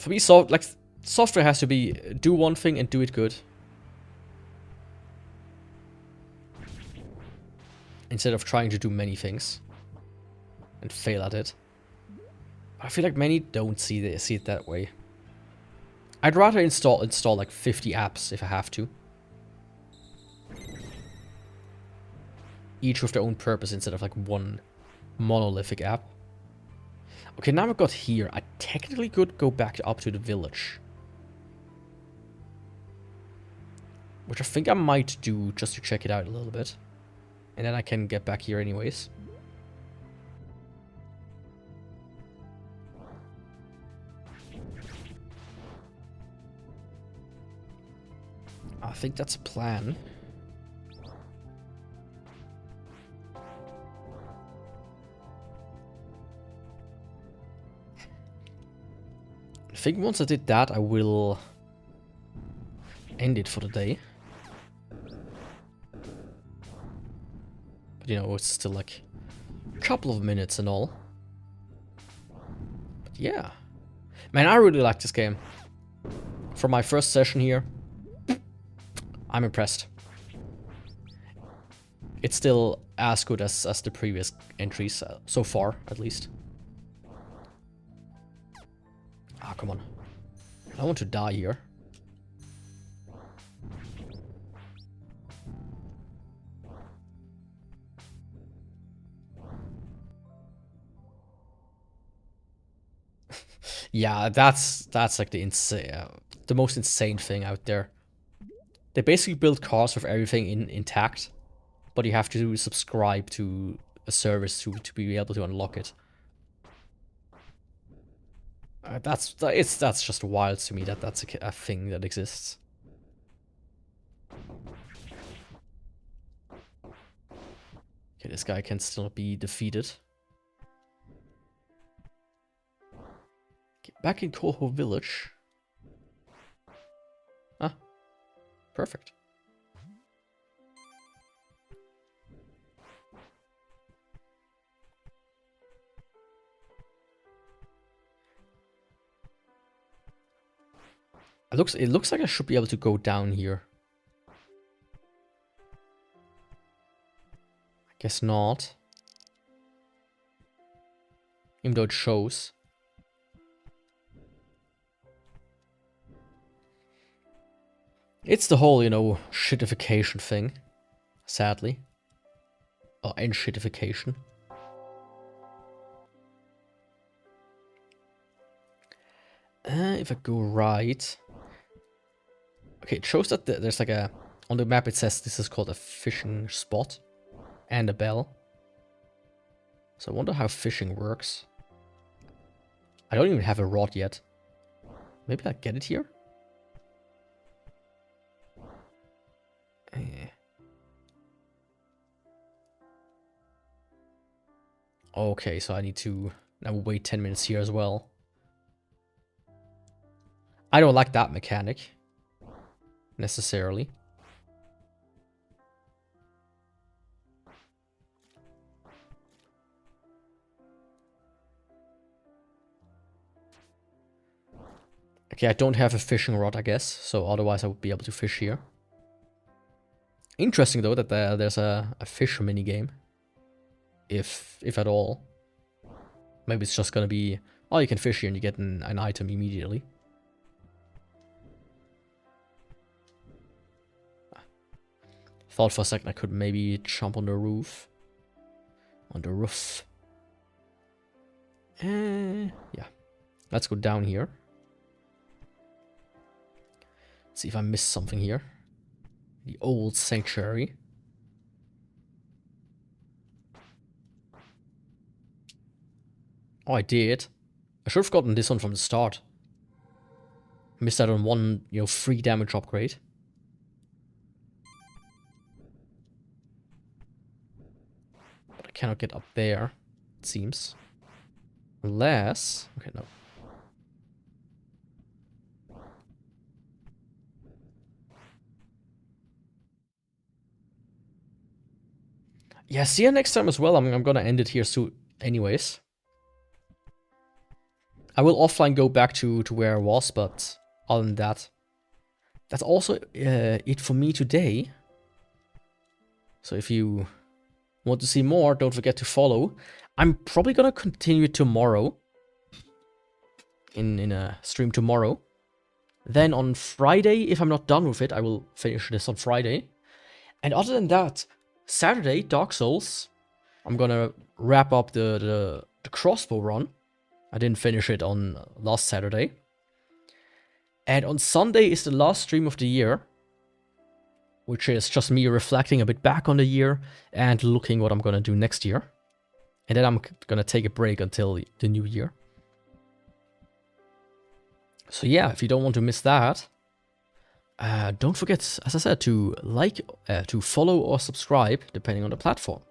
For me, software has to be do one thing and do it good. Instead of trying to do many things and fail at it. I feel like many don't see it that way. I'd rather install like 50 apps if I have to. Each with their own purpose instead of like one monolithic app. Okay, now I've got here. I technically could go back up to the village. Which I think I might do just to check it out a little bit. And then I can get back here anyways. I think that's a plan. I think once I did that, I will end it for the day. But you know, it's still like a couple of minutes and all. But yeah. Man, I really like this game. For my first session here, I'm impressed. It's still as good as the previous entries, so far, at least. Ah, come on. I don't want to die here. Yeah, that's like the most insane thing out there. They basically build cars with everything intact, but you have to subscribe to a service to be able to unlock it. That's just wild to me that that's a thing that exists. Okay, this guy can still be defeated. Okay, back in Koho Village. Ah, perfect. It looks like I should be able to go down here. I guess not. Even though it shows. It's the whole, you know, shitification thing. Sadly. Or shitification. If I go right... Okay, it shows that there's like a... On the map it says this is called a fishing spot. And a bell. So I wonder how fishing works. I don't even have a rod yet. Maybe I'll get it here? Okay, so I need to now wait 10 minutes here as well. I don't like that mechanic. Necessarily. Okay, I don't have a fishing rod, I guess, so otherwise I would be able to fish here. Interesting though that there's a fish minigame. If at all. Maybe it's just gonna be, oh, you can fish here and you get an item immediately. Thought for a second I could maybe jump on the roof. On the roof. Yeah. Let's go down here. See if I missed something here. The old sanctuary. Oh, I did. I should have gotten this one from the start. Missed out on one, you know, free damage upgrade. But I cannot get up there, it seems. Unless... Okay, no. Yeah, see you next time as well. I'm gonna end it here soon anyways. I will offline go back to where I was, but other than that, that's also it for me today. So if you want to see more, don't forget to follow. I'm probably gonna continue tomorrow. In a stream tomorrow. Then on Friday, if I'm not done with it, I will finish this on Friday. And other than that, Saturday, Dark Souls. I'm gonna wrap up the crossbow run. I didn't finish it on last Saturday. And on Sunday is the last stream of the year, which is just me reflecting a bit back on the year and looking what I'm gonna do next year. And then I'm gonna take a break until the new year. So yeah, if you don't want to miss that, don't forget, as I said, to like, to follow or subscribe, depending on the platform.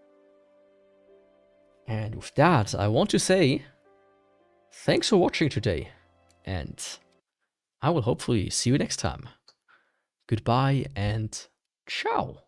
And with that, I want to say, thanks for watching today, and I will hopefully see you next time. Goodbye and ciao.